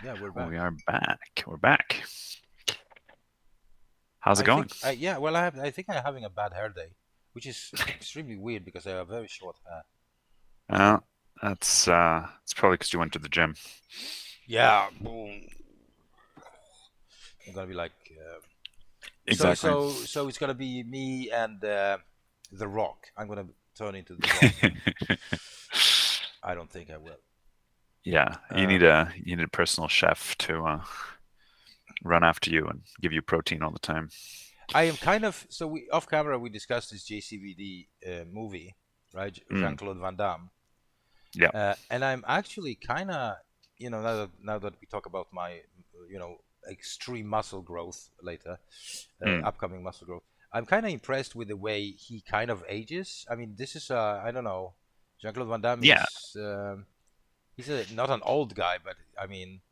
Yeah, we're back. We are back. We're back. How's it I going? think, yeah, well, I think I'm having a bad hair day, which is extremely weird because I have very short hair. Uh, that's it's probably because you went to the gym. Yeah, boom. I'm gonna be like, Exactly. so it's gonna be me and the Rock. I'm gonna turn into the Rock. I don't think I will. Yeah, Uh, you need a personal chef to run after you and give you protein all the time. I am kind of so we off camera we discussed this JCVD movie, right? Mm, Jean-Claude Van Damme, yeah. and I'm actually kind of, now that we talk about my, extreme muscle growth later, Mm, upcoming muscle growth, I'm kind of impressed with the way he kind of ages. I mean, this is I don't know, Jean-Claude Van Damme yeah, is he's not an old guy, but I mean,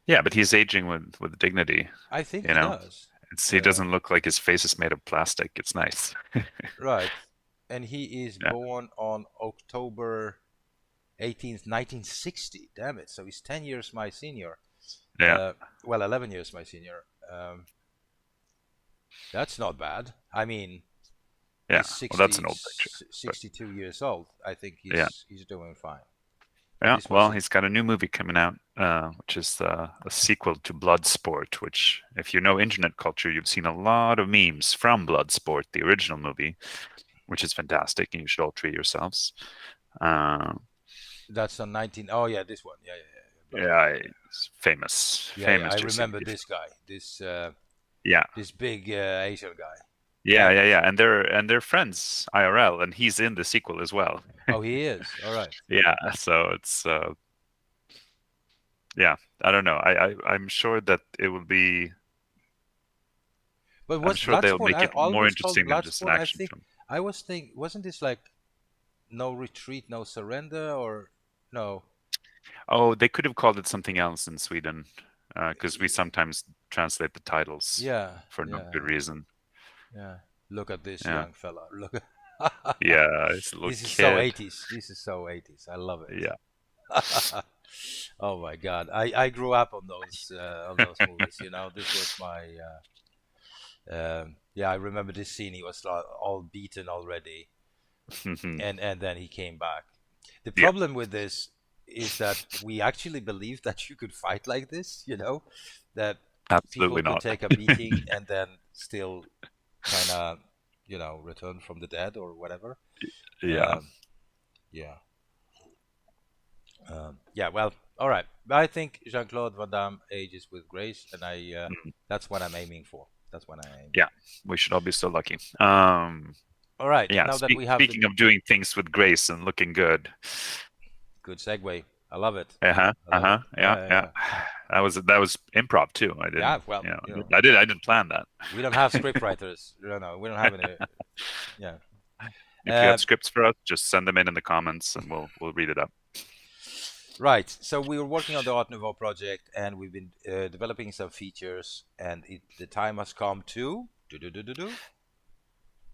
yeah. But he's aging with dignity. I think You he know, does. he doesn't look like his face is made of plastic. It's nice. Right, and he is Yeah, born on October 18th, 1960. Damn it! So he's 10 years my senior. yeah, Well, 11 years my senior. That's not bad. I mean, yeah. he's Well, that's 60, an old picture, but 62 years old. I think yeah. he's doing fine. But Yeah, this was well, he's got a new movie coming out, which is a sequel to Bloodsport, which, if you know internet culture, you've seen a lot of memes from Bloodsport, the original movie, which is fantastic, and you should all treat yourselves. Uh, that's on 19. Oh yeah, this one. Yeah, yeah, yeah. Bloodsport. yeah, Yeah, it's famous, yeah, yeah. famous I remember JCVD. this guy. Yeah, This big Asian guy. yeah, Damn yeah, it. yeah, and they're friends IRL, and he's in the sequel as well. Oh, he is. All right. Yeah, so it's yeah, I don't know. I'm sure that it will be. But I'm was sure they'll Bloodsport? make I it more always called interesting than just an Bloodsport. I action think film. I was think wasn't this like no retreat, no surrender, or no? Oh, they could have called it something else in Sweden, because we sometimes translate the titles Yeah, for no yeah, good reason. yeah. Look at this Yeah, young fella. Look. yeah, it's a little This is so kid. 80s. This is so 80s. I love Yeah, it. Oh my God. I grew up on those movies, This was my yeah, I remember this scene. He was all beaten already, and then he came back. The yeah, problem with this is that we actually believed that you could fight like this, that people absolutely could not. take a beating and then still kind of, return from the dead or whatever. Yeah, Um, yeah. Yeah, well, all right. I think Jean-Claude Van Damme ages with grace, and mm, that's what I'm aiming for. That's what I'm aiming yeah, for. we should all be so lucky. All right. Yeah. Now that we have the Speaking of doing things with grace and looking good. good segue, I love it. Uh-huh, I love it. uh-huh. Yeah, Yeah, yeah, yeah. yeah. That was improv too. Yeah, well, I didn't plan that. we don't have script writers. No, we don't have any. Yeah. If you Uh, have scripts for us, just send them in the comments and we'll read it up. right. So we were working on the Art Nouveau project, and we've been developing some features, and the time has come to do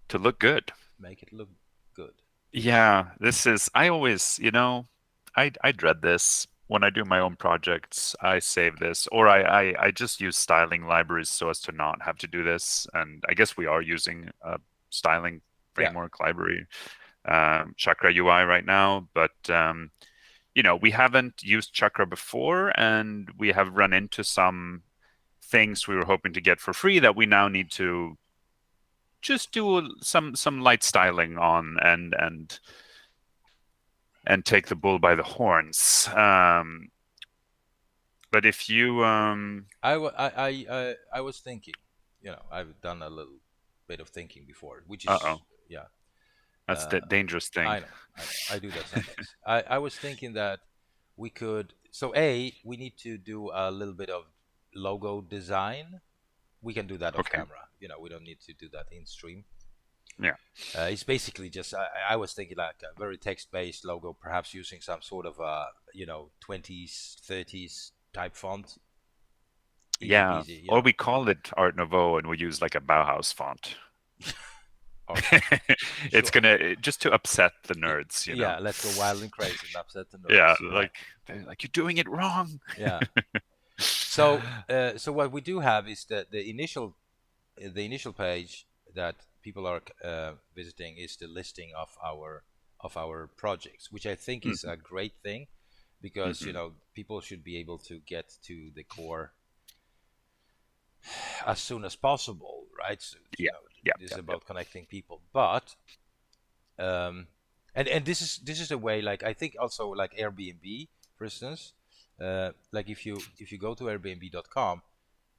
To look good. make it look good. Yeah, this is, I always, I dread this. When I do my own projects, I save this, or I just use styling libraries so as to not have to do this. And I guess we are using a styling Yeah. framework library, ChakraUI right now, but we haven't used Chakra before, and we have run into some things we were hoping to get for free that we now need to just do some light styling on and take the bull by the horns. But if you I was thinking, I've done a little bit of thinking before, which uh-oh, is, yeah, that's the uh, dangerous thing. I do that sometimes. I was thinking that we could, so we need to do a little bit of logo design. We can do that off Okay. camera. We don't need to do that in stream. Yeah. It's basically just, I was thinking like a very text-based logo, perhaps using some sort of 20s, 30s type font. Easy Yeah. peasy, Or we call it Art Nouveau and we use like a Bauhaus font. Okay, It's sure. gonna just to upset the nerds. Yeah, let's go wild and crazy and upset the Yeah, nerds. Right. like you're doing it wrong. Yeah. So what we do have is that the initial page that people are visiting is the listing of our projects, which I think is Mhm, a great thing, because mhm. people should be able to get to the core as soon as possible, right? So, Yeah, yeah, this is yeah, yeah. about connecting people, but um, and this is a way, like I think also like Airbnb, for instance, like if you go to Airbnb.com,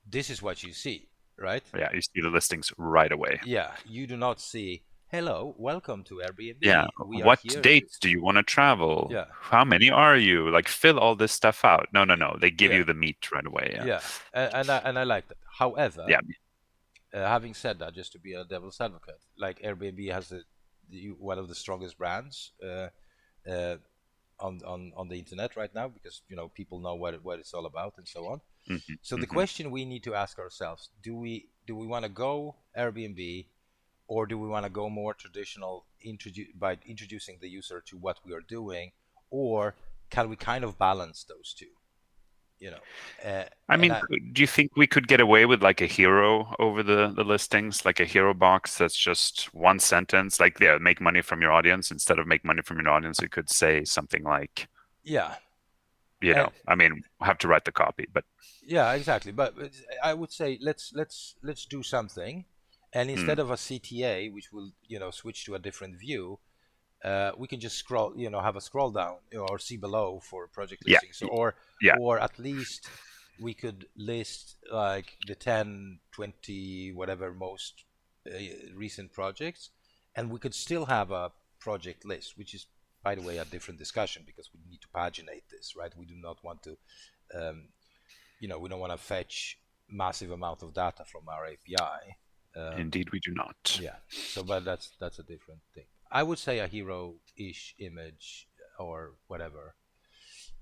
this is what you see, right? Yeah, you see the listings right away. Yeah, you do not see, hello, welcome to Yeah. Airbnb. We are What here to, dates do you want to travel? yeah, How many are you? Like, fill all this stuff out. No, no, no. They give yeah, you the meat right away. Yeah. yeah, and I like that. However, Yeah. having said that, just to be a devil's advocate, like Airbnb has one of the strongest brands uh, on the internet right now, because people know what it's all about and so on. Hmm. So the Hmm. question we need to ask ourselves: do we want to go Airbnb, or do we want to go more traditional, by introducing the user to what we are doing, or can we kind of balance those two? You know, uh, I and mean, do you think we could get away with like a hero over the listings, like a hero box that's just one sentence, like, yeah, make money from your audience. Instead of make money from your audience, you could say something like, yeah, and I mean, we'll have to write the copy, but yeah, exactly. But I would say let's do something, and instead mm, of a CTA, which will switch to a different view, we can just scroll, have a scroll down, or see below for project yeah, listings. So, or yeah, or at least we could list like the 10, 20, whatever most recent projects, and we could still have a project list, which is, by the way, a different discussion, because we need to paginate this, right? We do not want to, um, we don't want to fetch massive amount of data from our API. indeed, we do not. Yeah. So, but that's a different thing. I would say a hero-ish image, or whatever,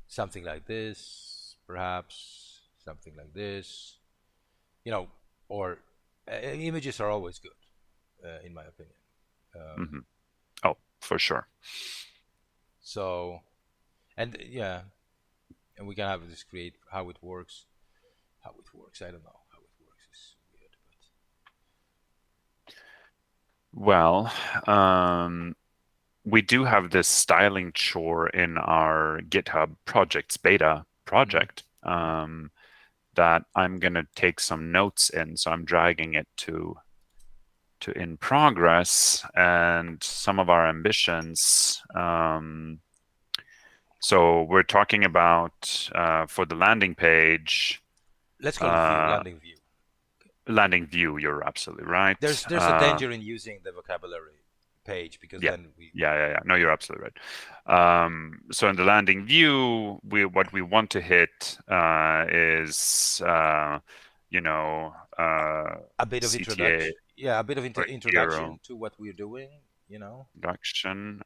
something like this, perhaps something like this, you know, or images are always good, in my opinion. Hmm. Oh, for sure. So, and yeah, and we can have this create how it works. How it works, I don't know how it works. Is weird, Well, we do have this styling chore in our GitHub projects beta but. Hmm. project, that I'm going to take some notes in. So I'm dragging it to in progress and some of our ambitions. So we're talking about, for the landing page, Let's call it view, uh, landing view. landing view. You're absolutely There's right. there's a danger in using the vocabulary page, because Yeah. then we Yeah. No, you're absolutely right. So in the landing view, what we want to hit is, you know, a bit of CTA introduction, yeah, a bit of or introduction hero to what we're doing. production.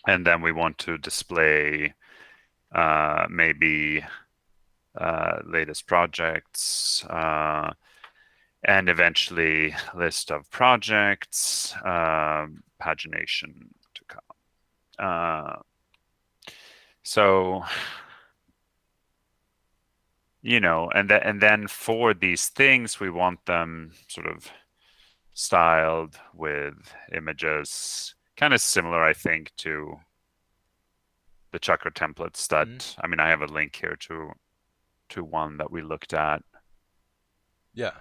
And then we want to display, maybe, latest projects, and eventually list of projects, pagination to come. So, and then for these things, we want them sort of styled with images, kind of similar, I think, to the Chakra templates Mhm. that, I mean, I have a link here to one that we looked at, Yeah.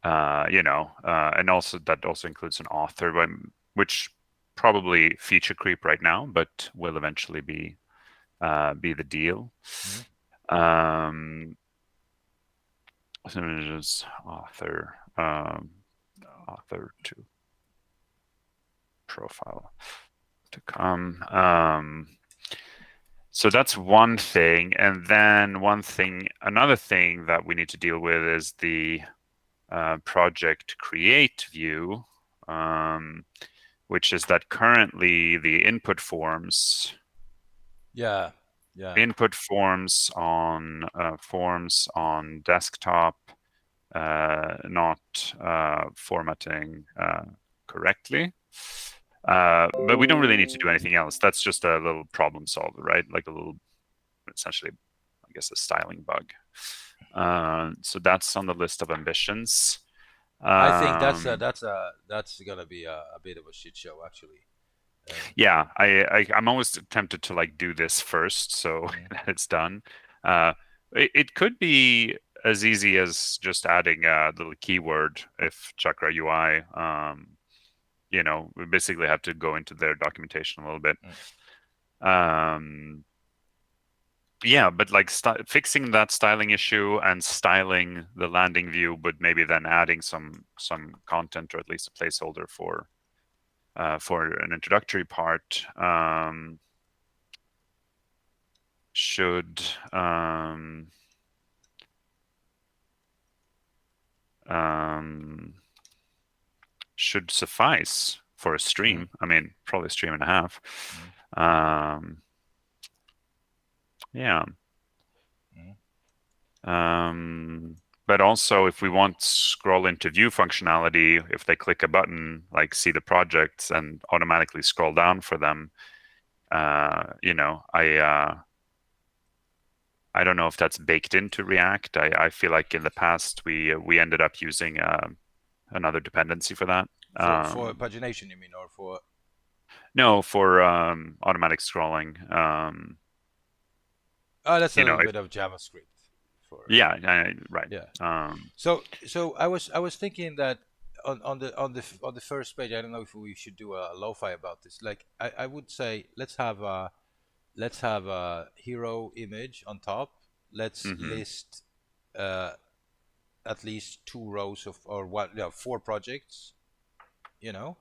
and also that also includes an author, which probably feature creep right now, but will eventually be the deal. Mhm. Um, images, author to profile to come. So that's one thing, and then another thing that we need to deal with is the project create view, which is that currently the input forms Yeah. Yeah. on desktop, not formatting correctly. But we don't really need to do anything else. That's just a little problem solver, right? Like a little, essentially, guess, a styling bug. So that's on the list of ambitions. I think Um, that's gonna be a bit of a shit show, actually. yeah, I'm always tempted to like do this first so Mm, that it's done. Uh, it could be as easy as just adding a little keyword if Chakra UI. We basically have to go into their documentation a little bit. mm. Um, yeah, but like fixing that styling issue and styling the landing view, but maybe then adding some content or at least a placeholder for an introductory part should um, should suffice for a Mm, stream. I mean, probably a stream and a half. mm, Um, yeah. mm. But also, if we want scroll into view functionality, if they click a button, like see the projects and automatically scroll down for them, I don't know if that's baked into React. I feel like in the past we ended up using another dependency for that. For pagination, you mean, or for? No, for automatic scrolling. Oh, that's a You know, little bit of JavaScript. For yeah, right. yeah. Um, So I was thinking that on the first page, I don't know if we should do a lo-fi about this. Like I would say let's have a hero image on top. Let's mhm. list uh, at least 2 rows of or one, 4 projects, you know,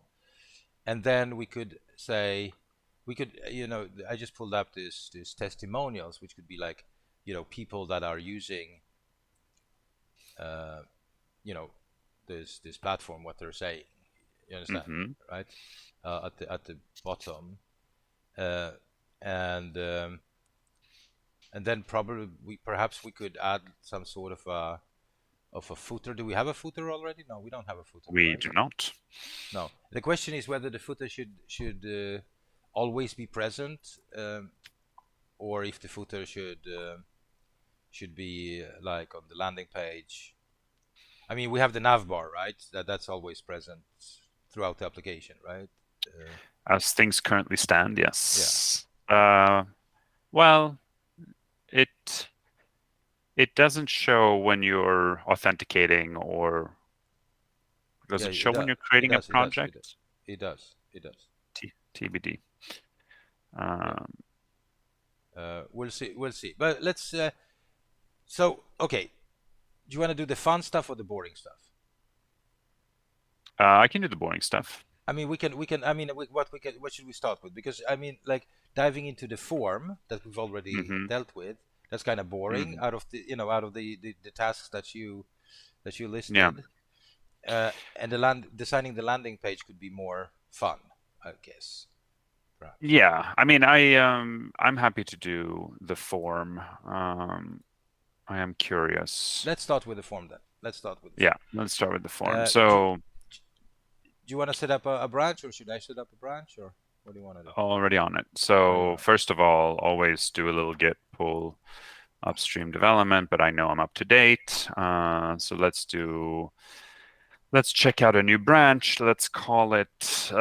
and then we could say I just pulled up this testimonials, which could be like people that are using uh, you know this platform, what they're saying. You understand, Mhm. right? At the bottom, uh, and then probably perhaps we could add some sort of a footer. Do we have a footer already? No, we don't have a footer, We right? do not. No. The question is whether the footer should always be present, or if the footer should be like on the landing page. I mean, we have the nav bar, right? That's always present throughout the application, right? Uh, As things currently stand, yeah. yes. Well, it it doesn't show when you're authenticating, or does Yeah, it it show when does. you're It creating a does. It does. It does. project? It does. It does. TBD. Yeah. Um, We'll see. We'll see. But let's. So okay, do you want to do the fun stuff or the boring stuff? I can do the boring stuff. I mean, we can. I mean, what should we start with? Because I mean, like diving into the form that we've already Hmm. dealt with. That's kind of boring. Hmm. Out of the tasks that you Yeah. listed. And designing the landing page could be more fun, I guess, perhaps. Yeah. I mean, I'm happy to do the form. I am curious. Let's start with the form then. Let's start with the Yeah, form. let's start with the form. Do So you want to set up a branch, or should I set up a branch, or what do you want to do? already on it. Already So on it. first of all, always do a little git pull upstream development, but I know I'm up to date. So let's check out a new branch. Let's call it,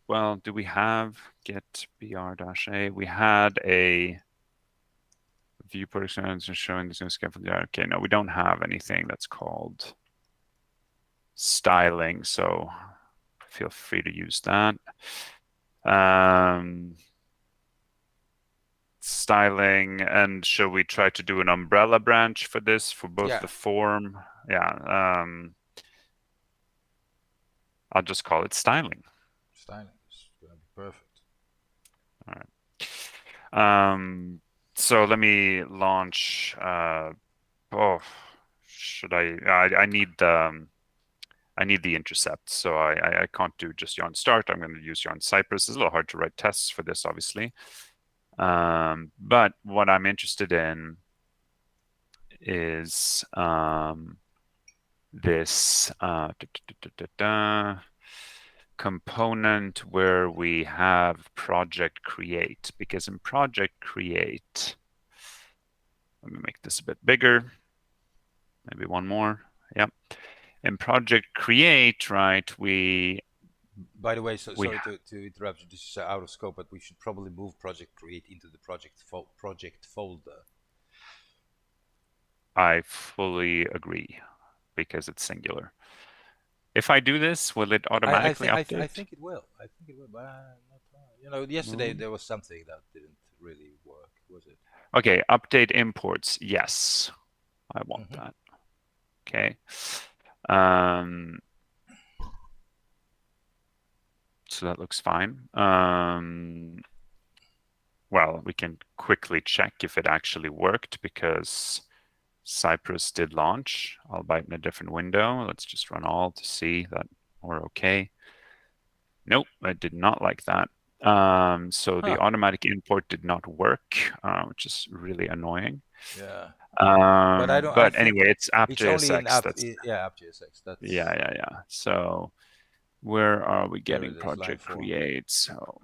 well, do we have get br-a? We had a viewport extension showing the new scaffold. Okay, no, we don't have anything that's called styling, so feel free to use that. Styling, and shall we try to do an umbrella branch for this for both Yeah, the form? Yeah, I'll just call it styling. styling is gonna be perfect. All right. So let me launch. Oh, should I need the intercept, so I can't do just yarn start. I'm going to use yarn Cypress. It's a little hard to write tests for this, obviously. But what I'm interested in is this component where we have project create, because in project create, let me make this a bit bigger, maybe one more. Yep. In project create, right, By the way, sorry to interrupt you. This is out of scope, but we should probably move project create into the project folder. I fully agree, because it's singular. If I do this, will it automatically update? I think it will. I think it will. But not, yesterday there was something that didn't really work, was it? Okay, update imports. Yes, I want that. Okay. So that looks fine. Well, we can quickly check if it actually worked, because Cypress did launch, albeit in a different window. Let's just run all to see that we're okay. Nope, I did not like that. So the automatic import did not work, which is really annoying. Yeah. But anyway, it's it's only in app.jsx. app.jsx. That's yeah. So where are we getting project line 4. create? So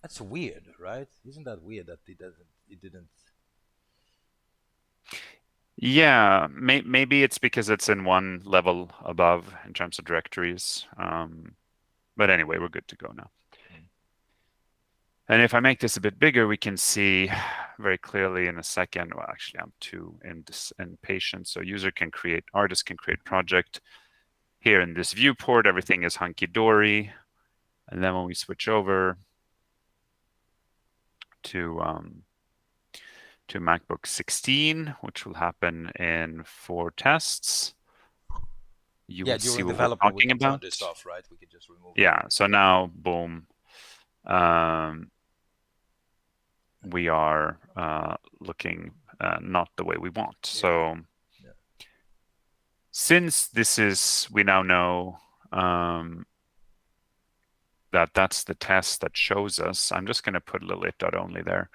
that's weird, right? Isn't that weird that it didn't? Yeah, maybe it's because it's in one level above in terms of directories. But anyway, we're good to go now. And if I make this a bit bigger, we can see very clearly in a second. Well, actually, I'm too impatient. So user can create, artist can create project. Here in this viewport, everything is hunky-dory. And then when we switch over to MacBook 16, which will happen in 4 tests, you will see what we're talking about. Turn this off, right? We can just remove it. So now, boom. We are looking not the way we want. Yeah. So since this is, we now know that that's the test that shows us, I'm just going to put a little it.only there.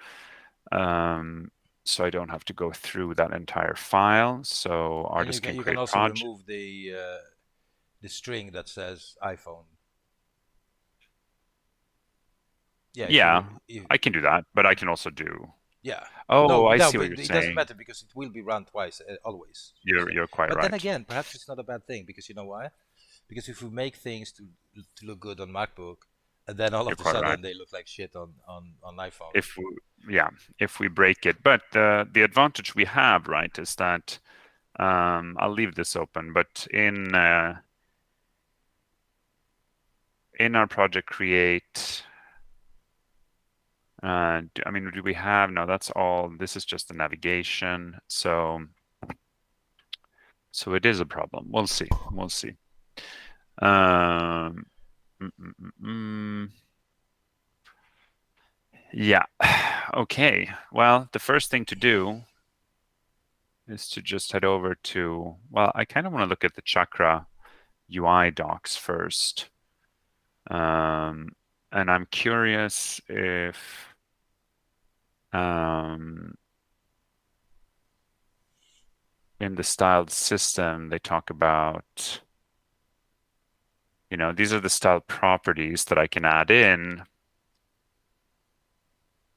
So I don't have to go through that entire file. So artist can create project. You can also remove the string that says iPhone. Yeah, I can do that, but I can also do. Yeah. Oh, I see what you're saying. It doesn't matter, because it will be run twice, always. You're quite right. But then again, perhaps it's not a bad thing, because you know why? Because if we make things to look good on MacBook, and then all of a sudden they look like shit on iPhone. If we break it. But the advantage we have, right, is that I'll leave this open, but in our project create. Do we have? No, that's all. This is just the navigation. So it is a problem. We'll see. Yeah. Okay. Well, the first thing to do is to just head over to, well, I kind of want to look at the ChakraUI docs first. And I'm curious if in the styled system, they talk about, these are the style properties that I can add in,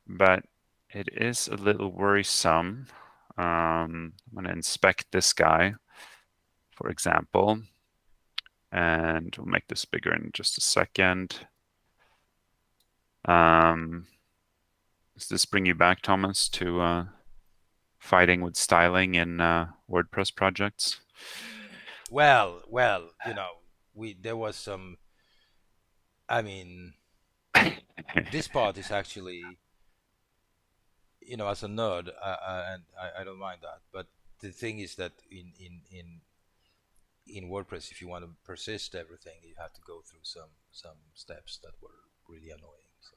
but it is a little worrisome. I'm going to inspect this guy, for example, and we'll make this bigger in just a second. Does this bring you back, Thomas, to fighting with styling in WordPress projects? Well, there was some. I mean, this part is actually, as a nerd, and I don't mind that. But the thing is that in WordPress, if you want to persist everything, you have to go through some steps that were really annoying. So.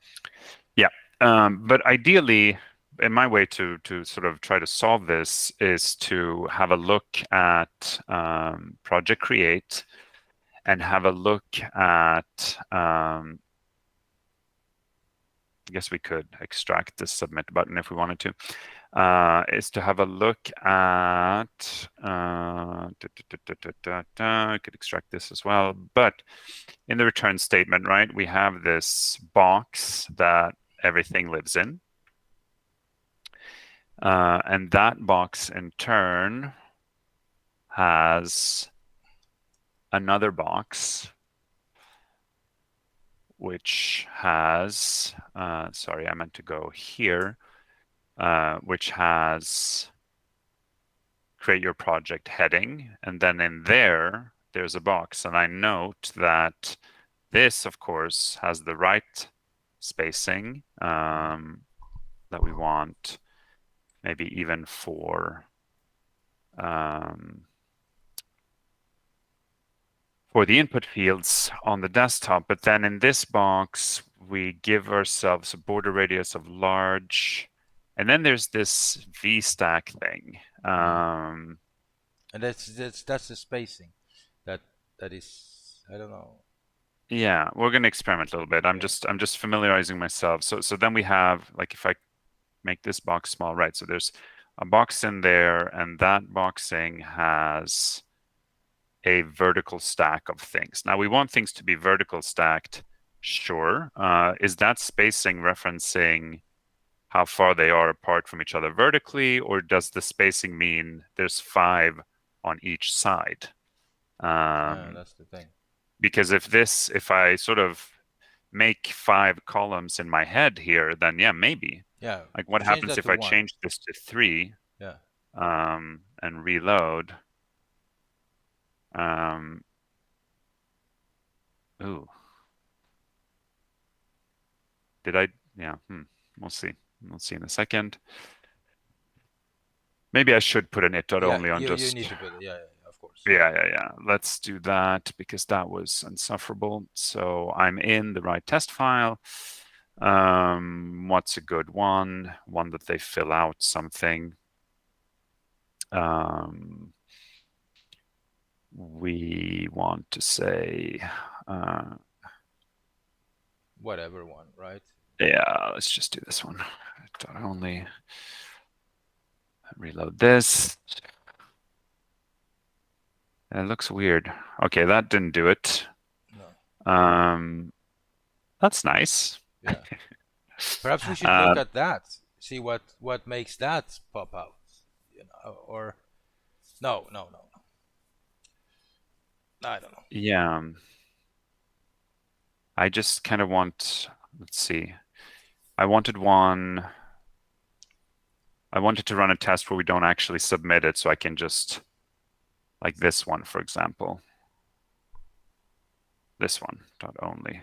Yeah. But ideally, in my way to sort of try to solve this is to have a look at project create and have a look at I guess we could extract the submit button if we wanted to, is to have a look at, I could extract this as well, but in the return statement, right, we have this box that everything lives in. And that box in turn has another box which has, sorry, I meant to go here, which has create your project heading. And then in there, there's a box. And I note that this, of course, has the right spacing that we want, maybe even for the input fields on the desktop. But then in this box, we give ourselves a border radius of large. And then there's this VStack thing. And that's the spacing. That is, I don't know. Yeah, we're going to experiment a little bit. I'm just familiarizing myself. So then we have, like, if I make this box small, right? So there's a box in there, and that boxing has a vertical stack of things. Now we want things to be vertical stacked, sure. Is that spacing referencing how far they are apart from each other vertically, or does the spacing mean there's 5 on each side? That's the thing. Because if I sort of make 5 columns in my head here, then yeah, maybe. Yeah. Like what happens if I change this to 3? Yeah. And reload? Ooh. Did I? Yeah. We'll see. We'll see in a second. Maybe I should put an it.only on just. You need to put it. Yeah, of course. Yeah. Let's do that because that was insufferable. So I'm in the right test file. What's a good one? One that they fill out something. We want to say whatever one, right? Yeah, let's just do this one. Only reload this. It looks weird. Okay, that didn't do it. No. That's nice. Yeah. Perhaps we should look at that. See what makes that pop out. You know, or no. I don't know. Yeah. I just kind of want, let's see. I wanted to run a test where we don't actually submit it, so I can just, like this one, for example. This one, .only.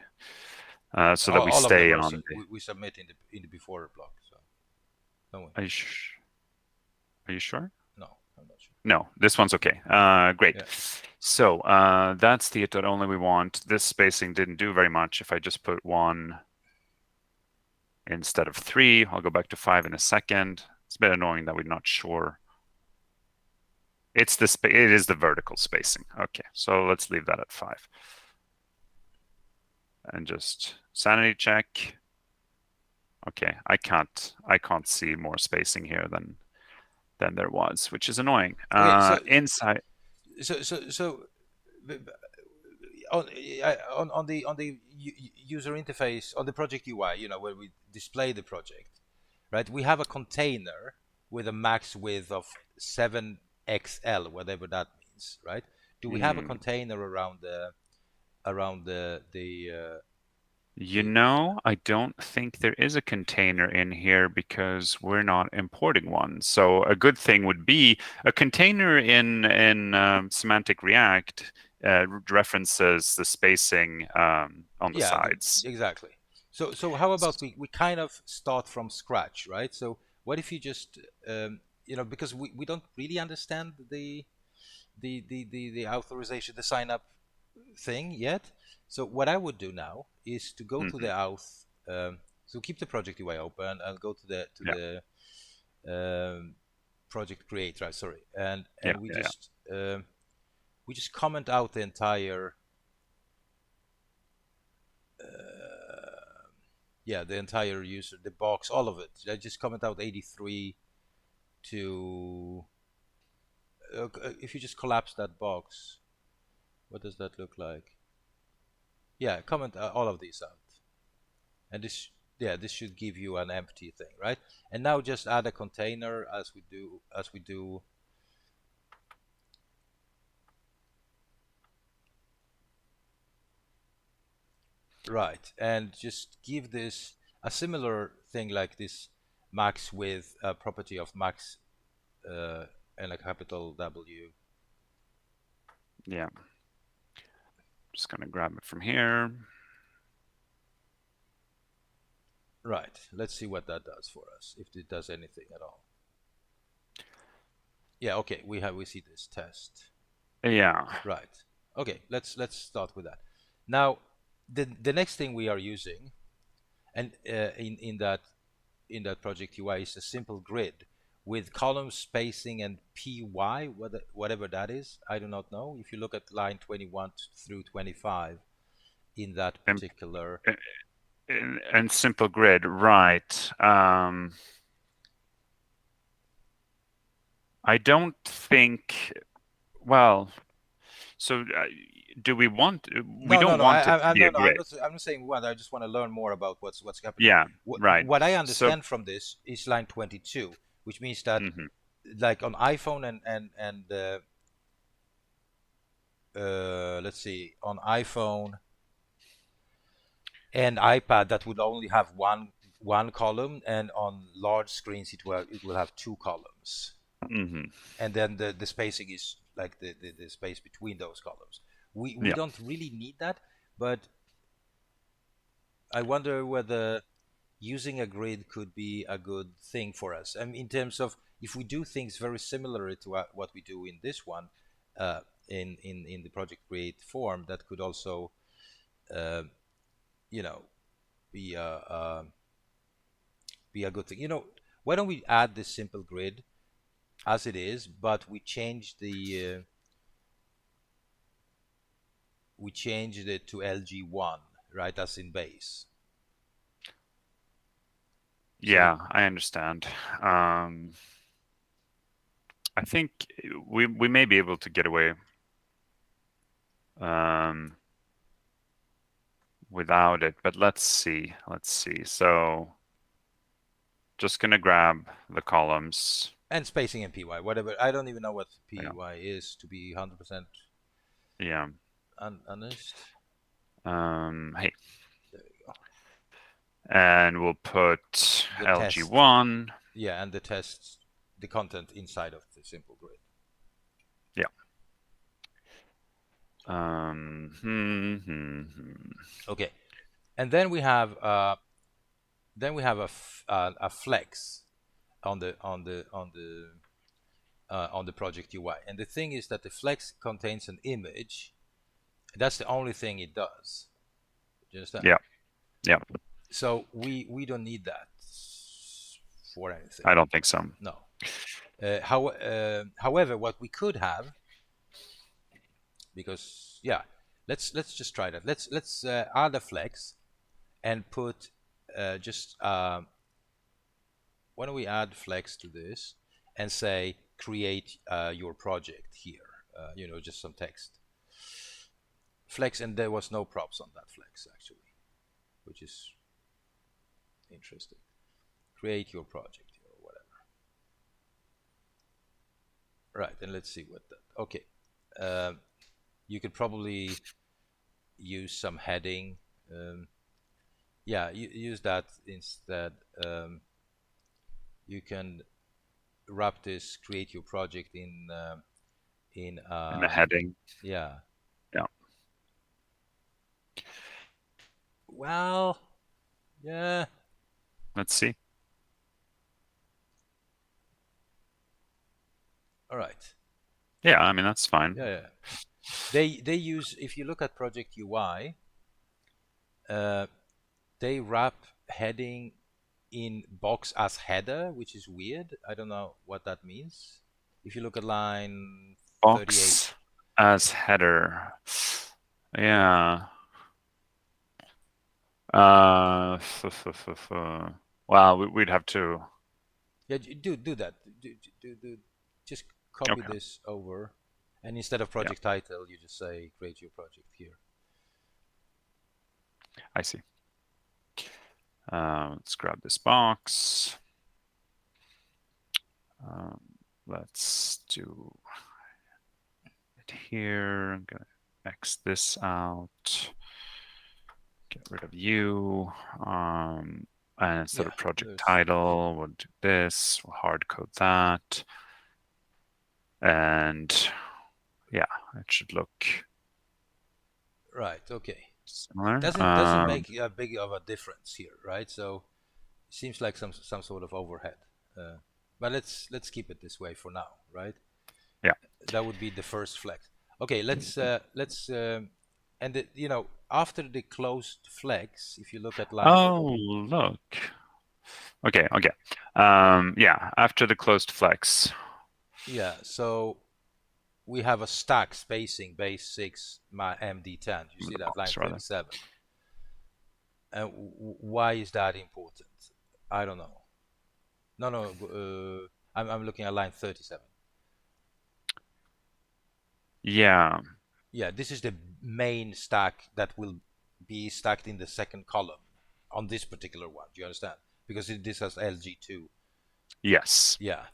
So that we stay on. We submit in the before block. So don't we? Are you sure? No, I'm not sure. No, this one's okay. Great. Yeah. So that's the it.only we want. This spacing didn't do very much. If I just put 1 instead of 3, I'll go back to 5 in a second. It's a bit annoying that we're not sure. It is the vertical spacing. Okay, so let's leave that at 5. And just sanity check. Okay, I can't see more spacing here than there was, which is annoying. Okay, inside. So on the user interface, on the project UI, you know, where we display the project, right? We have a container with a max width of 7XL, whatever that means, right? Do we have a container around the you know, I don't think there is a container in here because we're not importing one. So a good thing would be a container in Semantic React references the spacing on the sides. Exactly. So how about we kind of start from scratch, right? So what if you just you know, because we don't really understand the authorization, the sign up thing yet. So what I would do now is to go to the auth. So keep the project UI open and go to the project create, right? Sorry, and we just comment out the entire Yeah, the entire user, the box, all of it. I just comment out 83 to. If you just collapse that box, what does that look like? Yeah, comment all of these out, and this, yeah, this should give you an empty thing, right? And now just add a container as we do. Right, and just give this a similar thing like this max with a property of max and a capital W. Yeah. Just going to grab it from here. Right, let's see what that does for us, if it does anything at all. Yeah, okay, we see this test. Yeah. Right. Okay, let's start with that. Now, the next thing we are using, and in that project UI, is a simple grid with column spacing and py, whatever that is. I do not know. If you look at line 21 through 25 in that And, particular. and simple grid, right? I don't think. Well, so do we want? We No, no, don't no. want it to be a No. grid. I'm not saying what. I just want to learn more about what's happening. Yeah, right. What I So, understand from this is line 22, which means that, mhm, like on iPhone and let's see, on iPhone and iPad, that would only have one column, and on large screens it will have two columns, mhm, and then the spacing is like the space between those columns. We yeah, don't really need that, but I wonder whether using a grid could be a good thing for us. I mean, in terms of if we do things very similar to what we do in this one, in the project create form, that could also, uh, you know, be a good thing. Why don't we add this simple grid as it is, but we changed it to LG1, right, as in base. yeah. I understand. I think we may be able to get away without it, but let's see. Let's see. So, just gonna grab the columns. And spacing and py, whatever. I don't even know what py Yeah. is, to be 100% Yeah. honest. Hey, There you go. and we'll put The test, LG1. yeah, and the content inside of the simple grid. Yeah. Okay, and then we have a flex on the project UI, and the thing is that the flex contains an image. That's the only thing it does. Do you understand? Yeah. Yeah. So we don't need that for anything. I don't think so. No. However, what we could have, because yeah, let's just try that. Let's add a flex and put just why don't we add flex to this and say create your project here. Just some text. Flex, and there was no props on that flex actually, which is interesting. Create your project or whatever. Right, and let's see what that. Okay, you could probably use some heading. Yeah, use that instead. You can wrap this create your project in The heading. yeah. Yeah. Well, yeah. Let's see. All right. Yeah, I mean that's fine. Yeah. They use, if you look at project UI, they wrap heading in box as header, which is weird. I don't know what that means. If you look at line Box 38, as header. Yeah. Well, we'd have to. Yeah, do that. Just copy Okay. this over, and instead of Yeah, project title, you just say create your project here. I see. Let's grab this box. Um, let's do it here. I'm gonna X this out. Get rid of you. And instead Yeah, of project there's title, we'll do this. We'll hard code that. And yeah, it should look right. Okay, similar. doesn't make a big of a difference here, right? So it seems like some sort of overhead. But let's keep it this way for now, right? Yeah. That would be the first flex. Okay, let's and after the closed flex, if you look at line. Oh, look. Okay. Yeah, after the closed flex. Yeah, so we have a stack spacing base 6 my MD10. You see that line Box, rather. 37. And why is that important? I don't know. No, I'm looking at line 37. Yeah. Yeah, this is the main stack that will be stacked in the second column on this particular one. Do you understand? Because this has LG2. Yes. Yeah.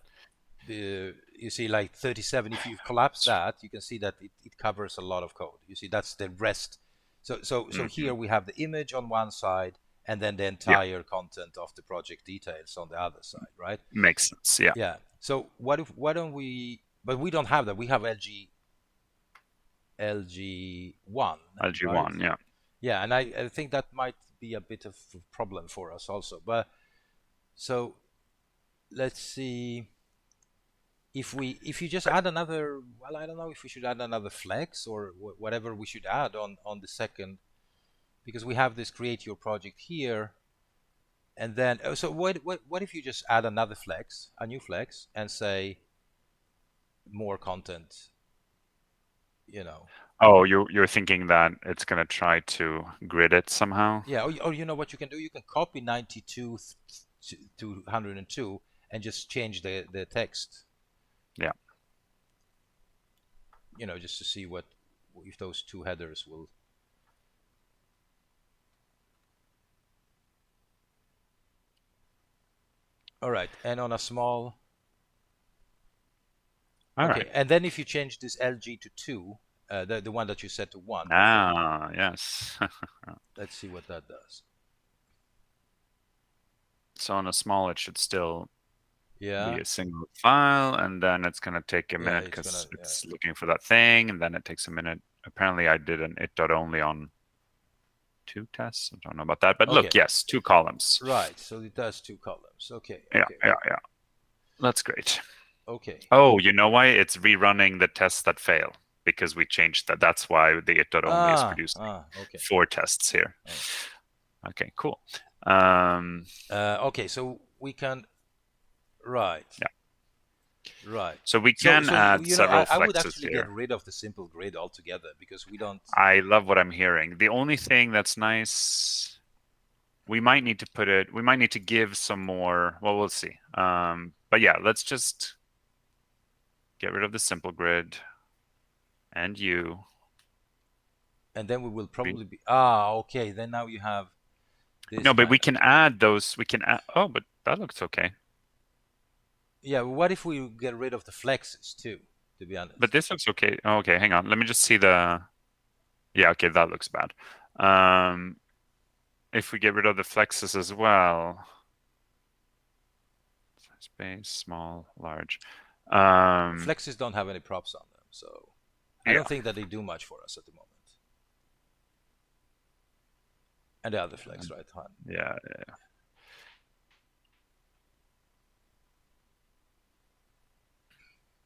You see, like 37, if you collapse that, you can see that it covers a lot of code. You see, that's the rest. So here we have the image on one side, and then the Yeah. entire content of the project details on the other side, right? Makes sense. Yeah. Yeah. So why don't we? But we don't have that. We have LG1, right? LG1. Yeah. Yeah, and I think that might be a bit of a problem for us also. But so let's see. If you just add another, well, I don't know if we should add another flex or whatever we should add on the second, because we have this create your project here, and then so what if you just add another flex, a new flex, and say more content, Oh, you're thinking that it's gonna try to grid it somehow? yeah, or you know what you can do, you can copy 92 to 102 and just change the text, Yeah. just to see what if those two headers will. All right, and on a small. All Okay, right. and then if you change this LG to 2, the one that you set to 1 before, Ah, yes. let's see what that does. So on a small, it should still be Yeah, a single file, and then it's gonna take a yeah, minute it's gonna, because yeah. it's looking for that thing, and then it takes a minute. Apparently, I did an it.only on 2 tests. I don't know about that, but Okay, look, yes, 2 columns. right. So it does 2 columns. Okay, Yeah, okay, yeah. That's great. okay. Oh, you know why? It's rerunning the tests that fail because we changed that. That's why the it.only is producing Okay. 4 tests here. Oh. Okay, cool. Okay, so we can, right. Yeah. Right. So we can add several I would flexes actually here. get rid of the simple grid altogether because we don't. I love what I'm hearing. The only thing that's nice, we might need to give some more, well, we'll see. But yeah, let's just get rid of the simple grid and you. And then we will probably be. Okay. Then now you have this. No, but we can add those. We can add, oh, but that looks okay. Yeah, what if we get rid of the flexes too, to be honest? But this looks okay. Oh, okay, hang on. Let me just see the, yeah, okay, that looks bad. If we get rid of the flexes as well, space, small, large. Flexes don't have any props on them, so I don't think that they do much for us at the moment. And the other flex, right? Yeah.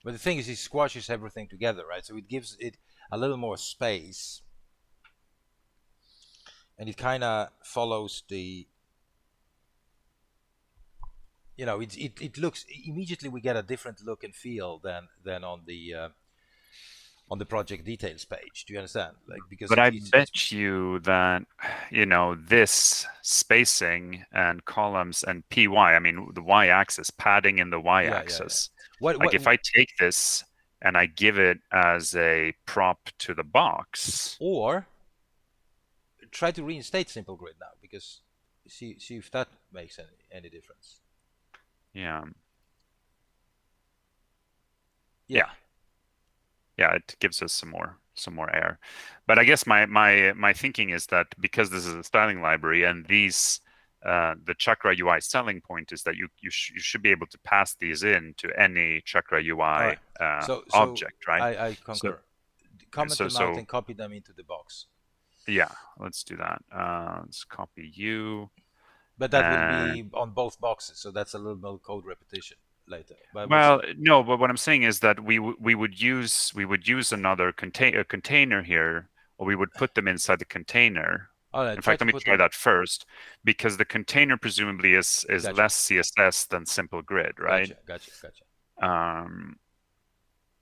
But the thing is, it squashes everything together, right? So it gives it a little more space, and it kind of follows the. It looks immediately we get a different look and feel than on the on the project details page. Do you understand? Like, because But I it's bet you that, this spacing and columns and PY, I mean, the y-axis, padding in the yeah, yeah, yeah. y-axis. Like if I take this and I give it as a prop to the box. Or try to reinstate simple grid now, because see if that makes any difference. Yeah. Yeah. Yeah. Yeah, it gives us some more air. But I guess my thinking is that because this is a styling library and these the ChakraUI selling point is that you should be able to pass these in to any All ChakraUI right. So object, right? I So concur. Comment so them out so and copy them into the box. yeah, let's do that. Let's copy you But that will and be on both boxes, so that's a little more code repetition later. But we'll well, see. no, but what I'm saying is that we would use another container here, or we would put them inside the container. All right, In try fact, to let me put try them. that first, because the container presumably is Gotcha, less CSS than simple grid, right? gotcha. Um,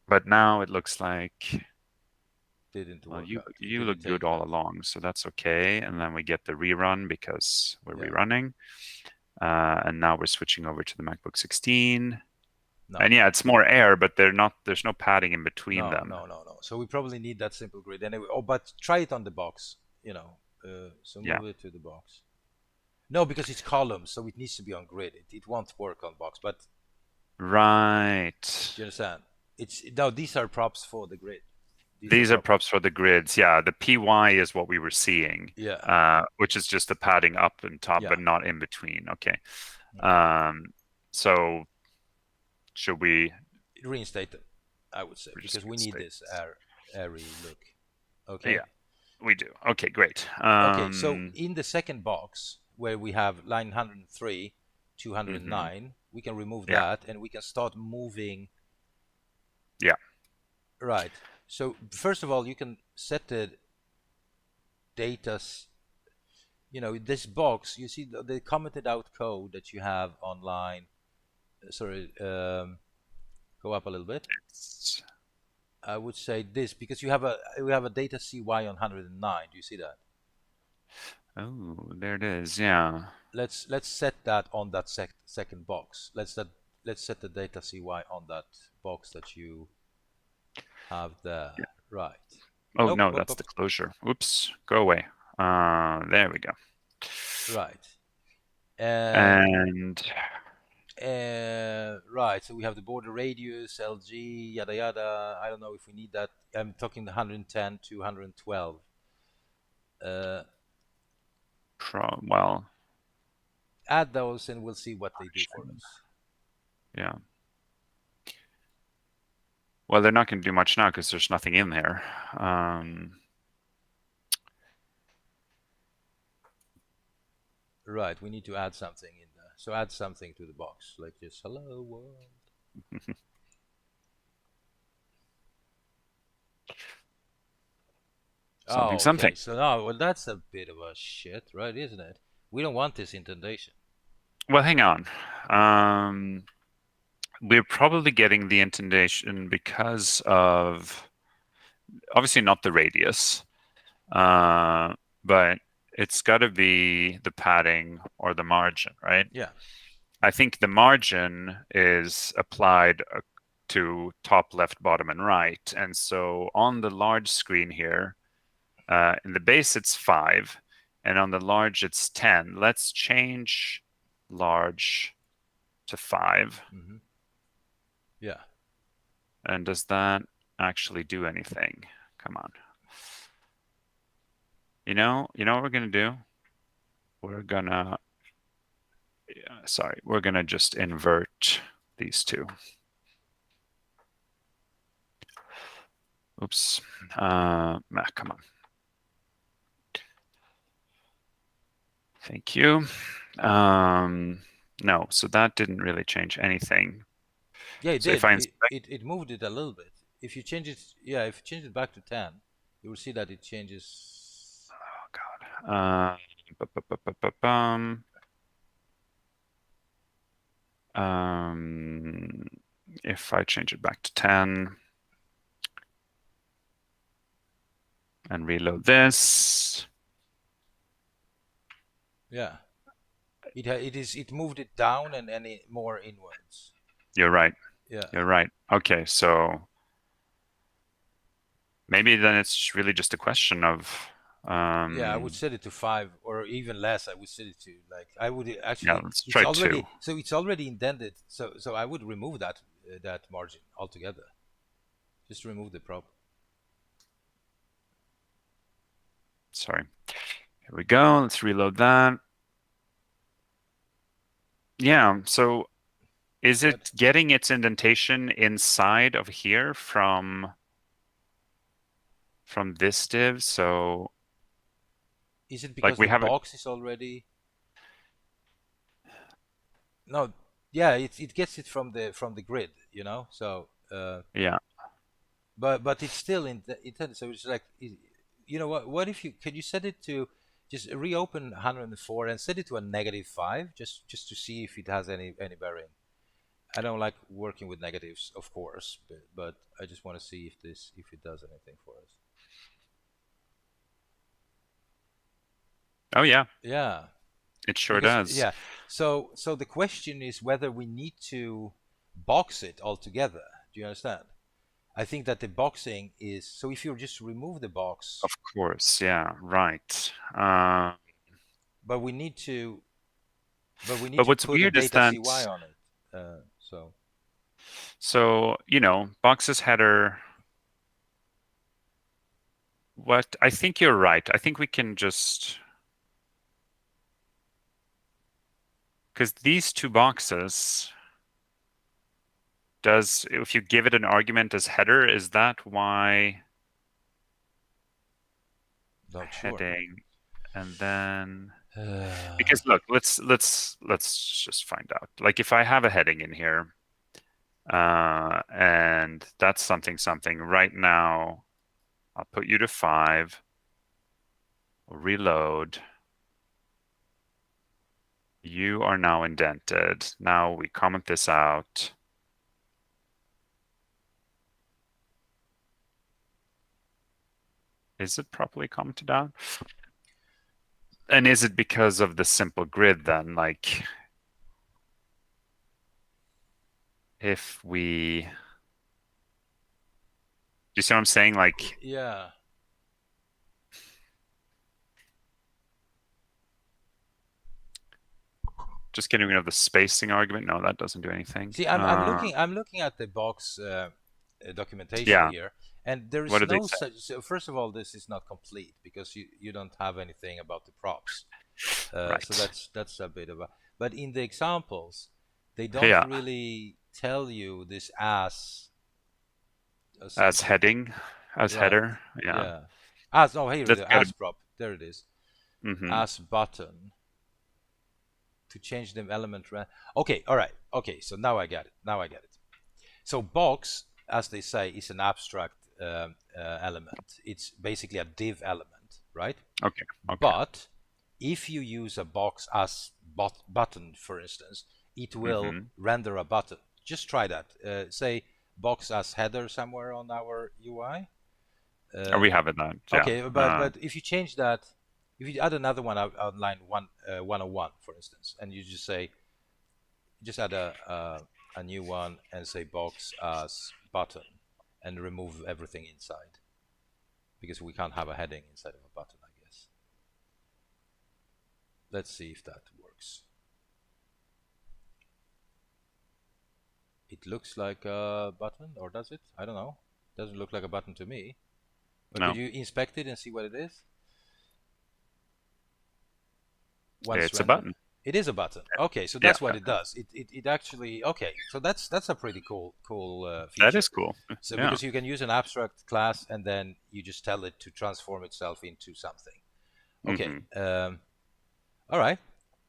but now it looks like, Didn't well, work out. It you didn't look take good it all out. along, so that's okay. And then we get the rerun because we're Yeah. rerunning. And now we're switching over to the MacBook 16. No. And yeah, it's more air, but there's no padding in between them. No. So we probably need that simple grid anyway. Oh, but try it on the box. So Yeah. move it to the box. No, because it's columns, so it needs to be on grid. It won't work on box. But Right. do you understand? It's now these are props for the grid. These are props for the grids. Yeah, the PY is what we were seeing, Yeah, which is just the padding up and top, yeah. but not in between. Okay. Mhm. So should we Reinstate them, I would say, just because we need reinstate this this? airy look. Okay. Yeah, we do. Okay, great. Okay. So in the second box where we have line 103, 209, we can remove Yeah, that and we can start moving. yeah, Right. So first of all, you can set the data. This box. You see the commented out code that you have online. Sorry. Go up a little bit. it's, I would say this because we have a data CY on 109. Do you see that? oh, there it is. Yeah. Let's set that on that second box. Let's set the data CY on that box that you have there. Yeah. Right. Oh Oh, no, whoop, that's whoop. the closure. Oops, go away. There we go. Right. And And right. So we have the border radius, LG, yada yada. I don't know if we need that. I'm talking the 110 to 112. well, Add those and we'll see what they do for us. yeah. Well, they're not going to do much now because there's nothing in there. Right, we need to add something in there. So add something to the box, like just hello world. Something, Oh, okay. something. So now, well, that's a bit of a shit, right? Isn't it? We don't want this indentation. Well, hang on. We're probably getting the intonation because of obviously not the radius, but it's got to be the padding or the margin, right? Yeah. I think the margin is applied to top, left, bottom, and right. And so on the large screen here, in the base it's 5, and on the large it's 10. Let's change large to 5. Mm-hmm. Yeah. And does that actually do anything? Come on. You know what we're gonna do? We're gonna, we're gonna just invert these two. Oops. Come on. Thank you. No, so that didn't really change anything. Yeah, it So if did. I It moved it a little bit. If you change it, yeah, if you change it back to 10, you will see that it changes. oh god, if I change it back to 10, and reload this. Yeah. It moved it down and more inwards. You're right. Yeah. You're right. Okay, so maybe then it's really just a question of Yeah, I would set it to 5 or even less. I would set it to like I would yeah, actually. let's It's try already 2. so it's already indented. So I would remove that margin altogether. Just remove the prop. Sorry. Here we go. Let's reload that. Yeah, so is But it getting its indentation inside of here from this div? So is it like because we the have it. box is already no? Yeah, it gets it from the grid, you know. So Yeah. but it's still intended. So it's like you know what if you could you set it to just reopen 104 and set it to a -5 just to see if it has any bearing. I don't like working with negatives, of course, but I just want to see if it does anything for us. Oh yeah, Yeah, it sure because does. yeah. So the question is whether we need to box it altogether. Do you understand? I think that the boxing is so if you just remove the box, Of course. Yeah, right. but we need to But what's put a weird is data that CY on it. so, boxes header. What I think you're right. I think we can just because these two boxes does if you give it an argument as header, is that why Not sure. heading and then Uh, because look, let's just find out. Like if I have a heading in here, and that's something something right now, I'll put you to 5, reload. You are now indented. Now we comment this out. Is it properly commented out? And is it because of the simple grid then? Like if we, do you see what I'm saying? Like yeah. just getting rid of the spacing argument. No, that doesn't do anything. See, I'm looking at the box documentation Yeah. here, and there What is do they no say? such. So first of all, this is not complete because you don't have anything about the props. So Right. that's a bit of a. But in the examples, they don't Yeah. really tell you this as As something, heading, as right? header. Yeah. Yeah. As oh here That's the gotta as prop. There it is. mm-hmm. As button to change the element. Okay. All right. Okay. So now I get it. Now I get it. So box, as they say, is an abstract element. It's basically a div element, right? Okay. Okay. But if you use a box as button, for instance, it will Mm-hmm. render a button. Just try that. Say box as header somewhere on our UI. Oh, Uh, we have it then. Yeah. okay, but if you change that, if you add another one out line 101, for instance, and you just add a new one and say box as button and remove everything inside because we can't have a heading inside of a button, I guess. Let's see if that works. It looks like a button, or does it? I don't know. Doesn't look like a button to me. But could No, you inspect it and see what it is? Once it's a rendered. button. It is a button. Okay, so Yeah. that's what it does. It actually okay. So that's a pretty cool That feature. is cool. So Yeah. because you can use an abstract class and then you just tell it to transform itself into something. Okay. Mm-hmm. All right.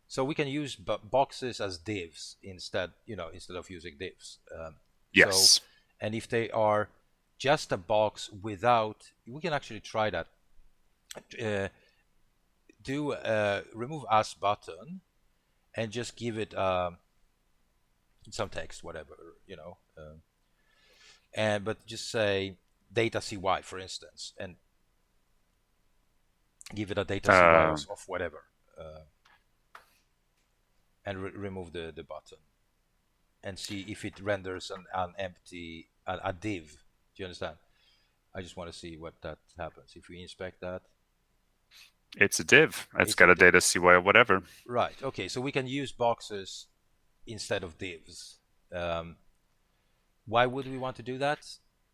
So we can use boxes as divs instead of using divs. So Yes. and if they are just a box without, we can actually try that. Uh, do remove as button and just give it some text, whatever, and but just say data CY, for instance, and give it a data CY of whatever, and remove the button, and see if it renders an empty a div. Do you understand? I just want to see what that happens if we inspect that. It's a div. It's got a data CY or whatever. Right. Okay. So we can use boxes instead of divs. Why would we want to do that?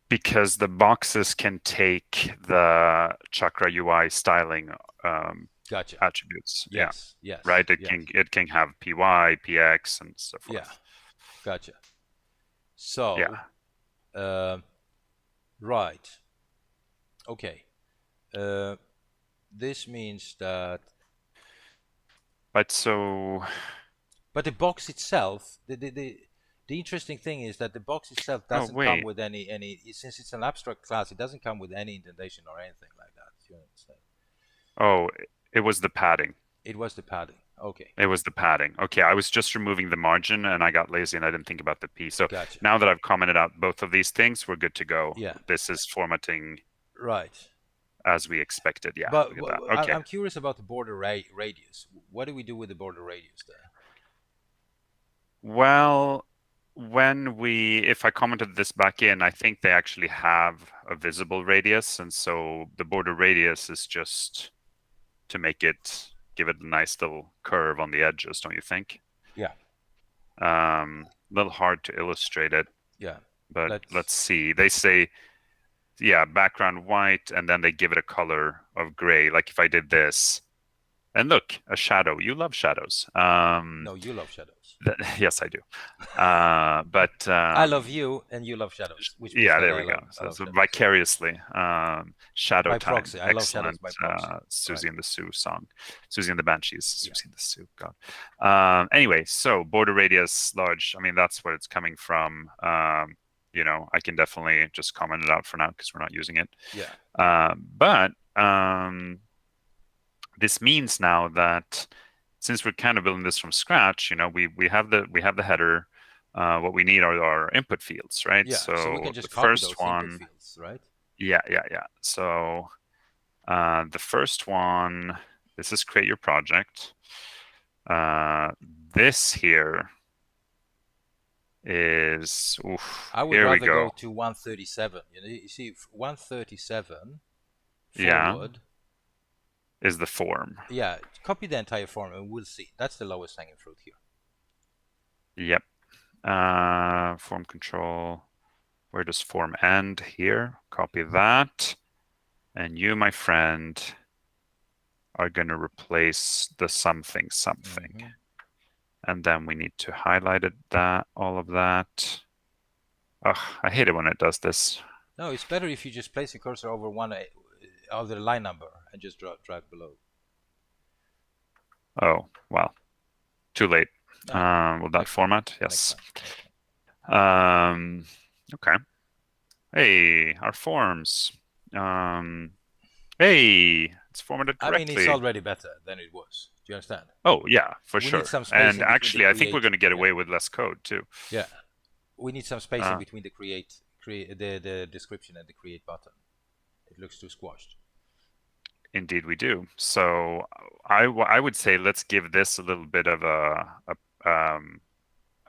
Because the boxes can take the ChakraUI styling Gotcha. attributes. Yes. Yes. Right. Yes. It can have PY, PX, and so forth. Yeah. Gotcha. So. Yeah. Right. Okay. This means that. But the box itself, the interesting thing is that the box itself doesn't come with any, since it's an abstract class, it doesn't come with any indentation or anything like that. You understand? Oh, it was the padding. It was the padding. Okay. It was the padding. Okay, I was just removing the margin and I got lazy and I didn't think about the P. So gotcha. Now that I've commented out both of these things, we're good to go. Yeah. This is formatting right as we expected. Yeah. But okay. I'm curious about the border radius. What do we do with the border radius there? Well, if I commented this back in, I think they actually have a visible radius. And so the border radius is just to give it a nice little curve on the edges, don't you think? Yeah. A little hard to illustrate it. Yeah. But let's see. They say, yeah, background white, and then they give it a color of gray. Like if I did this, and look, a shadow. You love shadows. No, you love shadows. Yes, I do. But I love you, and you love shadows. Which means there we go. So vicariously, shadow by time. proxy. I love shadows by proxy. Susie and the Sioux song, Susie and the Banshees, Susie and the Sioux. God. Anyway, so border radius large. I mean, that's where it's coming from. I can definitely just comment it out for now because we're not using it. Yeah. But this means now that since we're kind of building this from scratch, we have the header. What we need are our input fields, right? Yeah. So we can just copy those input fields, right? Yeah. So the first one, this is create your project. This here is I would rather go to 137. You see, 137 forward is the form. Yeah, copy the entire form and we'll see. That's the lowest hanging fruit here. Yep. Form control. Where does form end? Here. Copy that. And you, my friend, are going to replace the something. Mm-hmm. And then we need to highlight all of that. Ugh, I hate it when it does this. No, it's better if you just place a cursor over one other line number and just drag below. Oh, well, too late. Will that format? Yes. Okay. Hey, our forms. Hey, it's formatted correctly. I mean, it's already better than it was. Do you understand? Oh, yeah, for sure. And actually, I think we're going to get away with less code, too. Yeah. We need some spacing between the description and the create button. It looks too squashed. Indeed, we do. So I would say let's give this a little bit of a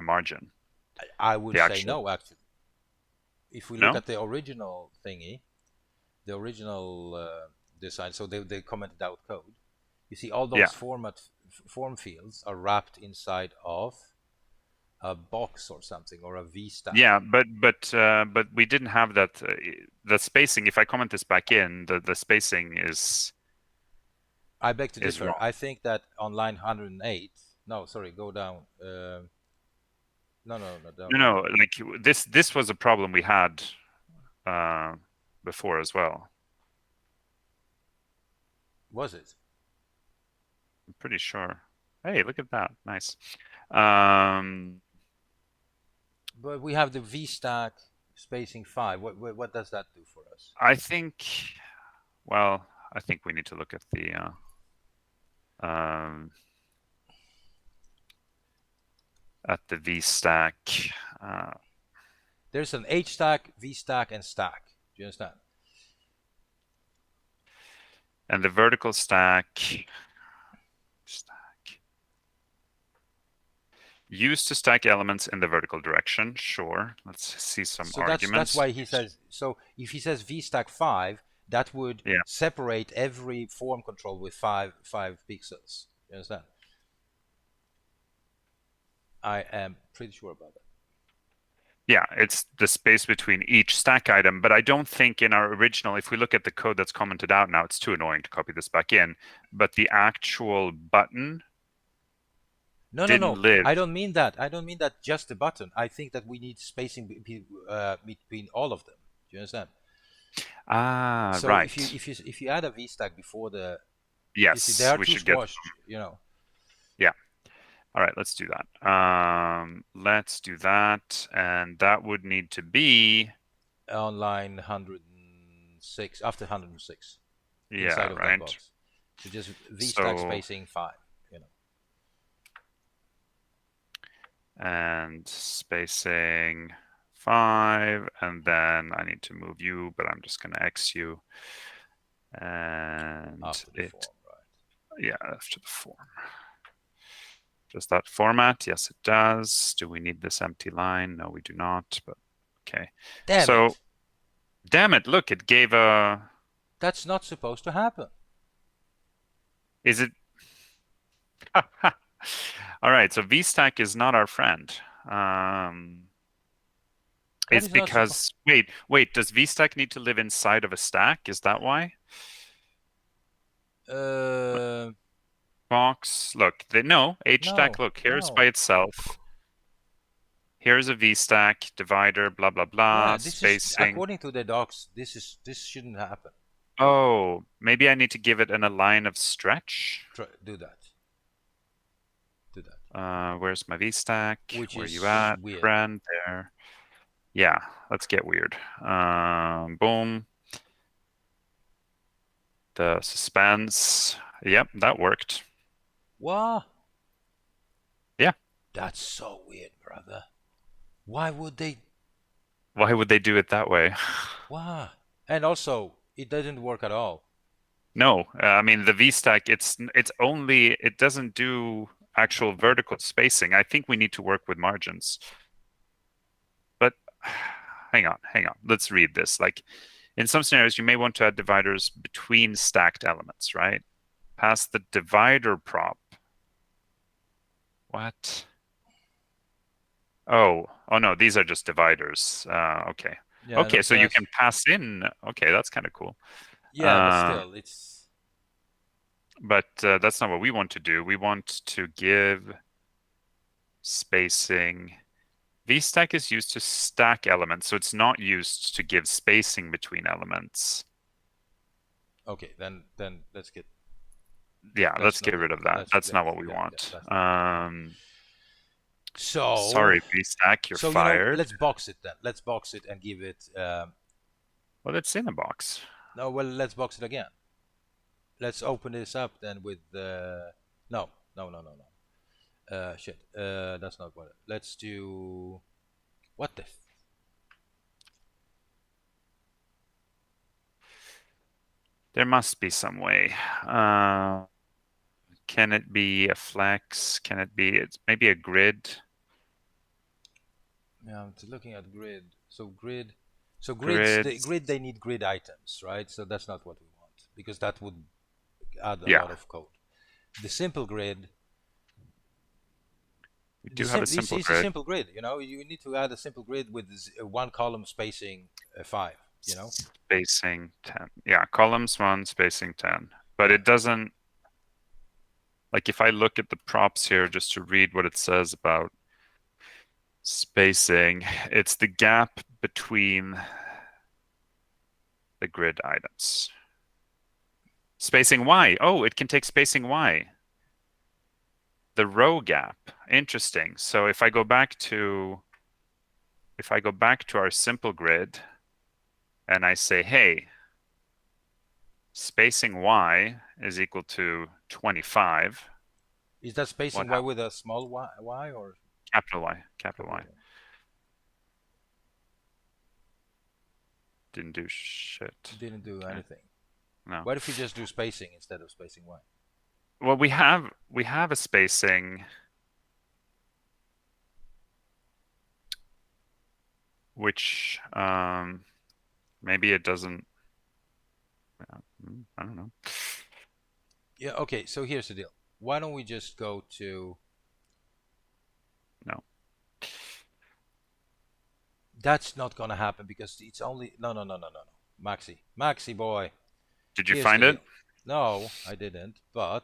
margin. I would say no, actually. If we look at the original thingy, the original design, so they commented out code. You see, all those form fields are wrapped inside of a box or something, or a V stack. Yeah, but we didn't have that. The spacing. If I comment this back in, the spacing is. I beg to differ. I think that on line 108. No, sorry, go down. No. Like this was a problem we had before as well. Was it? I'm pretty sure. Hey, look at that. Nice. But we have the V stack spacing 5. What does that do for us? I think we need to look at the V stack. There's an H stack, V stack, and stack. Do you understand? And the vertical stack used to stack elements in the vertical direction. Sure. Let's see some So that's arguments. why he says. So if he says vstack 5, that would Yeah. separate every form control with five pixels. You understand? I am pretty sure about that. Yeah, it's the space between each stack item. But I don't think in our original, if we look at the code that's commented out now, it's too annoying to copy this back in. But the actual button No, no, didn't no. live. I don't mean that. I don't mean that just the button. I think that we need spacing between all of them. Do you understand? Ah, So right. if you add a vstack before the, you see, they Yes, are we too should get squashed. You know. yeah. All right, let's do that. Let's do that. And that would need to be On line 106, after 106, yeah, inside of that right. box. So just vstack So spacing 5. You know. and spacing 5, and then I need to move you, but I'm just going to X you. And After the form, right? Yeah, after the form. Does that format? Yes, it does. Do we need this empty line? No, we do not, but okay. Damn so, it! Damn it, look, it gave a... That's not supposed to happen. Is it... All right, so VStack is not our friend. It's because... Wait, does VStack need to live inside of a stack? Is that why? Box, look, no, HStack, look, here's by itself. Here's a VStack, divider, blah, blah, blah, Yeah, this spacing. is, according to the docs, this shouldn't happen. Oh, maybe I need to give it a line of stretch. Do that. Do that. Where's my VStack? Which Where is you at, weird. friend? There. Yeah, let's get weird. Boom. The suspense. Yep, that worked. What? Yeah. That's so weird, brother. Why would they? Why would they do it that way? Why? And also, it doesn't work at all. No, I mean the VStack. It doesn't do actual vertical spacing. I think we need to work with margins. But hang on. Let's read this. Like in some scenarios, you may want to add dividers between stacked elements, right? Pass the divider prop. What? Oh no, these are just dividers. Okay. Yeah, okay, so you can pass in. Okay, that's kind of cool. Yeah, but still, it's... But that's not what we want to do. We want to give spacing. VStack is used to stack elements, so it's not used to give spacing between elements. Okay, then let's get... Yeah, let's get rid of that. That's not what we want. So... Sorry, VStack, you're fired. Let's box it then. Let's box it and give it... Well, it's in a box. No, well, let's box it again. Let's open this up then with the... No. Shit. That's not what... Let's do... What the... There must be some way. Can it be a flex? Can it be... It's maybe a grid? Yeah, I'm looking at grid. So grid... So grid, they need grid items, right? So that's not what we want, because that would add a lot of code. The simple grid... We do have a simple grid. It's a simple grid, you know. You need to add a simple grid with one column spacing 5, you know. Spacing 10. Yeah, columns 1, spacing 10. But it doesn't... Like if I look at the props here just to read what it says about spacing, it's the gap between the grid items. Spacing Y. Oh, it can take spacing Y. The row gap. Interesting. So if I go back to our simple grid and I say, hey, spacing Y is equal to 25. Is that spacing Y with a small y or capital Y? Capital Y. Didn't do shit. Didn't do anything. No. What if we just do spacing instead of spacing Y? Well, we have a spacing which maybe it doesn't. I don't know. Yeah, okay, so here's the deal. Why don't we just go to... No. That's not gonna happen because it's only... No. Maxi boy. Did you Here's the find it? deal. No, I didn't, but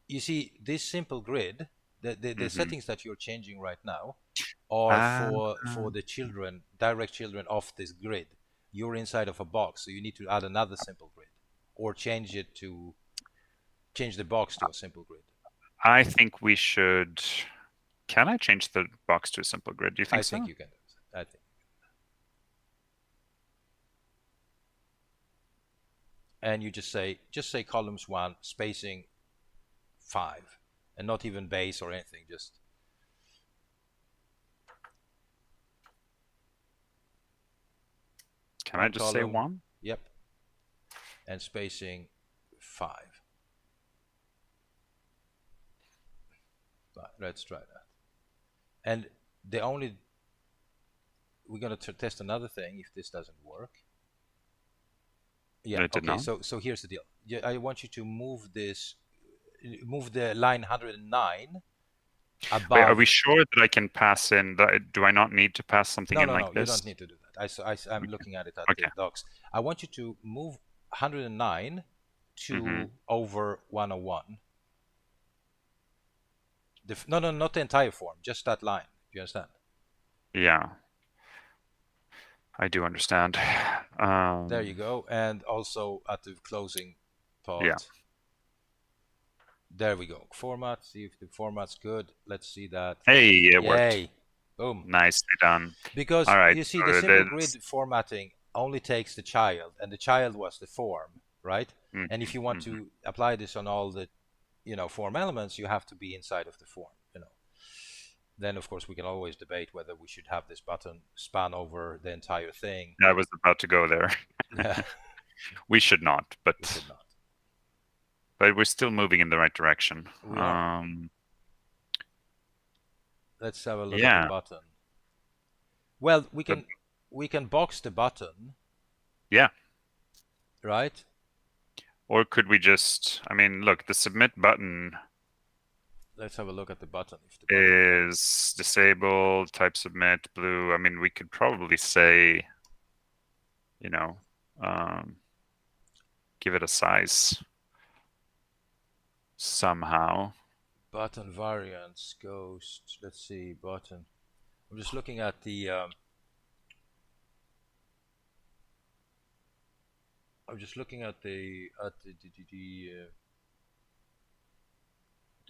you see, this simple grid, the Mm-hmm. settings that you're changing right now are Ah, for the children, direct children of this grid. You're inside of a box, so you need to add another simple grid or change the box to a simple grid. I think we should. Can I change the box to a simple grid? Do you I think think so? you can do it. I think. And you just say columns 1 spacing 5 and not even base or anything, just Can I one just say column. 1? Yep. And spacing 5. Right, let's try that. And the only we're going to test another thing if this doesn't work. Yeah, No, it did okay, not. so here's the deal. Yeah, I want you to move the line 109 Wait, are above. we sure that I can pass in? Do I not need to pass something in No, like you this? don't need to do that. I'm Okay. looking at it at the Okay. docs. I want you to move 109 Mm-hmm. to over 101. No, not the entire form, just that line. Do you understand? Yeah, I do understand. There you go. And also at the closing Yeah. part. There we go. Format, see if the format's good. Let's see that. Hey, it worked. Yay. Boom. Nicely done. Because All right. you see, the So simple grid formatting only takes the child, and the child was the form, right? And if you want mm-hmm. to apply this on all the, form elements, you have to be inside of the form. Then, of course, we can always debate whether we should have this button span over the entire thing. I was about to go there. Yeah, We should not, we but should not. we're still moving in the right direction. We are. Let's have a look at the Yeah. button. Well, we The, can box the button, yeah. right? Or could we just? I mean, look, the submit button Let's have a look at the button. If the button is disabled, type submit, blue. I mean, we could probably say, you know, give it a size somehow. button variants, ghost. Let's see, button. I'm just looking at the. I'm just looking at the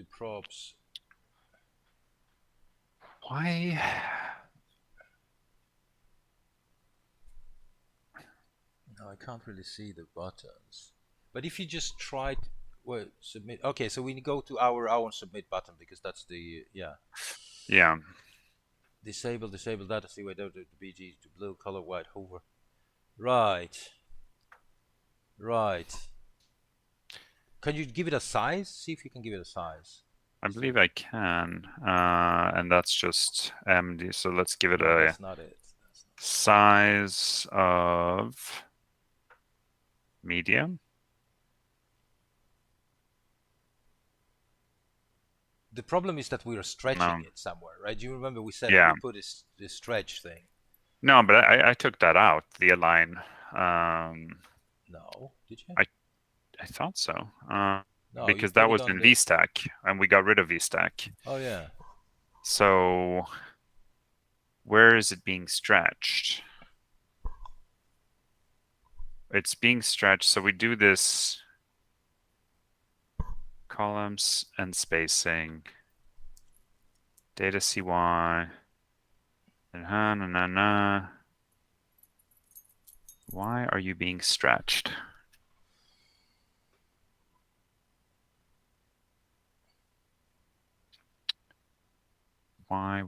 props. Why? No, I can't really see the buttons. But if you just try to, well, submit. Okay, so we go to our own submit button because that's the Yeah. disable data. See where the BG to blue color white hover. Right. Can you give it a size? See if you can give it a size. I believe I can, and that's just MD. So let's give it No, a that's not it. size of medium. The problem is that we are stretching No. it somewhere, right? Do you remember we said Yeah. we put this stretch thing? No, but I took that out, the align. No, did you? I thought so. No, you Because put that it was on in the. VStack, and we got rid of VStack. Oh yeah. So where is it being stretched? It's being stretched. So we do this columns and spacing, data CY, and Why are you being stretched? Why?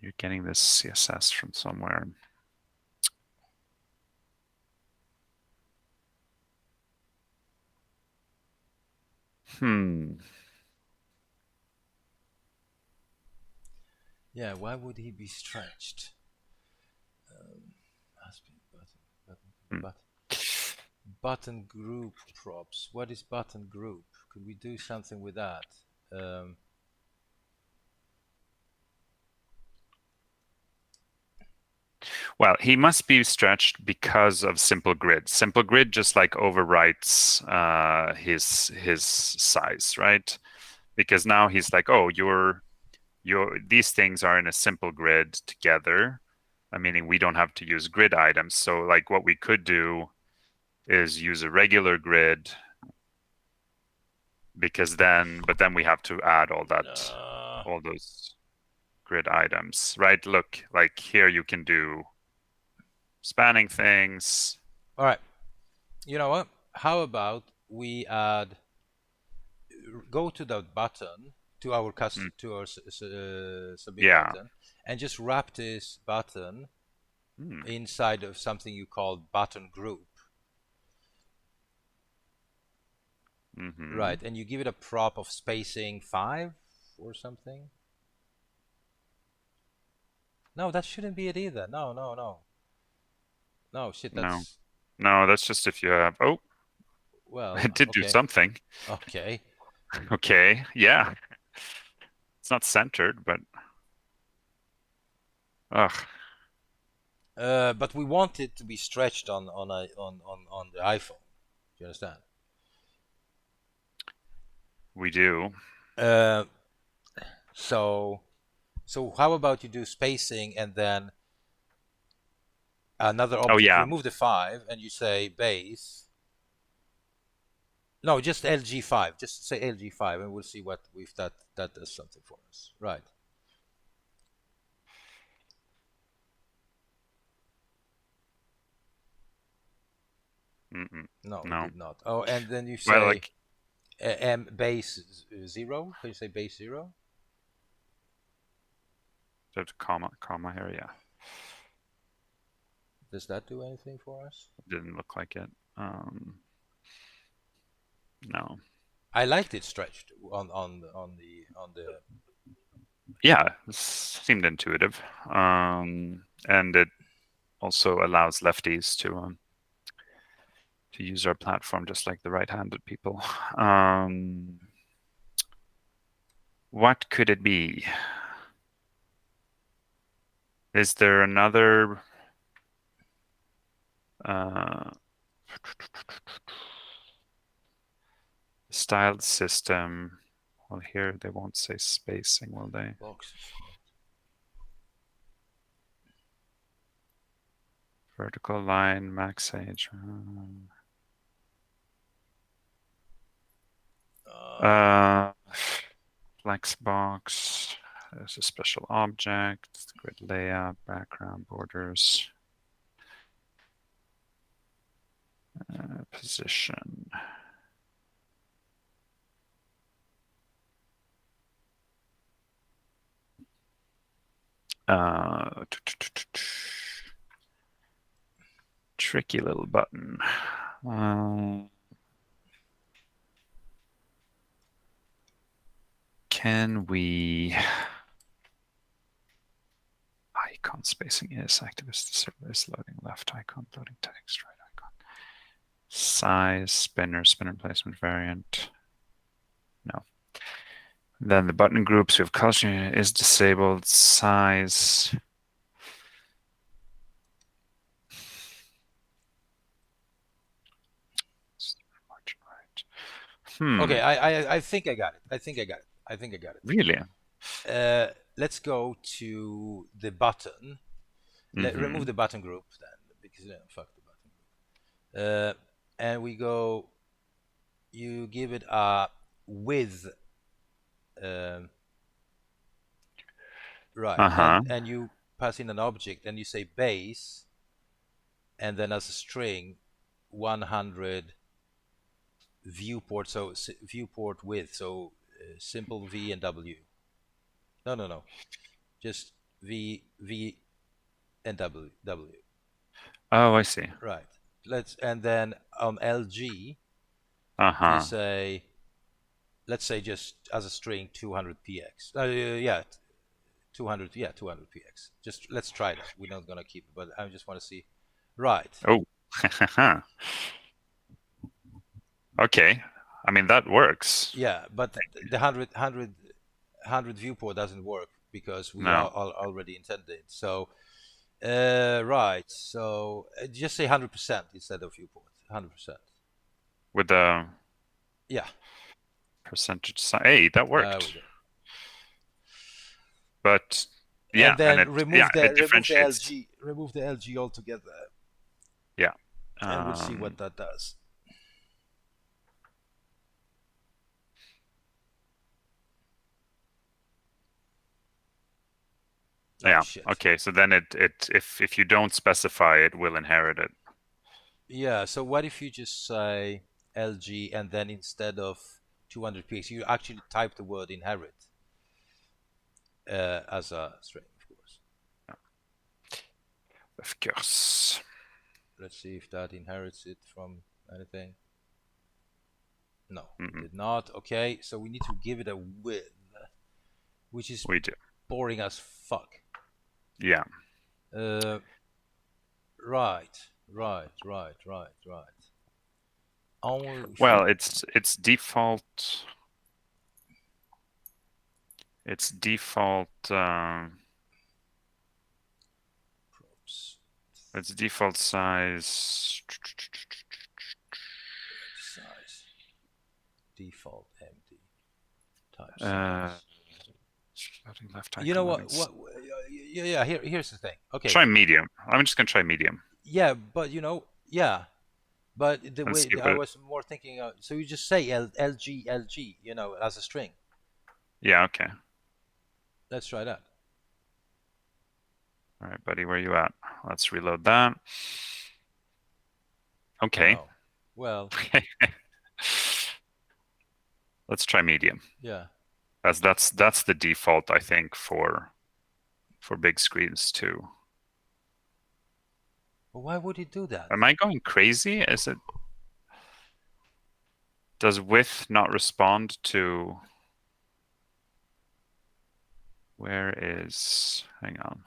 You're getting this CSS from somewhere. Yeah, why would he be stretched? Button group props. What is button group? Could we do something with that? Well, he must be stretched because of simple grid. Simple grid just like overwrites his size, right? Because now he's like, oh, these things are in a simple grid together, meaning we don't have to use grid items. So like what we could do is use a regular grid, because then we have to add all those grid items, right? Look, like here you can do spanning things. All right. You know what? How about we go to that button, to our submit button, and just wrap this button inside of something you call button group. Right, and you give it a prop of spacing 5 or something. No, that shouldn't be it either. No, shit, that's... No, that's just if you have... Oh, well, it did do something. Okay. Okay, yeah. It's not centered, but... Ugh. But we want it to be stretched on the iPhone. Do you understand? We do. So how about you do spacing and then another object? Oh, yeah. Remove the 5 and you say base. No, just LG5. Just say LG5 and we'll see if that does something for us. Right. No, it did not. Oh, and then you say base 0. Can you say base 0? There's a comma here, yeah. Does that do anything for us? It didn't look like it. No. I liked it stretched on the. Yeah, it seemed intuitive, and it also allows lefties to use our platform just like the right-handed people. What could it be? Is there another styled system? Well, here they won't say spacing, will they? Boxes. Vertical line, max age. Flexbox. There's a special object. Grid layout, background, borders. Position. Tricky little button. Can we... Icon spacing is activist is loading left icon, loading text, right icon. Size, spinner placement variant. No. Then the button groups, we have color is disabled, size. Okay, I think I got it. I think I got it. Really? Let's go to the button. Remove the button group then, because fuck the button group. And we go. You give it a width. Right. And you pass in an object, and you say base, and then as a string, 100 viewport. So viewport width. So simple V and W. No. Just V and W. Oh, I see. Right. And then on LG you Uh-huh. say, let's say just as a string 200px. Yeah, 200px. Just let's try that. We're not gonna keep it, but I just want to see. Right. Oh. Okay. I mean, that works. Yeah, but the 100 viewport doesn't work because we No. are already intended. So right. So just say 100% instead of viewport. 100%. With the Yeah. percentage sign. Hey, that There we worked. go. But yeah, And and then it differentiates. remove the LG altogether, Yeah. and we'll see what that does. Oh Yeah. shit. Okay. So then if you don't specify, it will inherit it. Yeah. So what if you just say LG and then instead of 200px, you actually type the word inherit as a string, of course. Of course. Let's see if that inherits it from anything. No, it Mm-mm. did not. Okay, so we need to give it a width, which is We do. boring as fuck. Yeah. Uh, right. Oh Well, shit. it's default. Its default. Props. Its default size. Size. Default empty. Type Uh, size. floating left You know icon. what? Yeah. Here's the thing. Okay. Try medium. I'm just gonna try medium Yeah, but yeah. But the and way see I what. was more thinking, so you just say LG, as a string. Yeah. Okay. Let's try that. All right, buddy. Where you at? Let's reload that. Okay. Oh, well, Let's try medium. yeah. As that's the default, I think, for big screens too. But why would it do that? Am I going crazy? Is it? Does width not respond to? Where is? Hang on.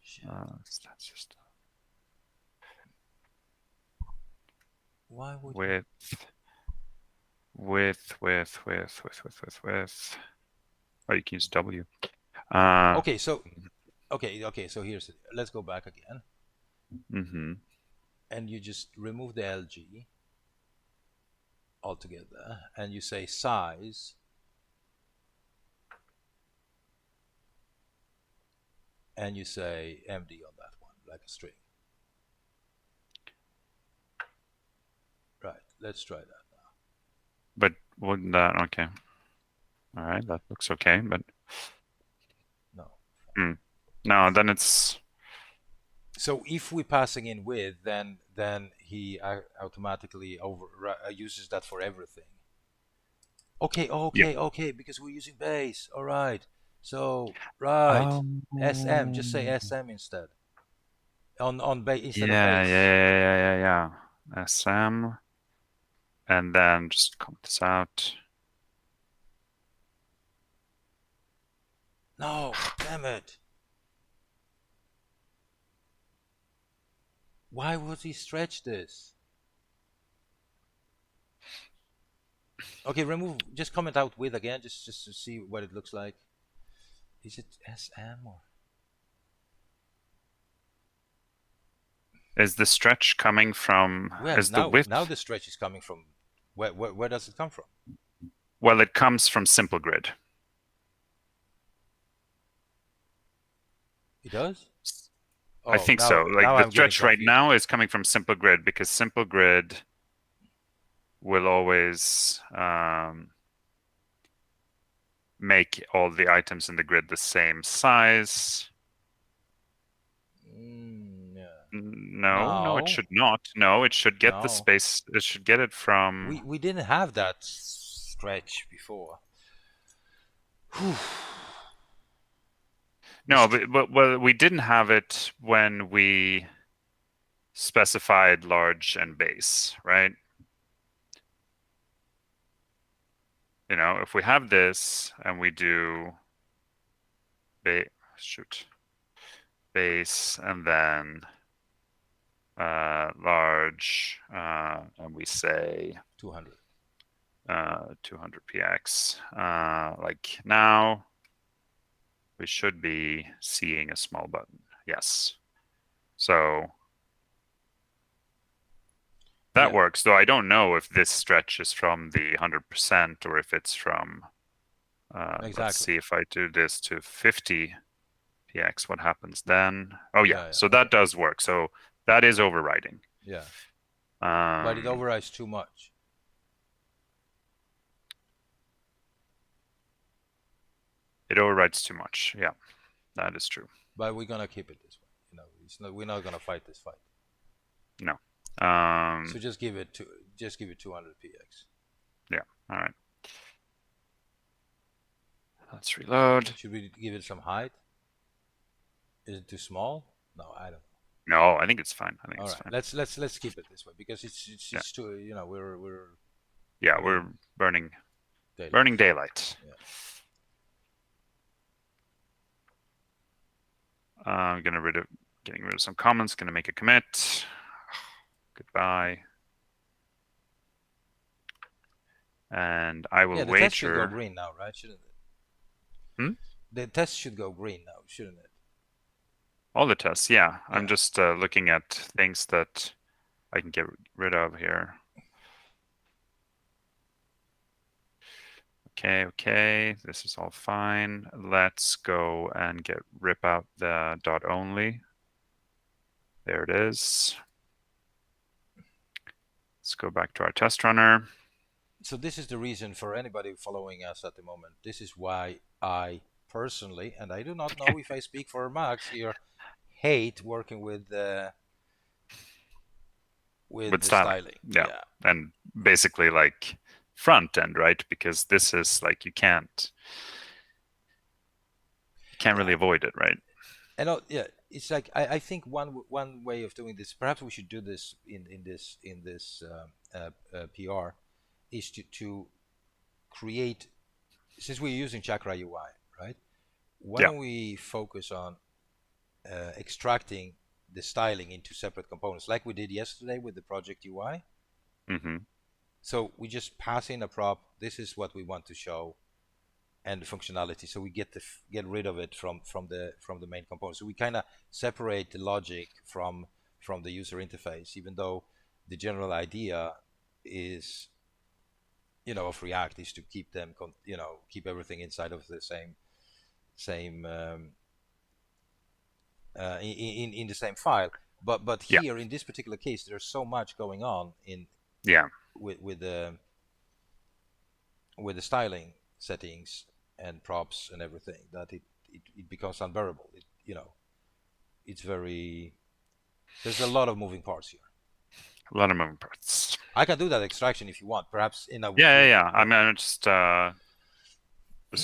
Shit. That's just Why would you? Width. Oh, you can use W. Okay, so so let's go back again, Mm-hmm. and you just remove the LG altogether, and you say size, and you say MD on that one, like a string. Right. Let's try that now. But wouldn't that? Okay. All right, that looks okay. But No. no, then it's. So if we're passing in width, then he automatically uses that for everything. Okay, Yeah. okay, because we're using base. All right. So right, SM. Just say SM instead. On base instead of Yeah, base. SM, and then just comment this out. No, damn it. Why would he stretch this? Okay, remove. Just comment out with again, just to see what it looks like. Is it SM or? Is the stretch coming from? Well, Is the width? now the stretch is coming from. Where does it come from? Well, it comes from Simple Grid. It does. I Oh, think so. Like now the I'm getting stretch right confused. now is coming from Simple Grid because Simple Grid will always make all the items in the grid the same size. Yeah. No, it No, should not. No, it should get the no. space. It should get it from. We didn't have that stretch before. Whew. No, but well, we didn't have it when we specified large and base, right? If we have this and we do base and then large, and we say 200. 200 px. Like now, we should be seeing a small button. Yes. So that works, though I don't know if this stretch is from the 100% or if it's from, Exactly. Let's see if I do this to 50 px, what happens then? Oh yeah, so that does work. So that is overriding. Yeah. But it overrides too much. It overrides too much. Yeah, that is true. But we're gonna keep it this way. We're not gonna fight this fight. No. So just give it 200 px. Yeah. All right. Let's reload. Should we give it some height? Is it too small? No, I don't. No, I think it's fine. I think All it's right, fine. let's keep it this way because it's too, we're we're burning daylight. Yeah. I'm getting rid of some comments. Going to make a commit. Goodbye. And I will wager. The test should go green now, right? Shouldn't it? The test should go green now, shouldn't it? All the tests, yeah. I'm just looking at things that I can get rid of here. Okay, this is all fine. Let's go and rip out the dot only. There it is. Let's go back to our test runner. So this is the reason for anybody following us at the moment. This is why I personally, and I do not know if I speak for Max here, hate working with the styling. Yeah. And basically like front end, right? Because this is like you can't really avoid it, right? And it's like I think one way of doing this, perhaps we should do this in this PR, is to create, since we're using ChakraUI, right? Why don't we focus on extracting the styling into separate components, like we did yesterday with the project UI? So we just pass in a prop. This is what we want to show, and the functionality. So we get rid of it from the main component. So we kind of separate the logic from the user interface, even though the general idea is, of React is to keep them, keep everything inside of the same in the same file. But here in this particular case, there's so much going on with the styling settings and props and everything that it becomes unbearable. It's very, there's a lot of moving parts here. A lot of moving parts. I can do that extraction if you want, perhaps in a I'm just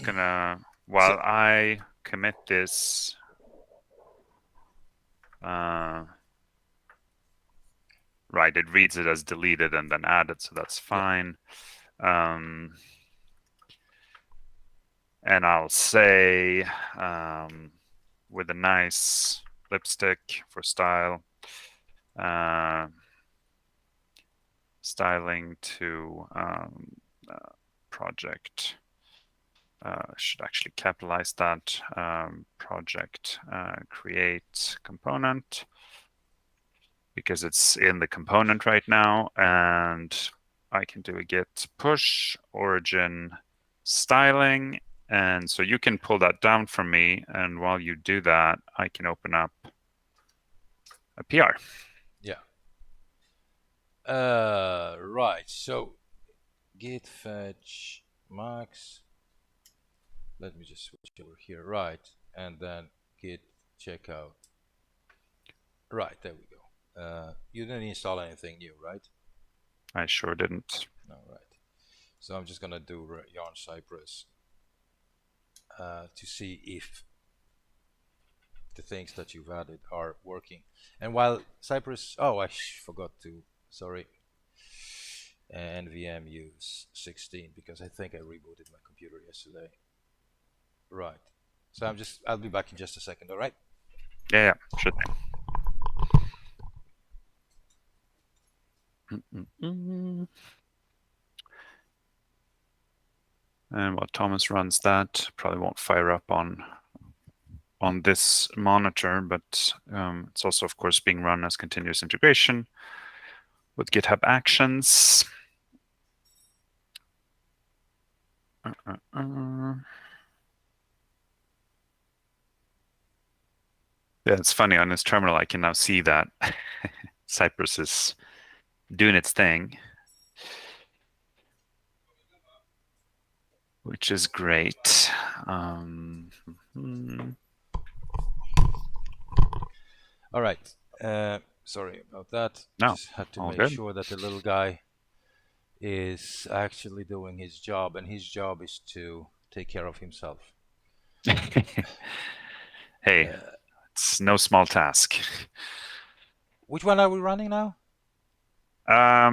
gonna, while I commit this, right, it reads it as deleted and then added, so that's fine. And I'll say with a nice lipstick for style, styling to project. Should actually capitalize that. Project create component, because it's in the component right now, and I can do a git push origin styling. And so you can pull that down from me, and while you do that, I can open up a PR. Right, so git fetch max, let me just switch over here, right, and then git checkout. Right, there we go. You didn't install anything new, right? I sure didn't. All right, so I'm just gonna do yarn cypress to see if the things that you've added are working. And while Cypress, oh, I forgot to, sorry, NVM use 16 because I think I rebooted my computer yesterday. Right. So I'll be back in just a second, all right? Yeah, sure thing. And while Thomas runs that, probably won't fire up on this monitor, but it's also, of course, being run as continuous integration with GitHub Actions. Yeah, it's funny. On this terminal, I can now see that Cypress is doing its thing, which is great. All right. Sorry about that. No, Just had to all make good. sure that the little guy is actually doing his job, and his job is to take care of himself. Hey, it's no small task. Which one are we running now?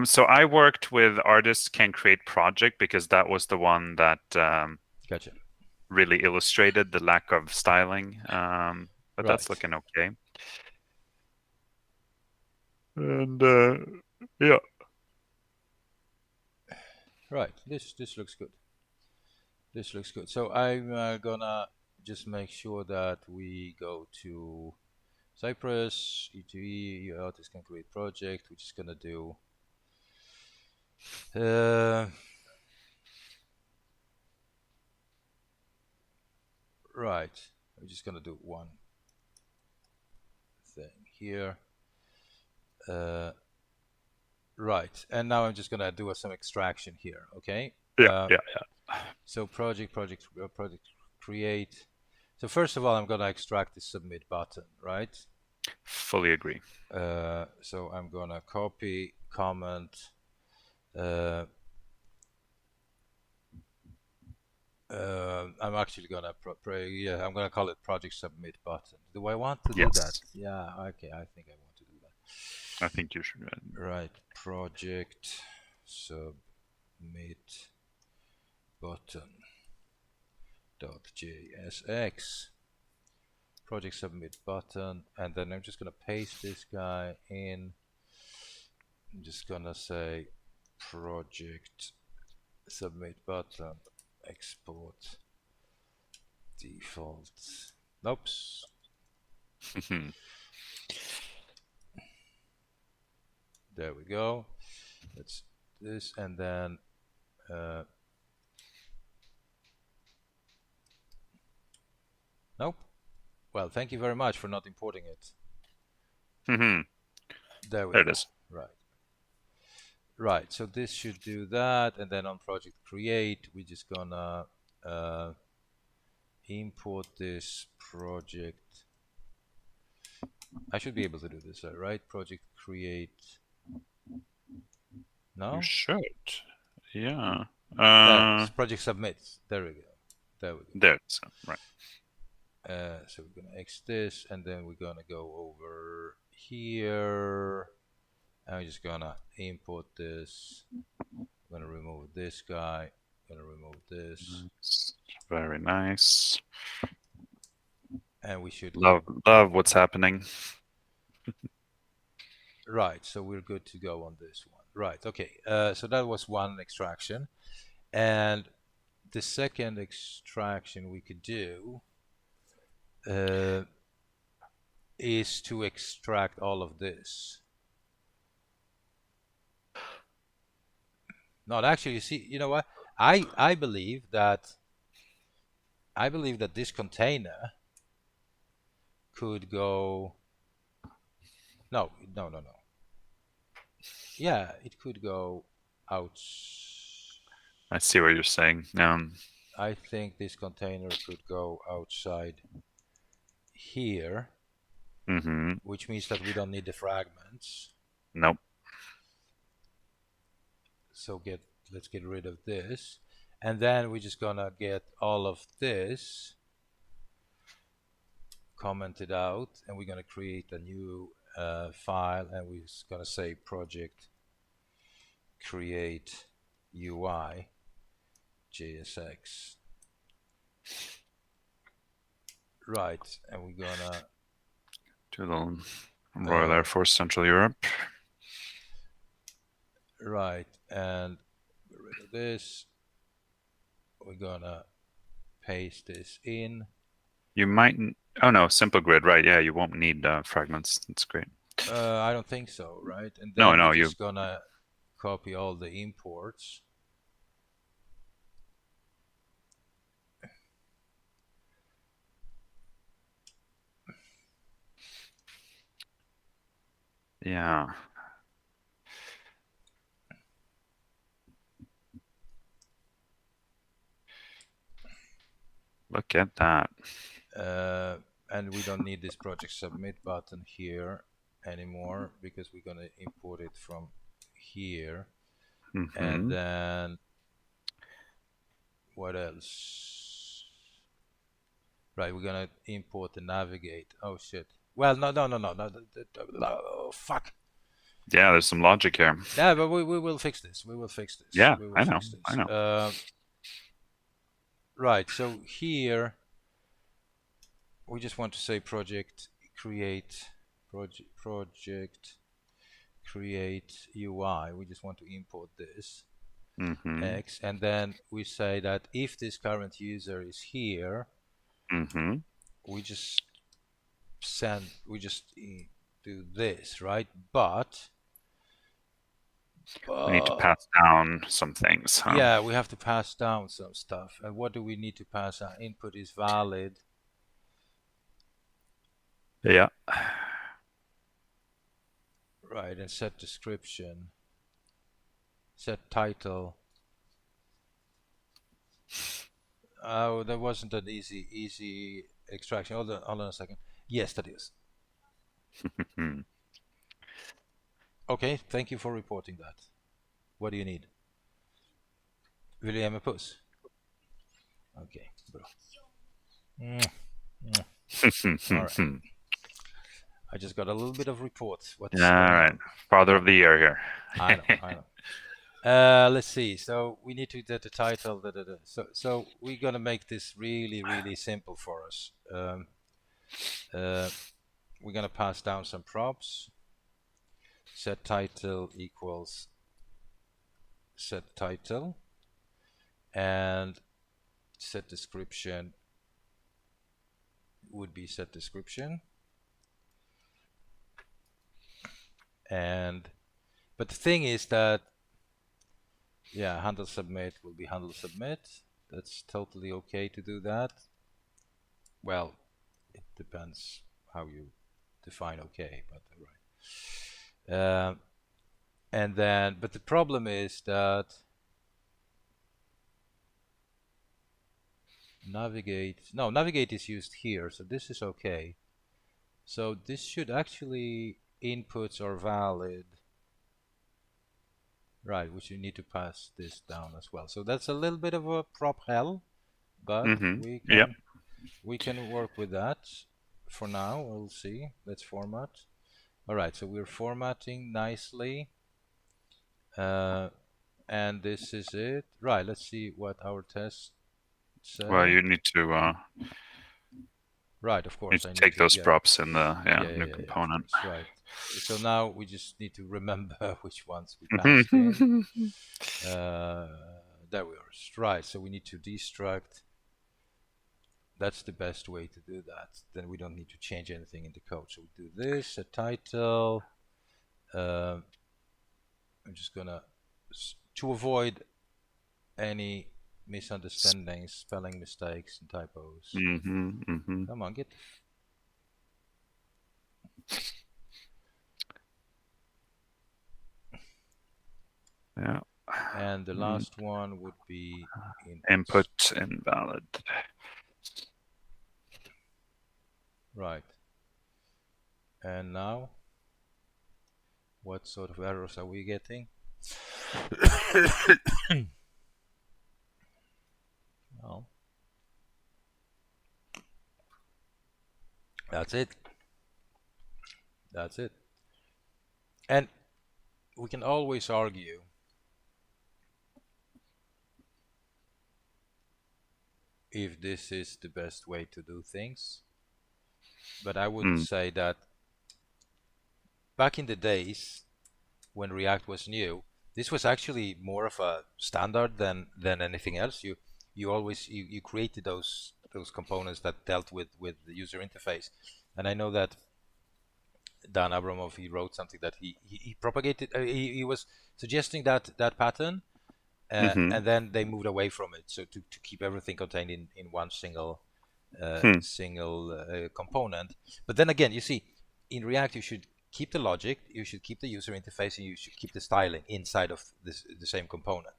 So I worked with Artists Can Create Project because that was the one that Gotcha. really illustrated the lack of styling. But that's Right. looking okay. And yeah. Right. This looks good. This looks good. So I'm gonna just make sure that we go to Cypress, E2E, Artist Can Create Project. We're just gonna do right. We're just gonna do one thing here. Right, and now I'm just gonna do some extraction here. Okay. Yeah. So project create. So first of all, I'm gonna extract the submit button, right? Fully agree. So I'm gonna copy, comment. I'm actually gonna I'm gonna call it project submit button. Do I want to do that? Yes. Yeah. Okay. I think I want to do that. I think you should. Right. Project submit button .jsx project submit button, and then I'm just gonna paste this guy in. I'm just gonna say project submit button export default. Oops. There we go. That's this, and then nope. Well, thank you very much for not importing it. There we There go. it is. Right. Right. So this should do that, and then on project create, we're just gonna import this project. I should be able to do this, right? Project create. No? You should. Yeah. Project submit. There we go. There we go. There it is. Right. So we're gonna X this, and then we're gonna go over here. I'm just gonna import this. I'm gonna remove this guy. I'm gonna remove this. Very nice. And we should love what's happening. Right, so we're good to go on this one. Right, okay. So that was one extraction, and the second extraction we could do is to extract all of this. Not actually, you see, you know what? I believe that this container could go. No. Yeah, it could go out. I see what you're saying. I think this container could go outside here, which means that we don't need the fragments. Nope. So let's get rid of this, and then we're just gonna get all of this, comment it out, and we're going to create a new file, and we're going to say project create UI JSX. Right, and we're gonna do the Royal Air Force Central Europe. Right, and get rid of this. We're gonna paste this in. You might. Oh no, simple grid, right? Yeah, you won't need fragments. That's great. I don't think so, right? And then no, we're just gonna copy all the imports. Yeah. Look at that. And we don't need this project submit button here anymore because we're gonna import it from here. And then what else? Right, we're gonna import the navigate. Oh shit. Well, no. Oh, fuck. Yeah, there's some logic here. Yeah, but we will fix this. We will fix this. Yeah, we will I know. fix this. I know. Right, so here we just want to say project create UI. We just want to import this X, and then we say that if this current user is here, we just do this, right? But we need to pass down some things, huh? Yeah, we have to pass down some stuff. And what do we need to pass down? Input is valid. Yeah. Right, and set description. Set title. Oh, that wasn't an easy extraction. Hold on a second. Yes, that is. Okay, thank you for reporting that. What do you need? Vill du ge mig puss? Okay, bra. All right. I just got a little bit of report. What's going right. on? Father of the year here. I know. Let's see. So we need to get the title. So we're gonna make this really simple for us. We're gonna pass down some props. Set title equals set title, and set description would be set description. But the thing is that, yeah, handle submit will be handle submit. That's totally okay to do that. Well, it depends how you define okay, but right. And then, but the problem is that navigate is used here, so this is okay. So this should actually, inputs are valid. Right, which you need to pass this down as well. So that's a little bit of a prop hell, but we can work with that for now. We'll see. Let's format. All right, so we're formatting nicely. And this is it. Right, let's see what our test says. Well, you need to right, of course. I need to take those props in the new component. Right. So now we just need to remember which ones we passed in. There we are. Right. So we need to destruct. That's the best way to do that. Then we don't need to change anything in the code. So we do this, a title. I'm just gonna, to avoid any misunderstandings, spelling mistakes, and typos. Come on, get. Yeah. And the last one would be input invalid. Right. And now, what sort of errors are we getting? Well, That's it. That's it. And we can always argue if this is the best way to do things, but I would Mm. say that back in the days when React was new, this was actually more of a standard than anything else. You always you created those components that dealt with the user interface, and I know that Dan Abramov, he wrote something that he propagated. He was suggesting that pattern, Hmm. and then they moved away from it. So to keep everything contained in one single Hmm. component. But then again, you see, in React you should keep the logic, you should keep the user interface, and you should keep the styling inside of the same component.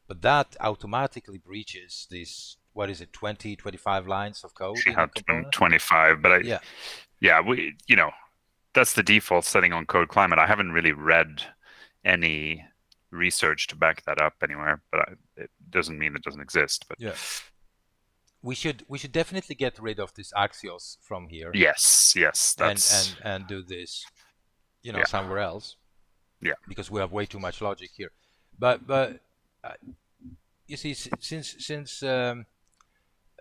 But that automatically breaches this, what is it, 20, 25 lines of code in Yeah, a component? 25, but Yeah. yeah, that's the default setting on Code Climate. I haven't really read any research to back that up anywhere, but it doesn't mean it doesn't exist. But Yeah. We should definitely get rid of this Axios from here yes, and that's do this, yeah, somewhere else, yeah. because we have way too much logic here. But uh, you see,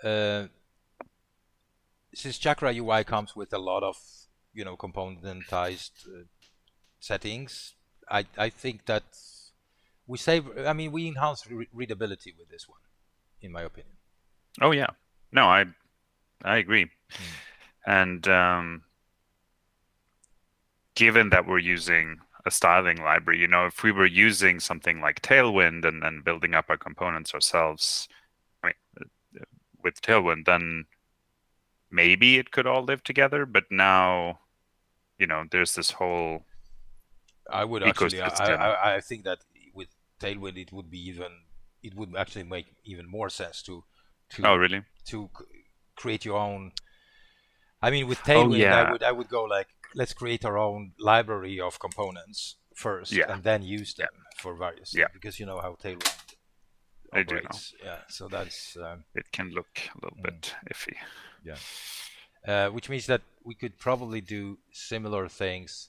uh, since Chakra UI comes with a lot of componentized settings, I think that we save. I mean, we enhance readability with this one, in my opinion. Oh yeah, no, I agree. And given that we're using a styling library, if we were using something like Tailwind and building up our components ourselves, I mean, with Tailwind, then maybe it could all live together. But now, there's this whole I would actually, ecosystem. I think that with Tailwind, it would actually make even more sense Oh, to really? create your own. I mean, with Oh, Tailwind, yeah. I would go like, let's create our own library of components first, Yeah. and then use Yeah. them for various Yeah. things, because you know how Tailwind I do know. operates. Yeah, so that's It can look a little bit iffy. yeah. Which means that we could probably do similar things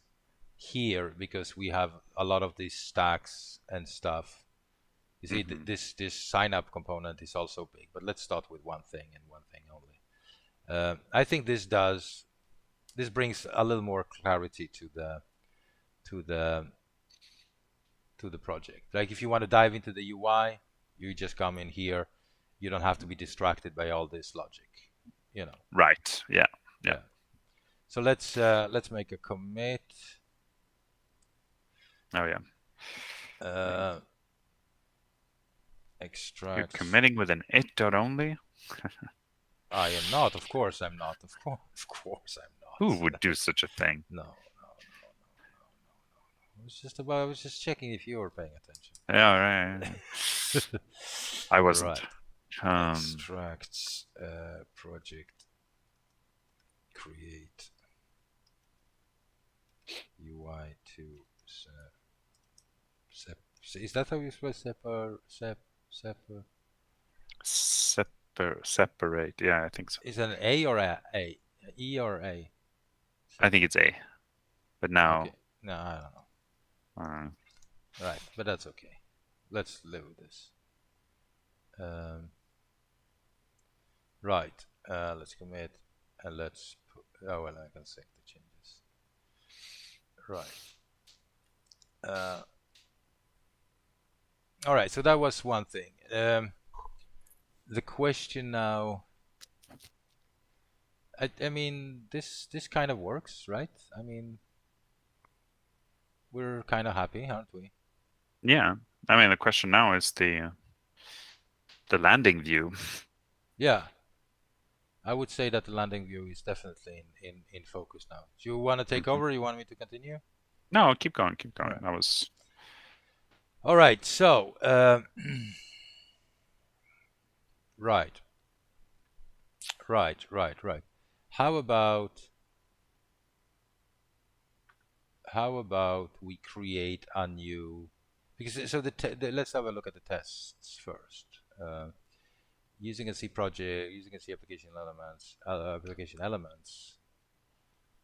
here, because we have a lot of these stacks and stuff. You see, Hmm. this sign up component is also big, but let's start with one thing and one thing only. I think this brings a little more clarity to to the the project. Like if you want to dive into the UI, you just come in here. You don't have to be distracted by all this logic. Right. Yeah. Yeah. Yeah. So let's make a commit. Oh, yeah. Uh, You're extracts. committing with an it dot only? I am not. Of course, I'm not. Of course, I'm not. Who would do such a thing? No. I was just checking if you were paying attention. Yeah, right. I wasn't. Right. Extracts project create UI to is that how you spell Separate. Yeah, I think so. Is it an A or a E or A? I think it's A. But now, Okay. No, I don't know. Right, but that's okay. Let's live with this. Right. Let's commit and let's put. Oh well, I can save the changes. Right. All right. So that was one thing. The question now. I mean, this kind of works, right? I mean, we're kind of happy, aren't we? yeah. I mean, the question now is the landing view. Yeah. I would say that the landing view is definitely in focus now. Do you want to take over? Or you want me to continue? No, keep going. Right. That was. All right. So, right. How about we create a new? Because so let's have a look at the tests first. Using a C project, using a C application elements,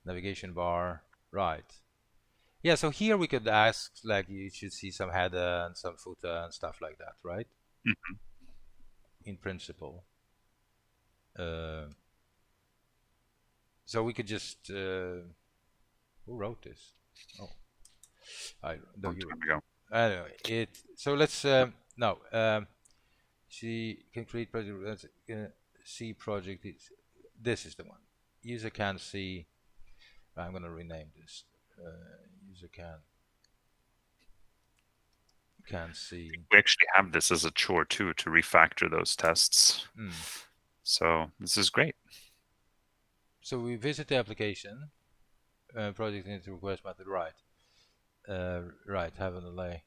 navigation bar, right. Yeah, so here we could ask, like, you should see some header and some footer and stuff like that, right? Mhm. In principle. So we could just, who wrote this? Oh, no, Long you time wrote. ago. Anyway, so let's, no, see, can create project, see project, this is the one. User can see, I'm going to rename this. User can see. We actually have this as a chore too, to refactor those tests. So this is great. So we visit the application, project into request method, right? Right, have an delay.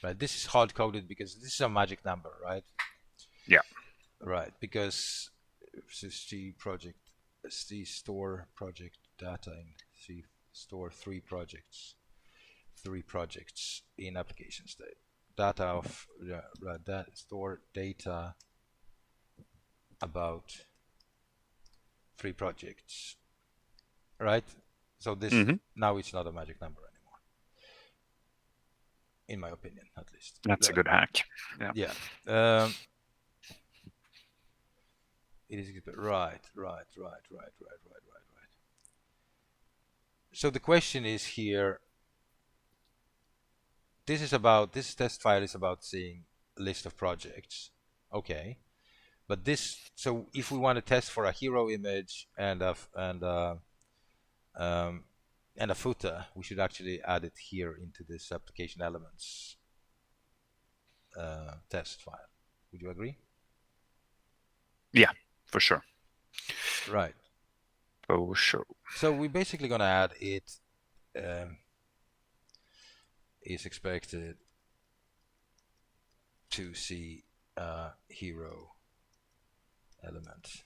Right, this is hard coded because this is a magic number, right? Yeah. Right, because C project, C store project data in C store three projects in application state. Data of right, that store data about three projects, right? So this now it's not a magic number anymore, in my opinion, at least. That's a good hack. Yeah. Yeah. It is right. So the question is here. This test file is about seeing a list of projects. Okay, but this, so if we want to test for a hero image and a footer, we should actually add it here into this application elements test file. Would you agree? Yeah, for sure. Right. For sure. So we're basically gonna add it is expected to see hero element,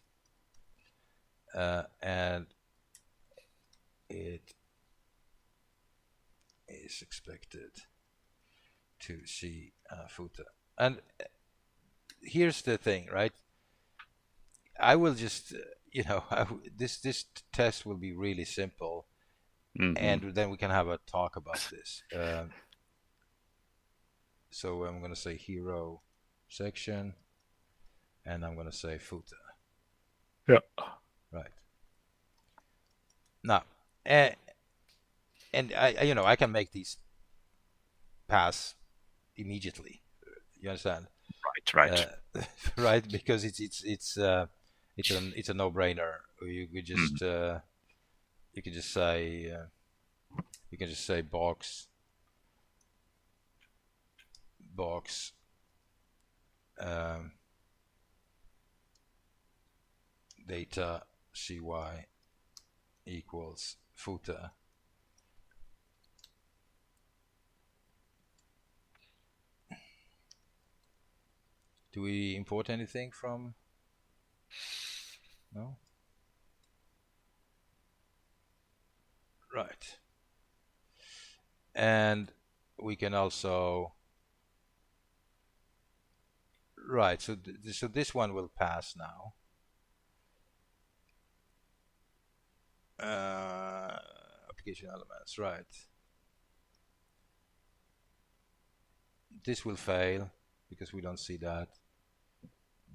and it is expected to see footer. And here's the thing, right? I will just, this test will be really simple, and then we can have a talk about this. So I'm going to say hero section, and I'm going to say footer. Yeah. Right. Now, and I can make these pass immediately. You understand? Right. Right, because it's a no-brainer. You could just you can just say box data cy equals footer. Do we import anything from? No. Right. And we can also, right, so so this one will pass now. Application elements, right. This will fail because we don't see that,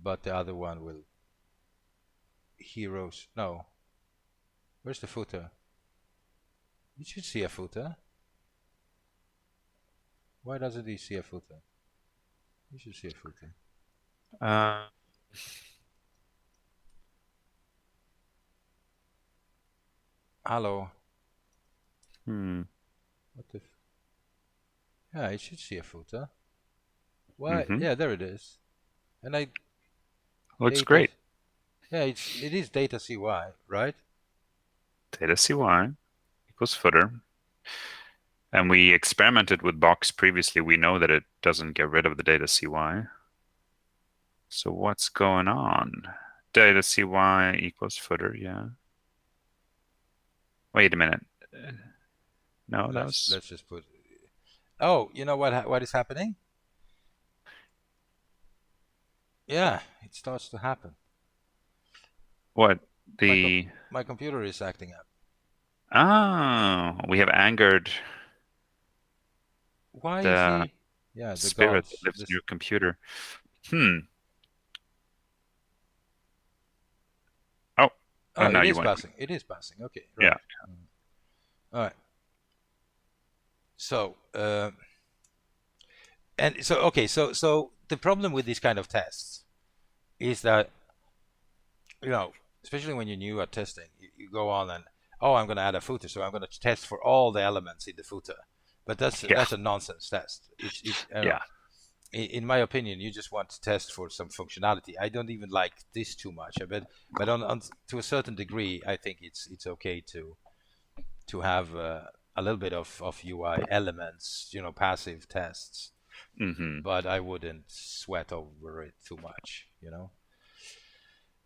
but the other one will. Heroes, no. Where's the footer? You should see a footer. Why doesn't he see a footer? You should see a footer. Hello. What the? Yeah, it should see a footer. Why? Yeah, there it is. And I. Looks data, great. Yeah, it is data CY, right? Data CY equals footer. And we experimented with box previously. We know that it doesn't get rid of the data CY. So what's going on? Data CY equals footer, yeah. Wait a minute. No, let's just put. Oh, you know what is happening? Yeah, it starts to happen. What? My computer is acting up. Oh, we have angered Why is the he? Yeah, the spirit that gods. lives in your computer. Hmm. Oh, oh, Oh, no, it you is went. passing. It is passing. Okay, Yeah. right. All right. So, and so okay, so the problem with these kind of tests is that, you know, especially when you're new at testing, you go on and, oh, I'm going to add a footer, so I'm going to test for all the elements in the footer. But Yeah. that's a nonsense test. It's I don't Yeah. know. In my opinion, you just want to test for some functionality. I don't even like this too much, but on to a certain degree, I think it's okay to have a little bit of UI elements, you know, passive tests. Mm-hmm. But I wouldn't sweat over it too much, you know.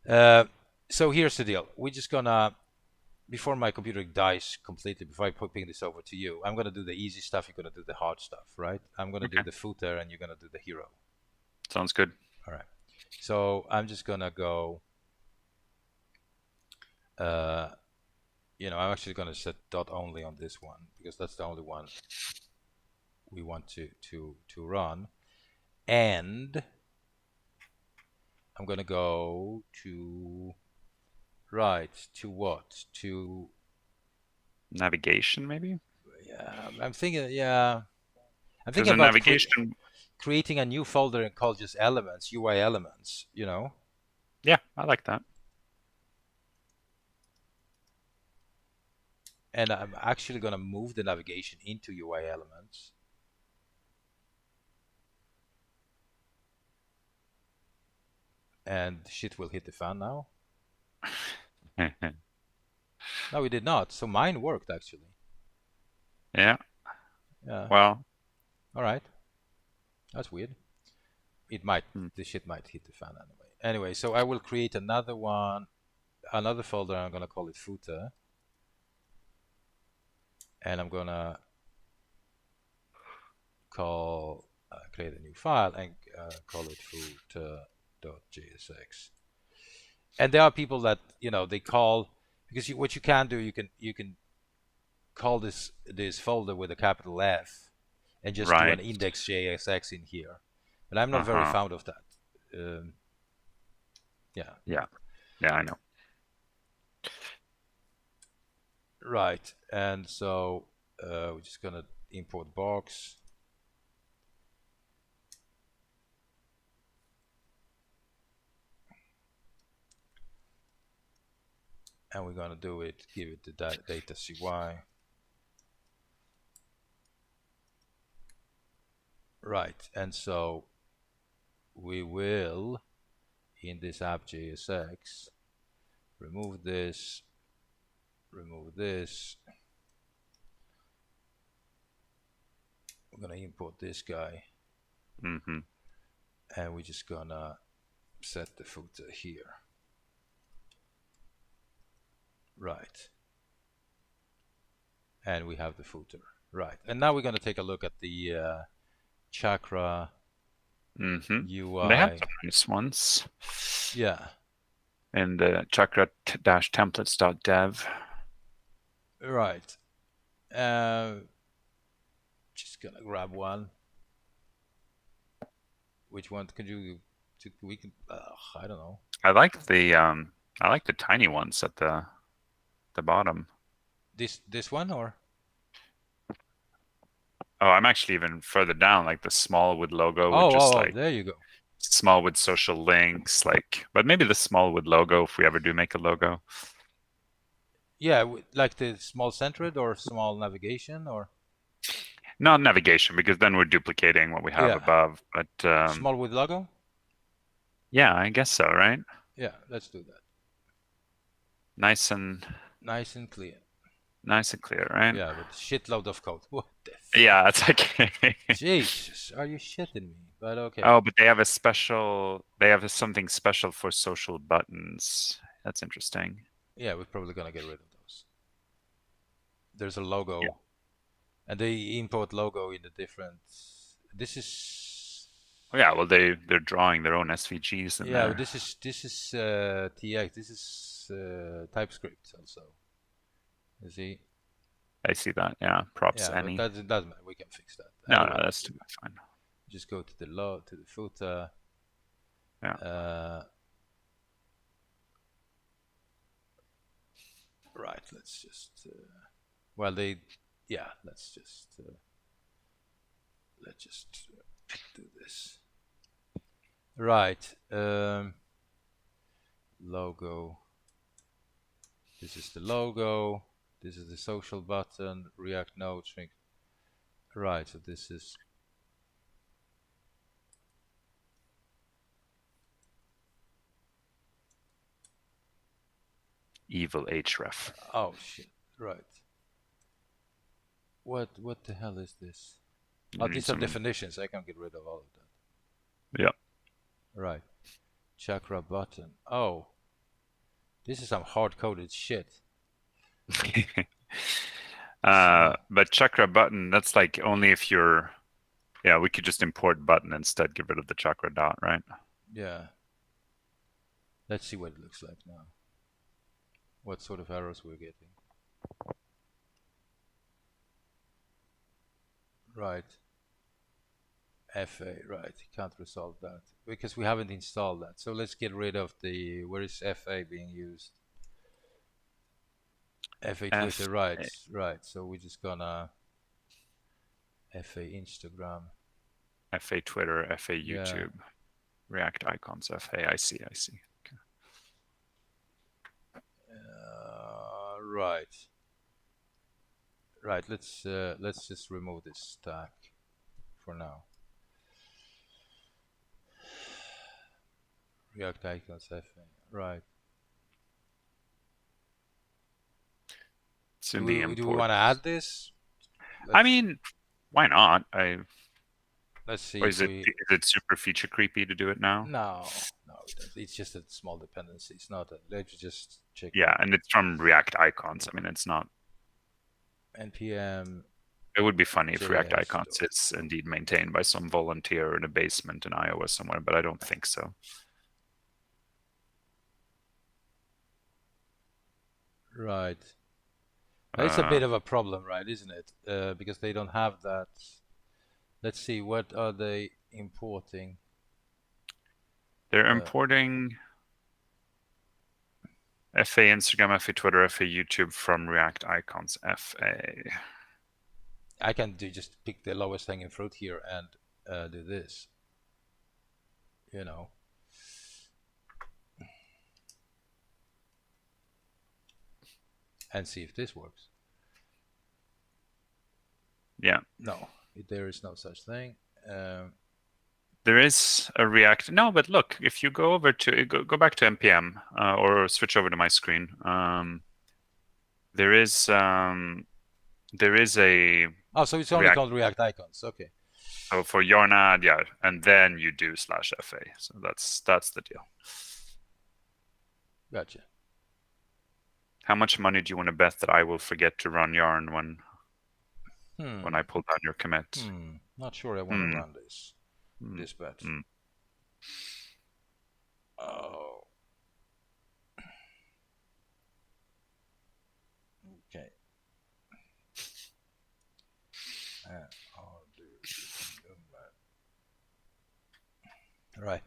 Uh, so here's the deal. We're just gonna, before my computer dies completely, before I ping this over to you, I'm gonna do the easy stuff. You're gonna do the hard stuff, right? I'm gonna do Okay. the footer, and you're gonna do the hero. Sounds good. All right. So I'm just gonna go. Uh, you know, I'm actually gonna set dot only on this one because that's the only one we want to run, and I'm gonna go to right to what to. Navigation, maybe? Yeah, I'm thinking. Yeah, I'm Because thinking in about navigation, creating a new folder and call just elements, UI elements, you know. yeah, I like that. And I'm actually going to move the navigation into UI elements. And shit will hit the fan now. No, it did not. So mine worked actually. Yeah. Yeah. Well, All right. That's weird. It might, hmm, the shit might hit the fan anyway. Anyway, so I will create another one, another folder. I'm going to call it footer. And I'm going to create a new file and call it footer.jsx. And there are people that, you know, they call, because what you can do, you can call this folder with a capital F and just do an right. index.jsx in here. But I'm not very Uh-huh. fond of that. Um, yeah. Yeah. Yeah, I know. Right. And so we're just gonna import box. And we're gonna do it, give it the data CY. Right. And so we will, in this app.jsx, remove this, remove this. We're gonna import this guy, Mm-hmm. and we're just gonna set the footer here. Right. And we have the footer. Right. And now we're gonna take a look at the Chakra Mm-hmm. They have UI. some nice ones Yeah. in the chakra-templates.dev. Right. Just gonna grab one. Which one could you? We can. I don't know. I like the tiny ones at the bottom. This one or? Oh, I'm actually even further down, like the Smallwood logo with Oh, just oh, oh, like there you go. Smallwood social links, like, but maybe the Smallwood logo if we ever do make a logo. Yeah, like the small centered or small navigation or. Not navigation, because then we're duplicating what we have Yeah, above. But small with logo. yeah, I guess so, right? Yeah, let's do that. Nice and Nice and clear. clear, right? Yeah, but shitload of code. What the Yeah, it's like Jesus, are you shitting me? But okay. oh, but they have a special. They have something special for social buttons. That's interesting. Yeah, we're probably gonna get rid of those. There's a logo, Yeah. and they import logo in the different. This is. Oh, yeah. Well, they're drawing their own SVGs in Yeah, there. this is TX. This is TypeScript also. You see. I see that. Yeah, props Yeah, but any. that doesn't matter. We can fix that. No, Anyway, no, that's too fine. just go to the footer. Yeah. Right. Let's just. Well, let's just do this. Right. Logo. This is the logo. This is the social button. React Node string. Right. So this is. Evil href. Oh shit. Right. What the hell is this? Oh, these are definitions. I can get rid of all of that. Yeah. Right. Chakra button. Oh. This is some hard-coded shit. But chakra button, that's like only if you're, yeah, we could just import button instead, get rid of the chakra dot, right? Yeah. Let's see what it looks like now. What sort of errors we're getting. Right. FA, right. Can't resolve that because we haven't installed that. So let's get rid of the, where is FA being used? FA Twitter, right. So we're just gonna FA Instagram. FA Twitter, FA YouTube, yeah. React icons, FA, I see. Okay. Right. Let's just remove this stack for now. React icons, FA, right. Do we want to add this? I mean, why not? Let's see. Is it super feature creepy to do it now? No, it's just a small dependency. It's not. Let's just check. Yeah, and it's from React icons. I mean, it's not. npm. It would be funny if React icons is indeed maintained by some volunteer in a basement in Iowa somewhere, but I don't think so. Right. It's a bit of a problem, right? Isn't it? Because they don't have that. Let's see. What are they importing? They're importing FA Instagram, FA Twitter, FA YouTube from React icons, FA. I can just pick the lowest hanging fruit here and do this. You know. And see if this works. Yeah. No, there is no such thing. There is a React. No, but look, if you go over to go back to npm or switch over to my screen, there is a. Oh, so it's only called React icons. Okay. So for yarn add, yeah, and then you do /FA. So that's the deal. Gotcha. How much money do you want to bet that I will forget to run yarn when I pull down your commit? Not sure I want to run this bet. Oh. Okay. I'll do that. Right.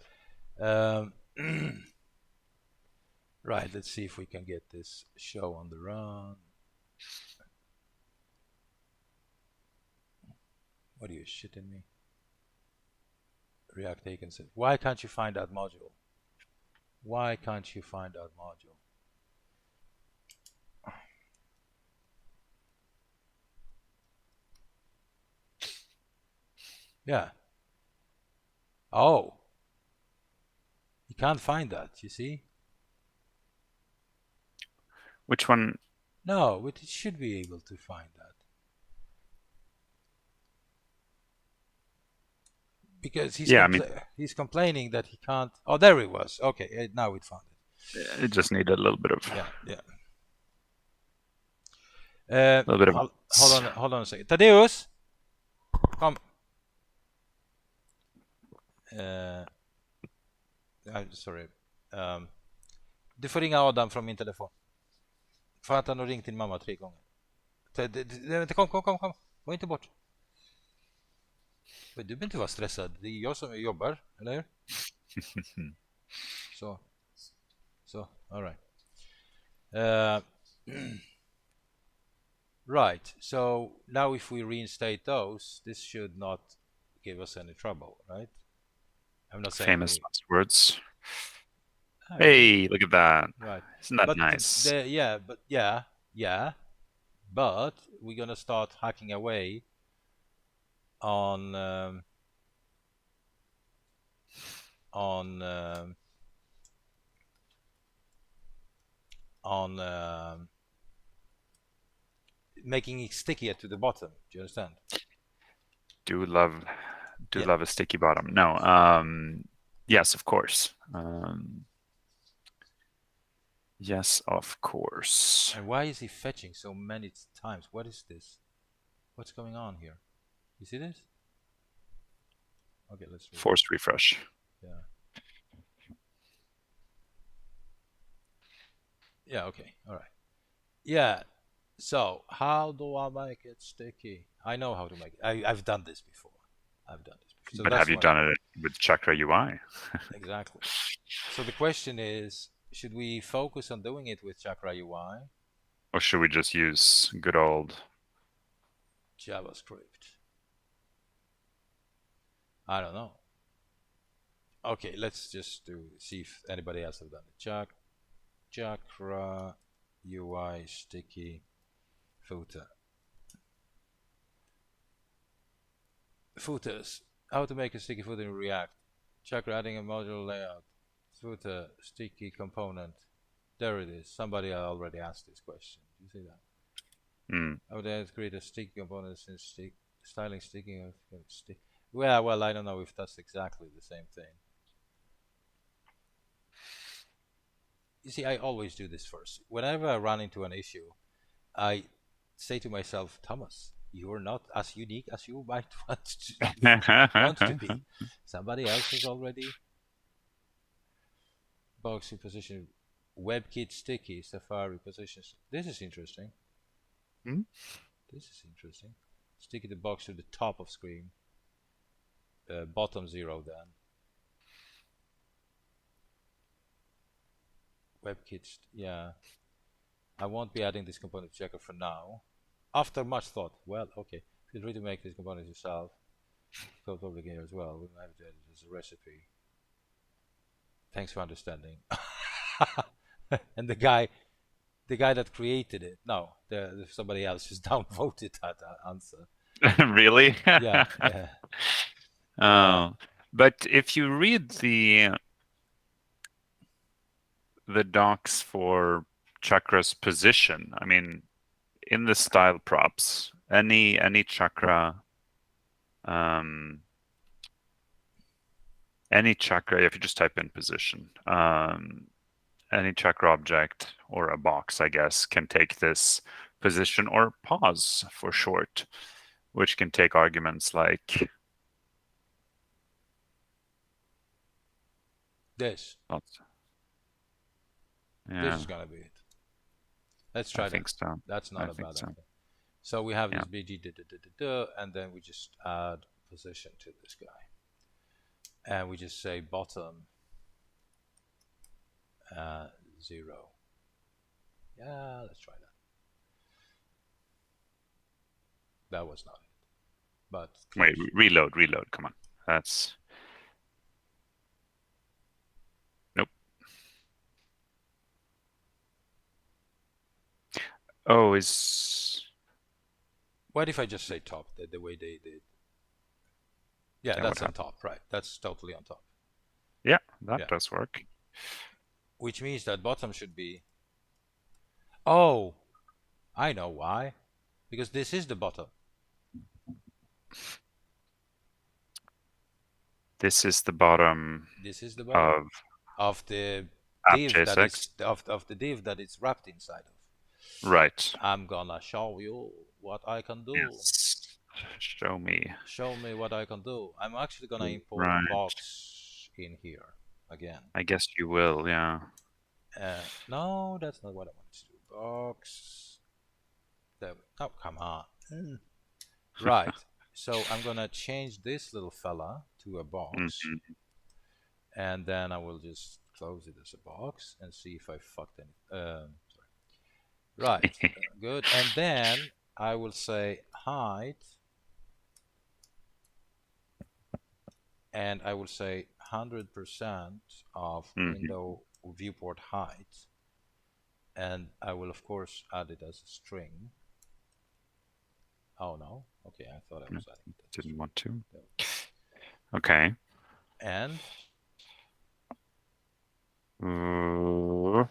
Right, let's see if we can get this show on the run. What are you shitting me? React icons said, why can't you find that module? Why can't you find that module? Yeah. Oh. You can't find that, you see? Which one? No, but it should be able to find that. Because he's complaining that he can't. Oh, there it was. Okay, now it found it. It just needed a little bit of. Yeah. A little bit of. Hold on a second. Thaddeus, come. I'm sorry. Du får ringa Adam från min telefon. För att han har ringt din mamma 3 gånger. Kom. Gå inte bort. Men du behöver inte vara stressad. Det är jag som jobbar, eller hur? Så, all right. Right. So now if we reinstate those, this should not give us any trouble, right? I'm not saying Famous we. last words. Okay. Hey, look at that. Right. Isn't that But nice? yeah. But we're gonna start hacking away on on um, on making it stickier to the bottom. Do you understand? Do love Yeah. a sticky bottom. No. Yes, of course. Yes, of course. And why is he fetching so many times? What is this? What's going on here? You see this? Okay, let's read. Forced refresh. Yeah. Yeah, okay. All right. Yeah. So, how do I make it sticky? I know how to make it. I've done this before. So But have you done it with ChakraUI? Exactly. So the question is, should we focus on doing it with ChakraUI? Or should we just use good old JavaScript? I don't know. Okay, let's just see if anybody else has done it. ChakraUI sticky footer. Footers. How to make a sticky footer in React. Chakra adding a module layout. Footer sticky component. There it is. Somebody already asked this question. Do you see that? How to create a sticky component since styling sticking of stick. Well, I don't know if that's exactly the same thing. You see, I always do this first. Whenever I run into an issue, I say to myself, Thomas, you're not as unique as you might want to be. Somebody else has already boxy position, WebKit sticky, Safari positions. This is interesting. This is interesting. Sticky the box to the top of screen. Bottom 0 then. WebKit, yeah. I won't be adding this component to Checker for now. After much thought, well, okay, feel free to make this component yourself. Code public here as well. We might have to edit it as a recipe. Thanks for understanding. And the guy that created it, no, somebody else just downvoted that answer. Really? Yeah. But if you read the docs for Chakra's position, I mean, in the style props, any chakra, if you just type in position, any chakra object or a box, I guess, can take this position or pause for short, which can take arguments like this. Yeah. This is gonna be it. Let's try that. I think so. That's not a bad idea. So we have this BG and then we just add position to this guy, and we just say bottom 0. Yeah, let's try that. That was not it. But wait, reload. Come on, that's nope. Oh, what if I just say top, the way they did? Yeah, that's on top, right? That's totally on top. Yeah, that does work. Which means that bottom should be... Oh, I know why. Because this is the bottom. This is the bottom. This is the bottom of the div that is of the div that it's wrapped inside of. Right. I'm gonna show you what I can do. Yes. Show me what I can do. I'm actually gonna import a box in here again. I guess you will, yeah. No, that's not what I want to do. Box Oh, come on. Right. So I'm gonna change this little fella to a box, Mhm. and then I will just close it as a box and see if I fucked any. Sorry. Right. Good. And then I will say height, and I will say 100% of Mhm. window viewport height, and I will of course add it as a string. Oh no. Okay, I thought I No, was adding it as a didn't string. want to. There we Okay. go. And Uh,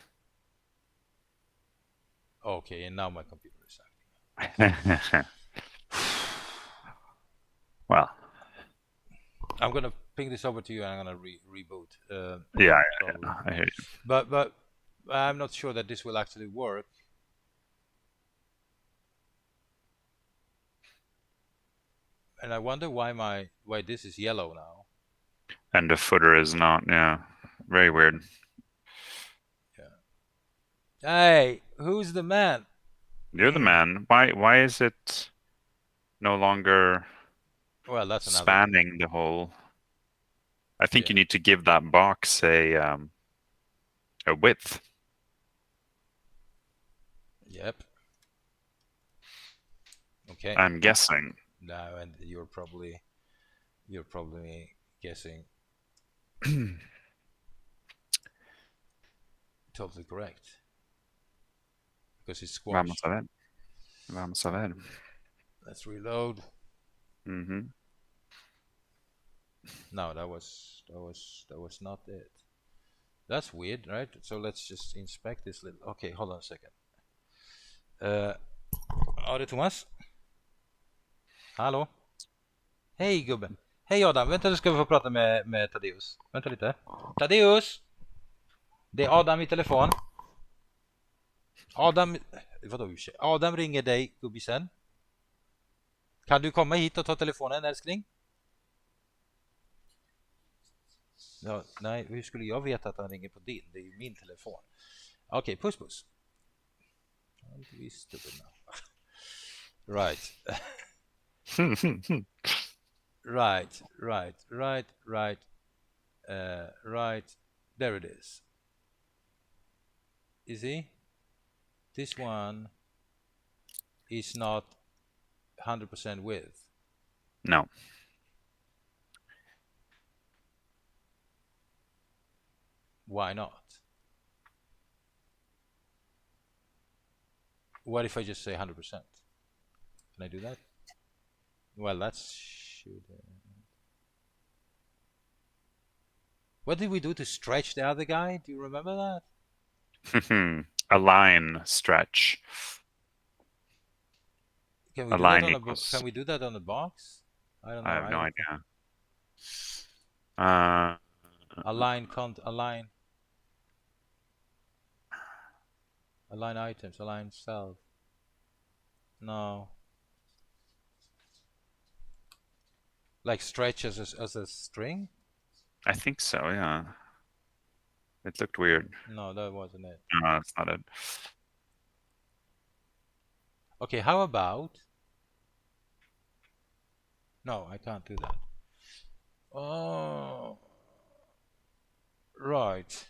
okay, and now my computer is acting. well, I'm gonna ping this over to you, and I'm gonna reboot. yeah, Probably, I hear you. but I'm not sure that this will actually work. And I wonder why this is yellow now. And the footer is not. Yeah, very weird. Yeah. Hey, who's the man? You're the man. Why is it no longer Well, that's another thing. spanning the whole? I think Yeah. you need to give that box a width. Yep. Okay. I'm guessing. Now, and you're probably guessing totally correct because it's Vamos squashed. a ver. Vamos a ver. Let's reload. Mm-hmm. No, that was not it. That's weird, right? So let's just inspect this little. Okay, hold on a second. Ja, det är Thomas. Hallå? Hej gubben. Hej Adam, vänta, du ska vi få prata med Tadeus. Vänta lite. Tadeus! Det är Adam i telefon. Adam... Vadå ursäkt? Adam ringer dig, gubbisen. Kan du komma hit och ta telefonen, älskling? Ja, nej, hur skulle jag veta att han ringer på din? Det är ju min telefon. Okej, puss puss. I'm stupid now. Right. Right. Right. There it is. You see? This one is not 100% width. No. Why not? What if I just say 100%? Can I do that? Well, that's should. What did we do to stretch the other guy? Do you remember that? Align stretch. Can we do that Align on equals. Can we do that on the box? I don't know. I have no don't think- idea. Uh, Align align items, align self. No. Like stretch as a string? I think so, yeah. It looked weird. No, that wasn't it. No, that's not it. Okay, how about... No, I can't do that. Oh, right.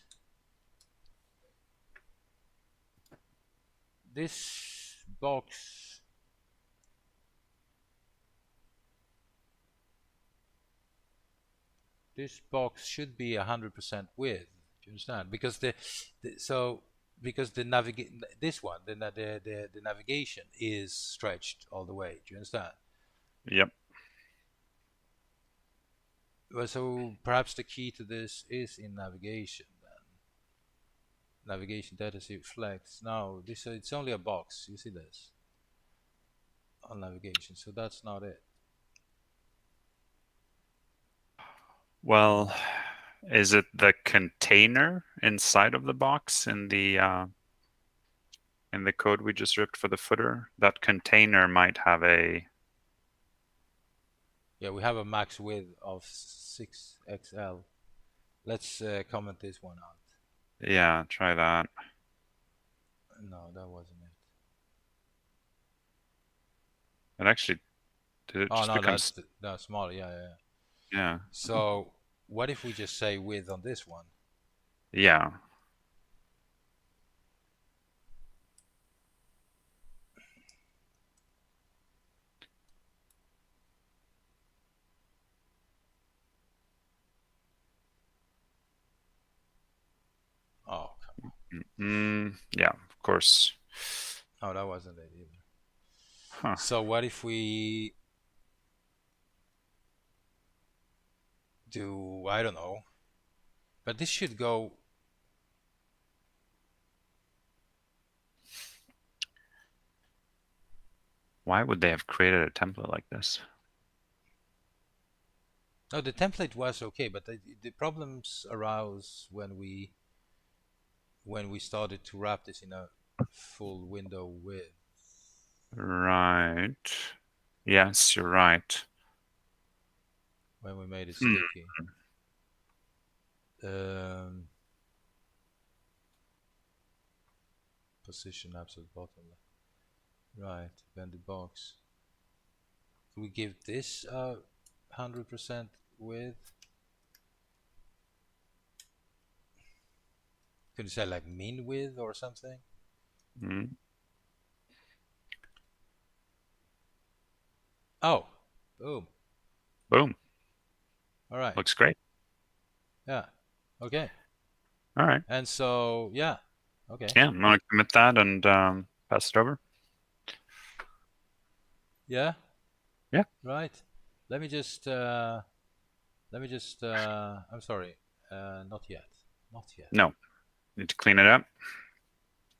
This box... This box should be 100% width. Do you understand? Because because the this one the navigation is stretched all the way. Do you understand? Yep. Well, so perhaps the key to this is in navigation then. Navigation data sheet flex. No, this it's only a box. You see this on navigation, so that's not it. Well, is it the container inside of the box in the code we just ripped for the footer? That container might have a... Yeah, we have a max width of 6XL. Let's comment this one out. Yeah, try that. No, that wasn't it. It actually did it Oh just no, becomes that's smaller. Yeah, yeah, yeah. yeah. So what if we just say width on this one? Yeah. Oh, come Yeah, of course. on. Oh, that wasn't it either. Huh. So what if we do, I don't know, but this should go. Why would they have created a template like this? No, the template was okay, but the problems arose when we started to wrap this in a full window width. Right. Yes, you're right. When we made it Hmm. sticky. Position absolute bottom left. Right, bend the box. Can we give this 100% width? Could you say like min width or something? Mm. Oh, boom. Boom. All right. Looks great. Yeah. Okay. All right. And so, yeah. Okay. Yeah, I'm gonna commit that and pass it over. Yeah. Yeah. Right. Let me just. I'm sorry. Not yet. Not yet. No. Need to clean it up.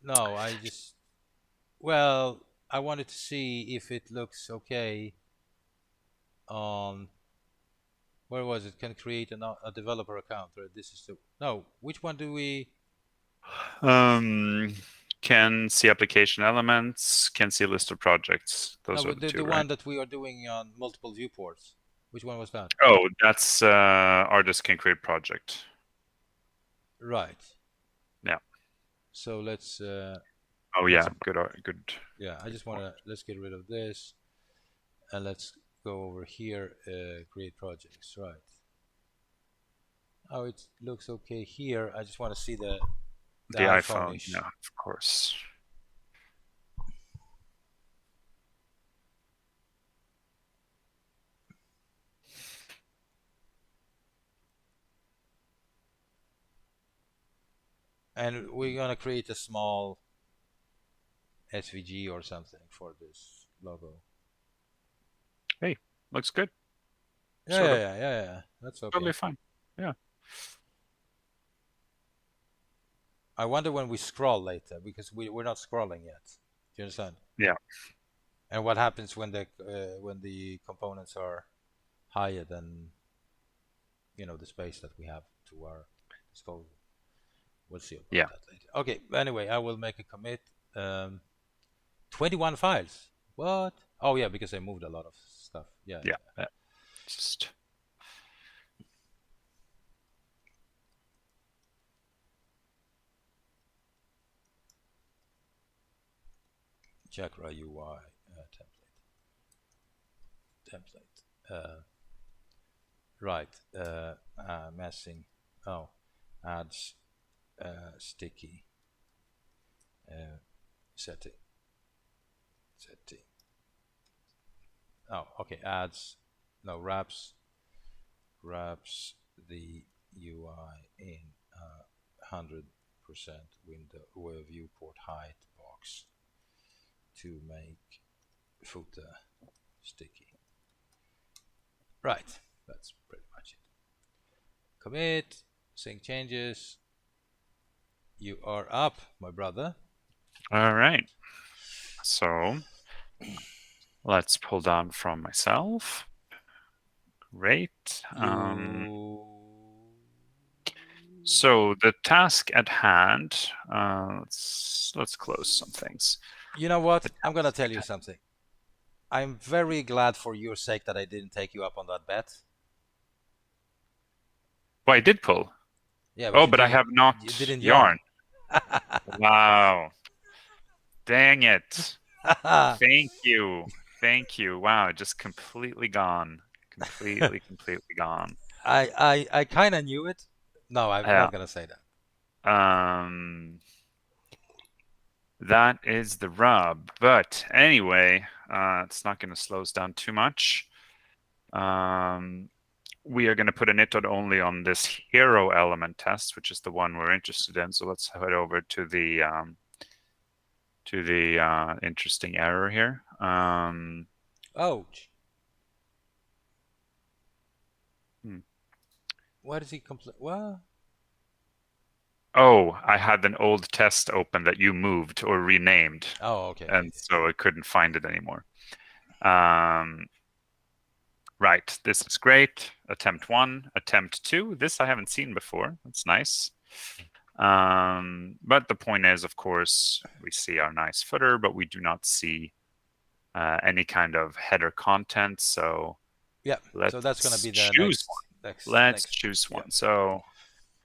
No, I just. Well, I wanted to see if it looks okay on. Where was it? Can create a developer account. Right? This is the. No. Which one do we? Can see application elements, can see a list of projects. Those No, are the two, the right? one that we are doing on multiple viewports. Which one was that? Oh, that's artist can create project. Right. Yeah. So let's. Oh yeah, good. Yeah, I just want to. Let's get rid of this, and let's go over here. Create projects. Right. Oh, it looks okay here. I just want to see the iPhone. iPhone-ish. Yeah, of course. And we're gonna create a small SVG or something for this logo. Hey, looks good. Yeah, Sort yeah, of. yeah, yeah, yeah. That's okay. Totally fine. Yeah. I wonder when we scroll later because we're not scrolling yet. Do you understand? Yeah. And what happens when the components are higher than the space that we have to our disposal? We'll see about that later. Okay. Anyway, I will make a commit. 21 files. What? Oh yeah, because I moved a lot of stuff. Yeah. Yeah. Just. ChakraUI template. Right. Messing. Oh, adds sticky setting. Oh, okay. Adds. No, wraps the UI in 100% window viewport height box to make footer sticky. Right, that's pretty much it. Commit, sync changes. You are up, my brother. All right. So let's pull down from myself. Great. So the task at hand. Let's close some things. You know what? I'm gonna tell you something. I'm very glad for your sake that I didn't take you up on that bet. Well, I did pull. Yeah, but I have not you didn't yarn. Wow. Dang it. Thank you. Thank you. Wow, just completely gone. Completely gone. I kind of knew it. No, I'm Yeah. not gonna say that. Um, that is the rub. But anyway, it's not going to slow us down too much. We are going to put a init only on this hero element test, which is the one we're interested in. So let's head over to the interesting error here. Ouch. Hmm. Why does he complain? Well, Oh, I had an old test open that you moved or renamed, oh, okay, okay, and okay. so I couldn't find it anymore. Um, right, this is great. Attempt 1, attempt 2. This I haven't seen before. That's nice. But the point is, of course, we see our nice footer, but we do not see any kind of header content. So Yeah. So that's gonna let's be the choose next, one. Let's next. choose Yeah. one. So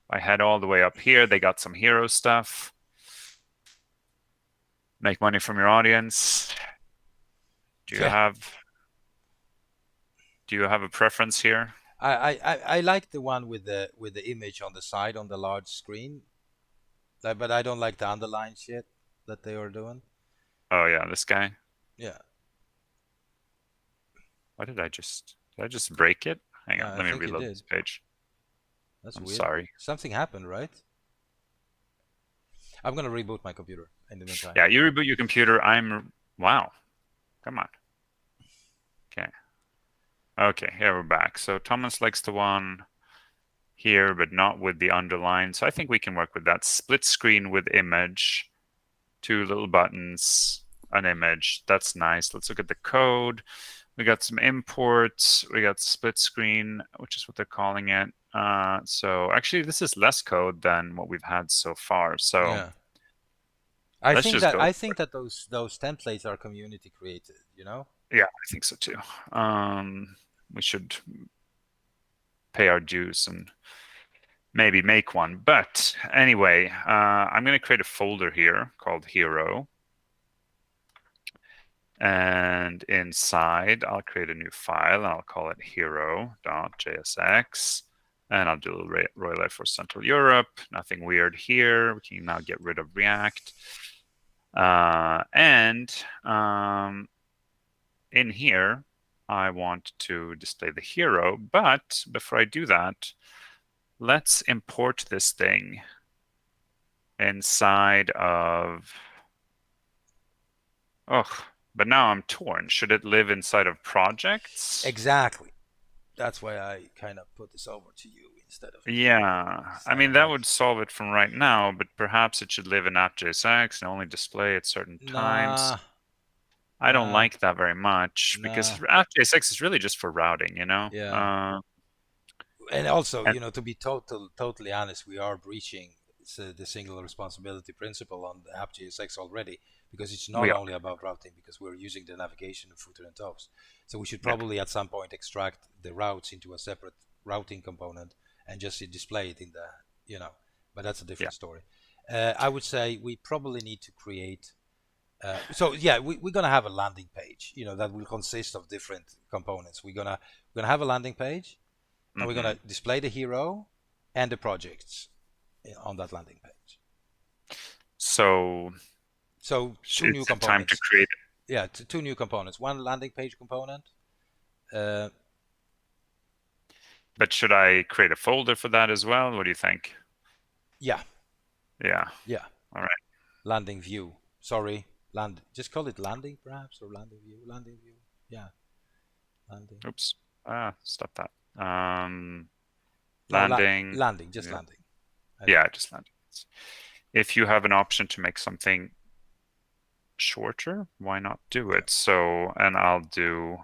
I head all the way up here. They got some hero stuff. Make money from your audience. Do you Yeah. have a preference here? I like the one with the image on the side on the large screen, but I don't like the underline shit that they are doing. Oh yeah, this guy. Yeah. Why did I just break it? Hang on, I let me think you reload did. this page. That's I'm weird. sorry. Something happened, right? I'm gonna reboot my computer in the meantime. Yeah, you reboot your computer. Wow. Come on. Okay. Okay, here we're back. So Thomas likes the one here, but not with the underline. So I think we can work with that. Split screen with image, 2 little buttons, an image. That's nice. Let's look at the code. We got some imports. We got split screen, which is what they're calling it. So actually, this is less code than what we've had so far. So Yeah. let's just go. I think that those templates are community created, you know? Yeah, I think so too. We should pay our dues and maybe make one. But anyway, I'm going to create a folder here called Hero. And inside, I'll create a new file and I'll call it hero.jsx. And I'll do Royal for Central Europe. Nothing weird here. We can now get rid of React. In here, I want to display the hero. But before I do that, let's import this thing inside of... Oh, but now I'm torn. Should it live inside of projects? Exactly. That's why I kind of put this over to you instead of me Yeah, I mean, signing that off. would solve it from right now, but perhaps it should live in app.jsx and only display at certain times. Nah, I don't nah, like that very much nah. because app.jsx is really just for routing, you know? Yeah. And also, And to be totally honest, we are breaching the single responsibility principle on the app GSX already, because it's not we are, only about routing, because we're using the navigation of footer and toes. So we should yeah, probably at some point extract the routes into a separate routing component and just display it in the, but that's a yeah. different story. I would say we probably need to create. So yeah, we're gonna have a landing page, that will consist of different components. We're gonna have a landing page, and we're going Hmm. to display the hero and the projects on that landing page. So So two new it's it time to components. create it. Yeah, two new components. One landing page component. Uh, But should I create a folder for that as well? What do you think? yeah, Yeah. yeah. All right. Landing view. Sorry, land. Just call it landing, perhaps, or landing view. Landing view. Yeah, landing. Oops. Stop that. No, Landing. landing. Just Yeah, landing. I yeah, think. just landing. If you have an option to make something shorter, why not do Yeah. it? So, and I'll do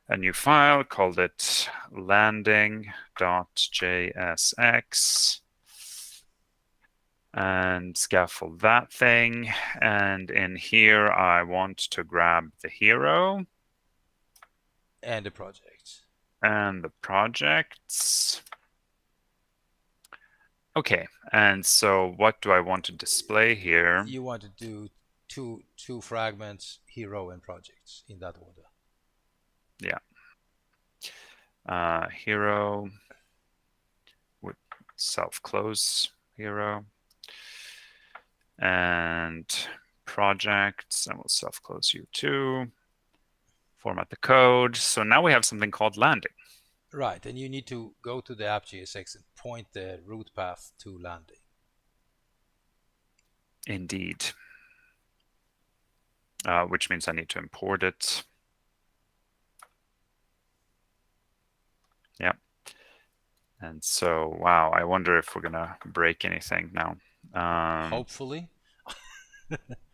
a new file, called it landing.jsx, and scaffold that thing. And in here, I want to grab the hero And the projects. and the projects. Okay, and so what do I want to display here? You want to do two fragments, hero and projects, in that order. Yeah. Hero would self-close hero, and projects, and we'll self-close you too. Format the code. So now we have something called landing. Right, and you need to go to the app.jsx and point the root path to landing. Indeed. Which means I need to import it. Yep. And so, wow, I wonder if we're gonna break anything now. Hopefully.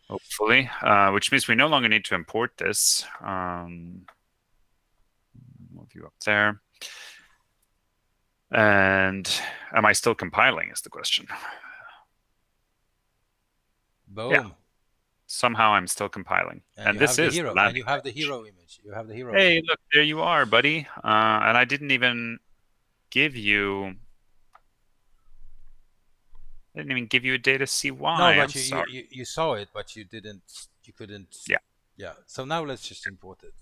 Hopefully, which means we no longer need to import this. Move you up there. And am I still compiling is the question. Boom. Yeah. Somehow I'm still compiling. And this is hero, the landing and you have the page. hero image. You have the hero. Hey, look, there you are, buddy. And I didn't even give you a data CY. No, but I'm sorry. you saw it, but you couldn't. Yeah. Yeah. So now let's just import it.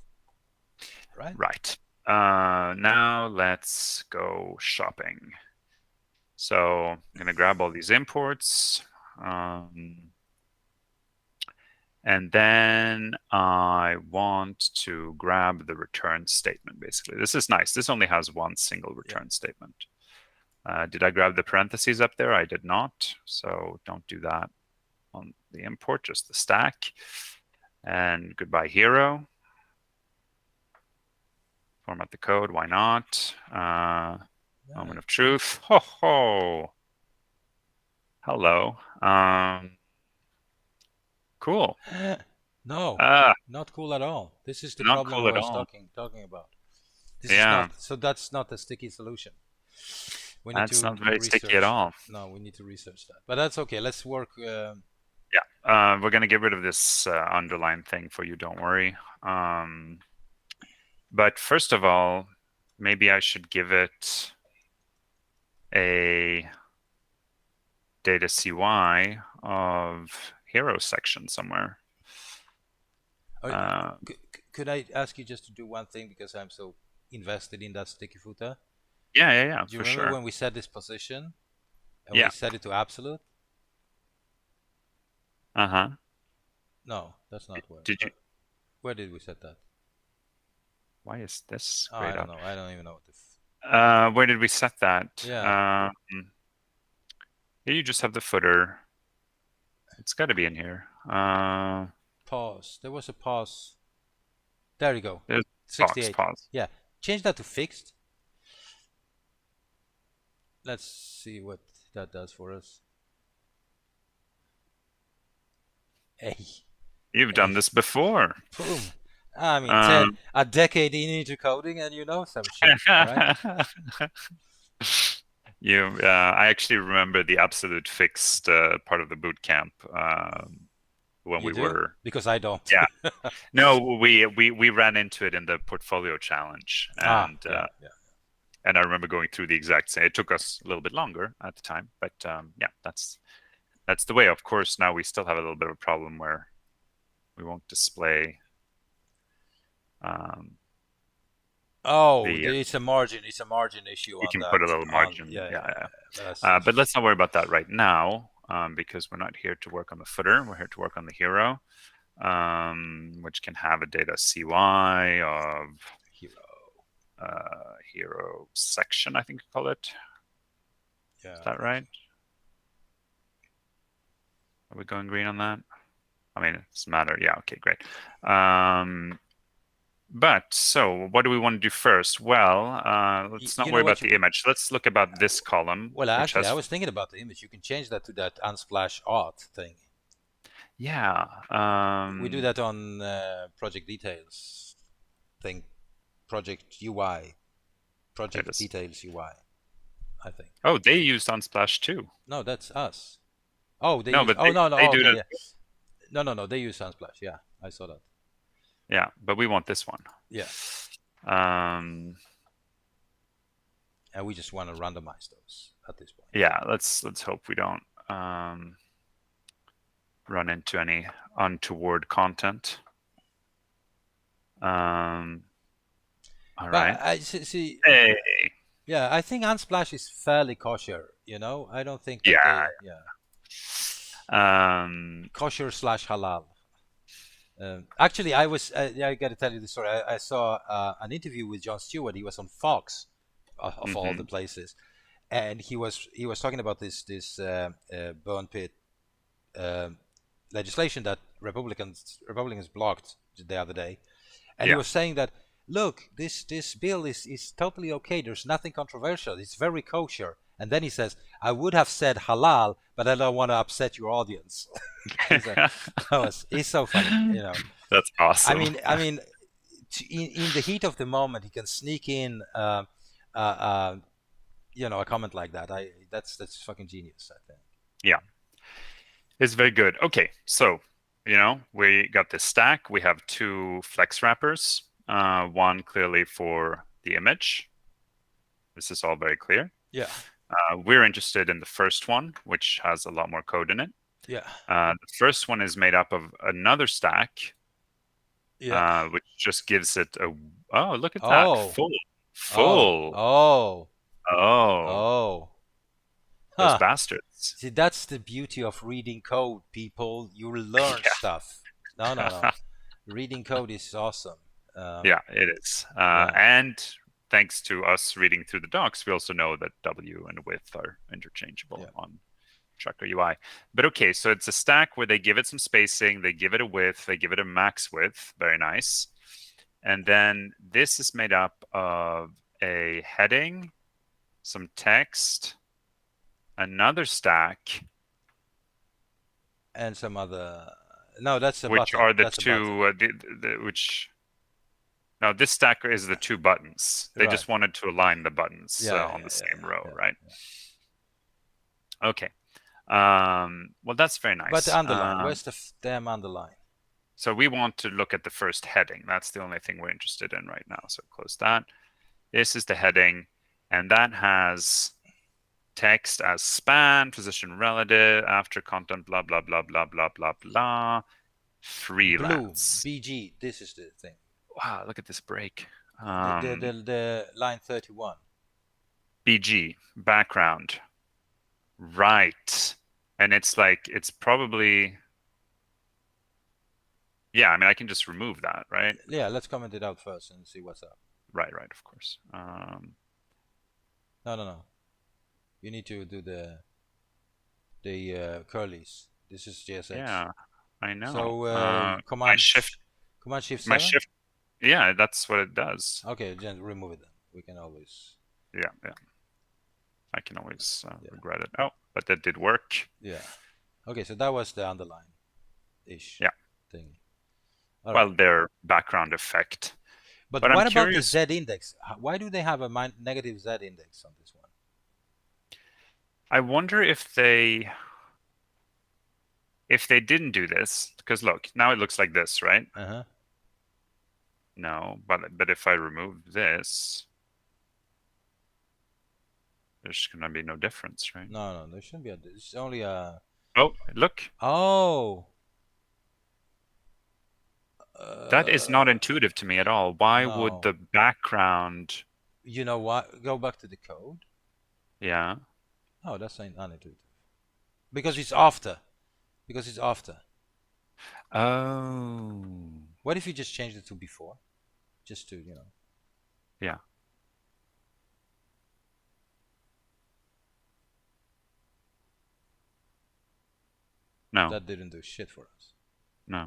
Right? Right. Now let's go shopping. So I'm going to grab all these imports. And then I want to grab the return statement, basically. This is nice. This only has one single return statement. Did I grab the parentheses up there? I did not. So don't do that on the import, just the stack. And goodbye, hero. Format the code. Why not? Moment of truth. Ho ho. Hello. Cool. No, not cool at all. This is the not problem cool I at was all. talking about. This Yeah. is not, so that's not a sticky solution. We need That's to not very research. sticky at all. No, we need to research that. But that's okay. Let's work. Yeah. We're going to get rid of this underline thing for you. Don't worry. But first of all, maybe I should give it a data CY of hero section somewhere. Could I ask you just to do one thing, because I'm so invested in that sticky footer? Yeah, Do you remember when we set this position and we set it to absolute? No, that's not where. Did you? Where did we set that? Why is this? I don't know. I don't even know what this. Where did we set that? Yeah. Here you just have the footer. It's got to be in here. Pause. There was a pause. There you go. There's 68. Pause. Yeah. Change that to fixed. Let's see what that does for us. Hey. You've done this before. Boom. I mean, a decade into coding, and you know some shit, right? I actually remember the absolute fixed part of the boot camp when You we do? were. Because I don't. Yeah. No, we ran into it in the portfolio challenge, and and I remember going through the exact same. It took us a little bit longer at the time, but yeah, that's the way. Of course, now we still have a little bit of a problem where we won't display. It's a margin. It's a margin issue. You can put a little margin. Yeah. But let's not worry about that right now, because we're not here to work on the footer. We're here to work on the hero, which can have a data CY of hero section, I think you call it. Yeah. Is that right? Are we going green on that? I mean, it doesn't matter. Yeah, okay, great. But so what do we want to do first? Well, let's not worry about the image. Let's look about this column. Well, actually, I was thinking about the image. You can change that to that unsplash art thing. Yeah. We do that on project details thing, project UI, project details UI, I think. Oh, they used unsplash too. No, that's us. Oh, they no, use, but they, no, they do okay, that. Yeah. No, they use unsplash. Yeah, I saw that. Yeah, but we want this one. Yeah. And we just want to randomize those at this point. Yeah, let's hope we don't. run into any untoward content. All right. But I see. Hey. Yeah, I think Unsplash is fairly kosher. I don't think that Yeah. they. Yeah, Um, kosher slash halal. Actually, I was. Yeah, I got to tell you the story. I saw an interview with Jon Stewart. He was on Fox, of all the mhm. places, and he was talking about this burn pit um legislation that Republicans blocked the other day, and he Yeah. was saying that, look, this bill is totally okay. There's nothing controversial. It's very kosher. And then he says, I would have said halal, but I don't want to upset your audience. he's, a, he's so funny. That's I awesome. mean, I mean, in the heat of the moment, he can sneak in, uh, uh, a comment like that. That's fucking genius, I think. Yeah. It's very good. Okay, so we got this stack. We have two flex wrappers. One clearly for the image. This is all very clear. Yeah, We're interested in the first one, which has a lot more code in it. yeah, The first one is made up of another stack, yeah. which just gives it a. Oh, look at that! Oh, Full, oh, full. oh, Oh, oh. those Huh. bastards. See, that's the beauty of reading code, people. You will learn stuff. No, no, no. Yeah. Reading code is awesome. Yeah, it is. Yeah, And thanks to us reading through the docs, we also know that W and width are interchangeable yeah. on ChakraUI. But okay, so it's a stack where they give it some spacing, they give it a width, they give it a max width. Very nice. And then this is made up of a heading, some text, another stack. And some other. No, that's a Which button. are the That's a button. two, which. No, this stack is the two buttons. They Right. just wanted to align the buttons Yeah, on yeah, the yeah, same row, yeah, right? yeah. Okay. Well, that's very But nice. the underline. Where's the damn underline? So we want to look at the first heading. That's the only thing we're interested in right now. So close that. This is the heading, and that has text as span, position relative, after content, blah, blah, blah, blah, blah, blah, blah. Blue. Freelance. BG. This is the thing. Wow, look at this break. The line 31. BG, background. Right. And it's probably, yeah, I mean, I can just remove that, right? Yeah, let's comment it out first and see what's up. Right, of course. No, no, no. You need to do the curlies. This is JSX. Yeah, I know. So My shift, Command Shift 7. my shift, yeah, that's what it does. Okay, then remove it. Then we can always. Yeah. I can always regret it. Oh, but that did work. Yeah. Okay, so that was the underline ish Yeah. thing. Well, their background effect. But I'm what about the curious. Z index? Why do they have a negative Z index on this one? I wonder if they didn't do this, because look, now it looks like this, right? Uh-huh. No, but if I remove this, there's gonna be no difference, right? No, there shouldn't be a. It's only a. Oh, look. Oh. That is not intuitive to me at all. Why would No. the background? You know what? Go back to the code. Yeah. Oh, that's unintuitive. Because it's after. Because it's after. Oh. What if you just changed it to before? Just to, Yeah. No. That didn't do shit for us. No.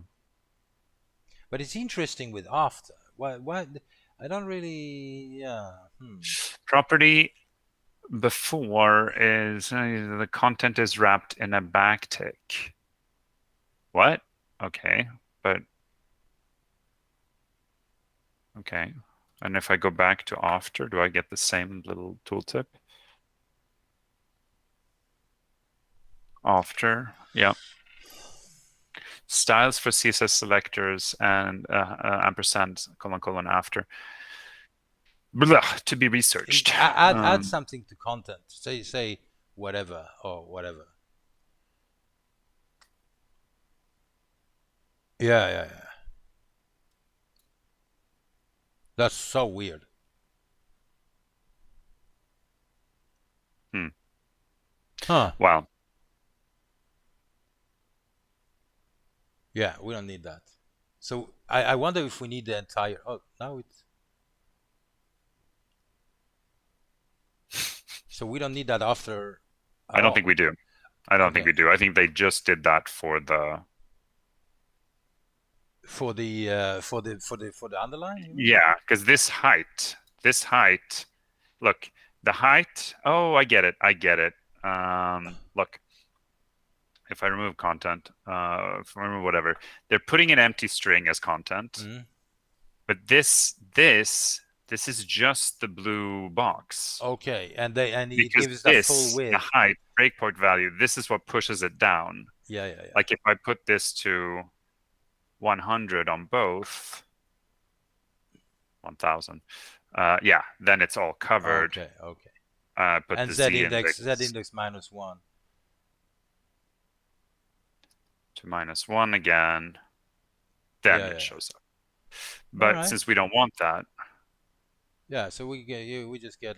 But it's interesting with after. Why? I don't really. Yeah. Property before is the content is wrapped in a backtick. What? Okay, but okay. And if I go back to after, do I get the same little tooltip? After, yeah. Styles for CSS selectors and ampersand : after. Blah, to be researched. Add something to content. Say whatever or whatever. Yeah, yeah, yeah. That's so weird. Hmm. Huh. Wow. Yeah, we don't need that. So I wonder if we need the entire. Oh, now it's. So we don't need that after I at don't think all. we do. I don't think Okay. we do. I think they just did that for the For the underline, you mean? yeah, because this height, look, the height. Oh, I get it. I get it. Look, if I if I remove whatever, they're putting an empty string as content, Mm. but this is just the blue box Okay, and it because gives the full this, the width. height breakpoint value, this is what pushes it down. Yeah, yeah, yeah. Like if I put this to 100 on both, 1000, yeah, then it's all covered. Okay, okay. Put And the z Z index index z index -1. to -1 again, then Yeah, it yeah. shows up. All But right. since we don't want that, Yeah, so we just get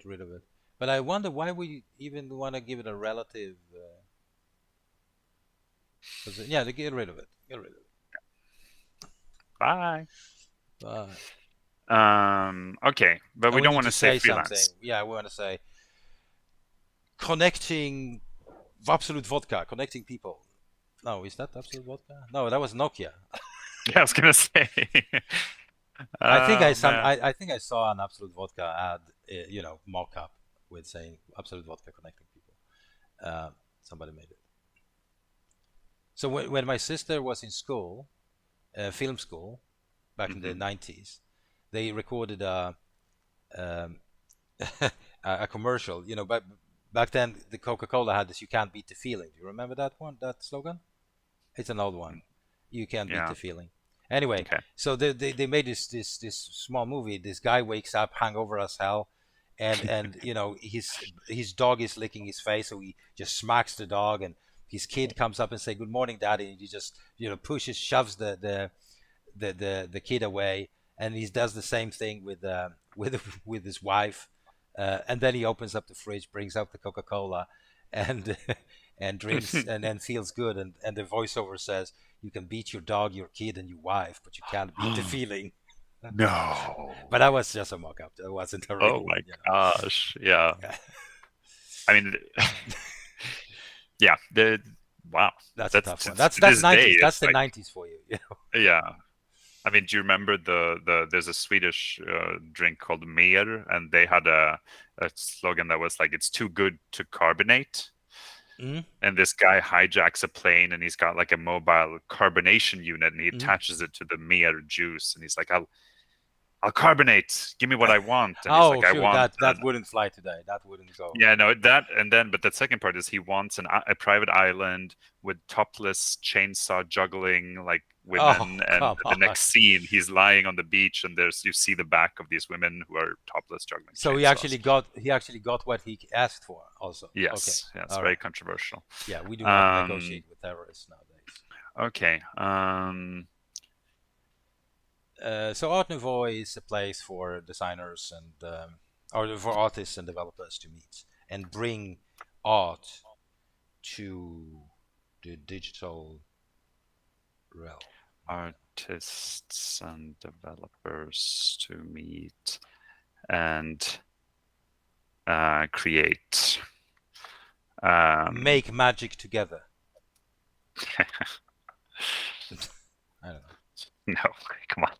rid of it. But I wonder why we even want to give it a relative. Yeah, to get rid of it. Get rid of it. bye. But Okay, but and we we don't need want to to say say something. freelance. Yeah, we want to say connecting absolute vodka, connecting people. No, is that absolute vodka? No, that was Nokia. Yeah, I was gonna say. I think Oh man. I think I saw an absolute vodka ad, mock up with saying absolute vodka connecting people. Somebody made it. So when my sister was in school, film school, back in the Hmm. 90s, they recorded um, a commercial. But back then the Coca-Cola had this "You can't beat the feeling." Do you remember that one? That slogan? It's an old one. You can't beat Yeah. the feeling. Anyway, Okay. so they made this small movie. This guy wakes up hungover as hell, and his dog is licking his face, so he just smacks the dog, and his kid comes up and say good morning, daddy, and he just pushes, shoves the kid away, and he does the same thing with with his wife, and then he opens up the fridge, brings out the Coca Cola, and and drinks, and then feels good, and the voiceover says, "You can beat your dog, your kid, and your wife, but you can't beat the feeling." No. But that was just a mock-up. That wasn't a Oh real, my gosh. Yeah. Yeah. I mean, yeah. The Wow. That's a That's tough one. to That's this day. 90s. That's It's the like 90s for you. yeah. I mean, do you remember there's a Swedish drink called Mer, and they had a slogan that was like, "It's too good to carbonate." Mm-hmm. And this guy hijacks a plane, and he's got like a mobile carbonation unit, and he Mm-hmm. attaches it to the Mer juice, and he's like, "I'll carbonate. Give me what I want." And he's Oh, like, "I sure. want That wouldn't fly today. That wouldn't go. yeah, no, that and then, but the second part is he wants a private island with topless chainsaw juggling like Oh, women, and come the on. next scene he's lying on the beach, and you see the back of these women who are topless juggling So chainsaws. he actually got what he asked for also. Okay. Yes, yeah, it's All very right. controversial. Yeah, we do not Um, negotiate with terrorists nowadays. okay. So Art Nouveau is a place for designers and or for artists and developers to meet and bring art to the digital realm. Artists and developers to meet and create. Make magic together. I don't know. No, come on.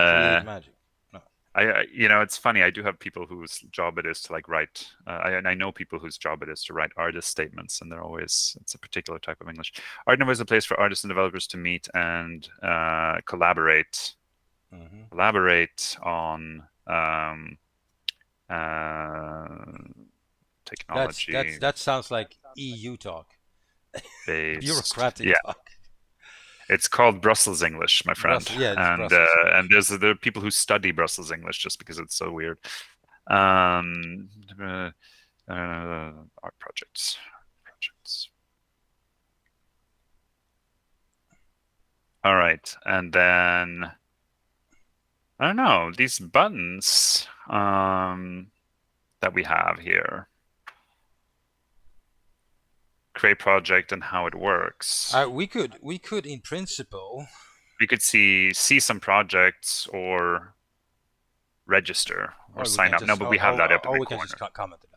Create magic. No. It's funny. I do have people whose job it is to like write. I know people whose job it is to write artist statements, and it's a particular type of English. Art Nouveau is a place for artists and developers to meet and collaborate. Mm-hmm. Collaborate on technology That sounds like EU talk, based. bureaucratic Yeah, talk. it's called Brussels English, my friend. Brussels, yeah, it's And Brussels English. there are people who study Brussels English just because it's so weird. Um, uh, art projects. All right, and then I don't know these buttons that we have here. Create project and how it works. We could in principle, We could see some projects or register or or we sign can up. No, just but we have that up in or the we can just corner. comment it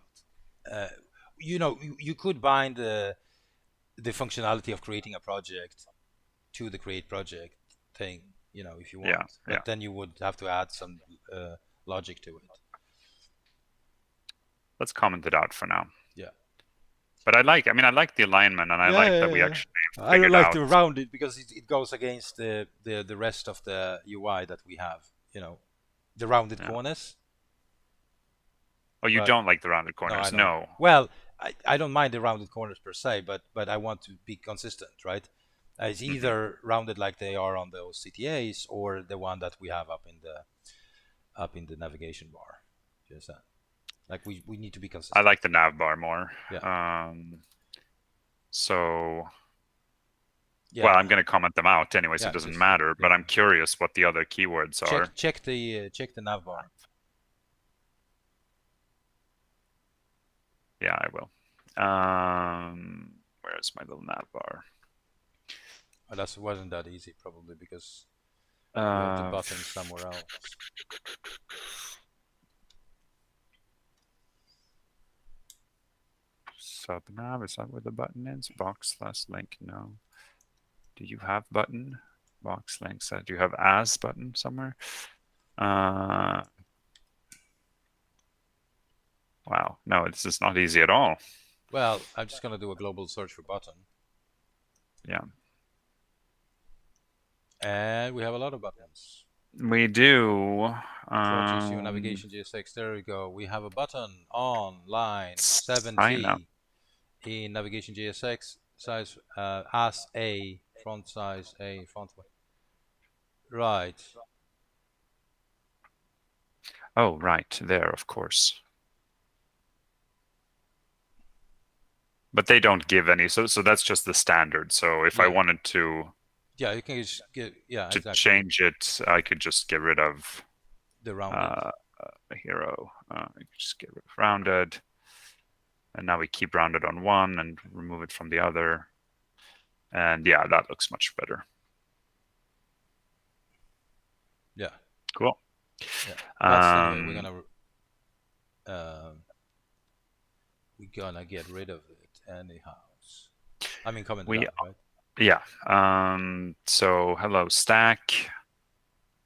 out. You could bind the functionality of creating a project to the create project thing, if you Yeah, want, yeah. but then you would have to add some logic to it. Let's comment it out for now. Yeah. But I like the alignment, and I Yeah, like that yeah, we yeah. actually I don't figured like out. to round it because it goes against the rest of the UI that we have. The rounded Yeah. corners. Oh, you But don't like the rounded no, I corners? don't. No. Well, I don't mind the rounded corners per se, but I want to be consistent, right? It's Hmm. either rounded like they are on those CTAs or the one that we have up in the navigation bar. Just that. Like we need to be I consistent. like the nav bar more. Yeah. So, Yeah. well, I'm going to comment them out anyway, so Yeah. it doesn't Just matter. But yeah. I'm curious what the other keywords are. Check the nav bar. Yeah, I will. Where's my little nav bar? Well, that wasn't that easy, probably because you have the button somewhere else. Subnav, is that where the button is? Box/link, no. Do you have button? Box links. Do you have as button somewhere? Wow, no, this is not easy at all. Well, I'm just gonna do a global search for button. Yeah. And we have a lot of buttons. We do. Projects, view, navigation, GSX. There we go. We have a button on line Sign up. 7T in navigation GSX. Size as a font size a font. Right. Oh, right there, of course. But they don't give any, so that's just the standard. So if I Yeah. wanted to Yeah, you can just get exactly. change it, I could just get rid of The rounded. the hero. I could just get rid of rounded, and now we keep rounded on one and remove it from the other. And yeah, that looks much better. Yeah. Cool. Yeah. But anyway, we're gonna get rid of it anyhow. I mean, comment it out, right? Yeah. So hello, Stack.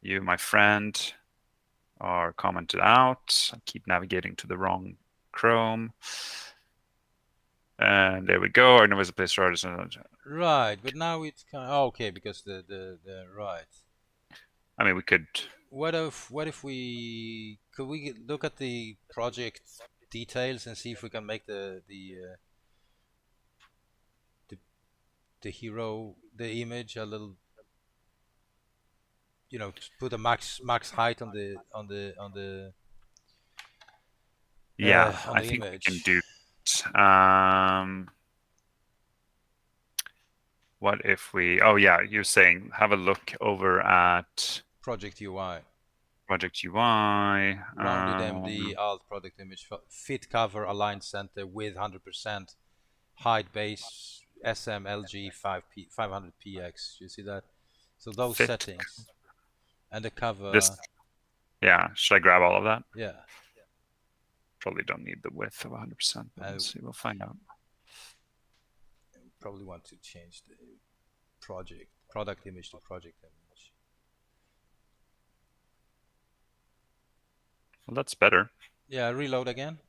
You, my friend, are commented out. I keep navigating to the wrong Chrome. And there we go. Our name is a place starters. Right, but now it's kind of okay because the right. I mean, we could. What if we look at the project details and see if we can make the hero, the image a little, put a max height on the Yeah, on I the think image. we can do. What if we? Oh yeah, you're saying have a look over at project UI. Project UI. Rounded MD, alt product image, fit cover, aligned center with 100%, height base, SMLG 500px. You see that? So those Fit. settings and the cover. Yeah, should I grab all of that? Yeah. Probably don't need the width of 100%, but we'll see. We'll find out. Probably want to change the product image to project image. Well, that's better. Yeah, reload again.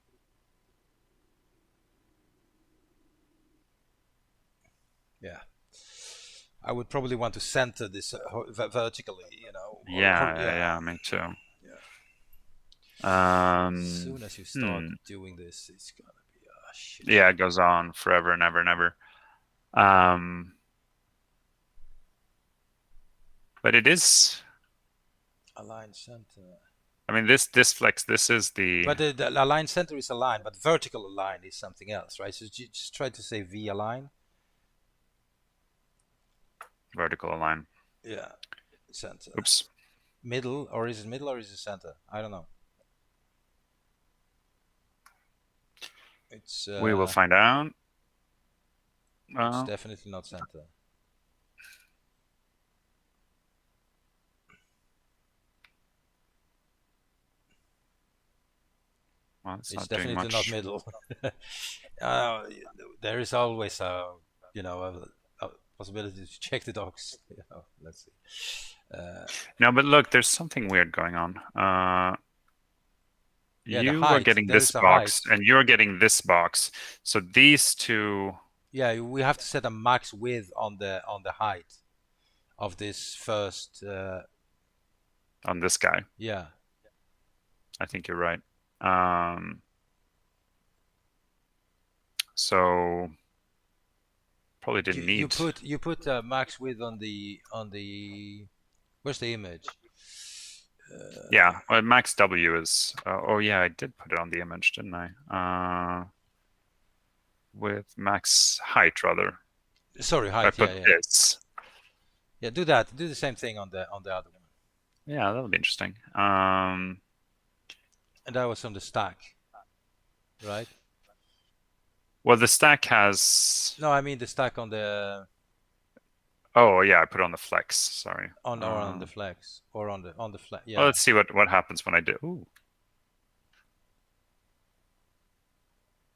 Yeah. I would probably want to center this vertically, Yeah, me too. As soon as you start doing this, it's gonna be shit. Yeah, it goes on forever and ever and ever. But it is align center. I mean, this flex, this is the. But the align center is align, but vertical align is something else, right? So just try to say V align. Vertical align. Yeah, center. Oops. Middle, or is it middle or is it center? I don't know. It's We will find out. it's definitely not center. Well, it's It's not doing definitely not much. middle. uh, there is always a possibility to check the docs. Let's see. No, but look, there's something weird going on. Yeah, the You are height. getting There this is a height. box, and you're getting this box. So these two Yeah, we have to set a max width on the height of this first. on this guy. Yeah. I think you're right. So probably didn't You need. put max width on the where's the image? Yeah, well, max W is. Oh yeah, I did put it on the image, didn't I? With max height rather. Sorry, I height. put Yeah. this. Yeah, do that. Do the same thing on the other one. Yeah, that'll be interesting. And that was on the stack, right? Well, the stack has. No, I mean the stack on the Oh yeah, I put it on the flex. Sorry. on the flex or on the flex. Well, Yeah, let's see what happens when I do. Ooh,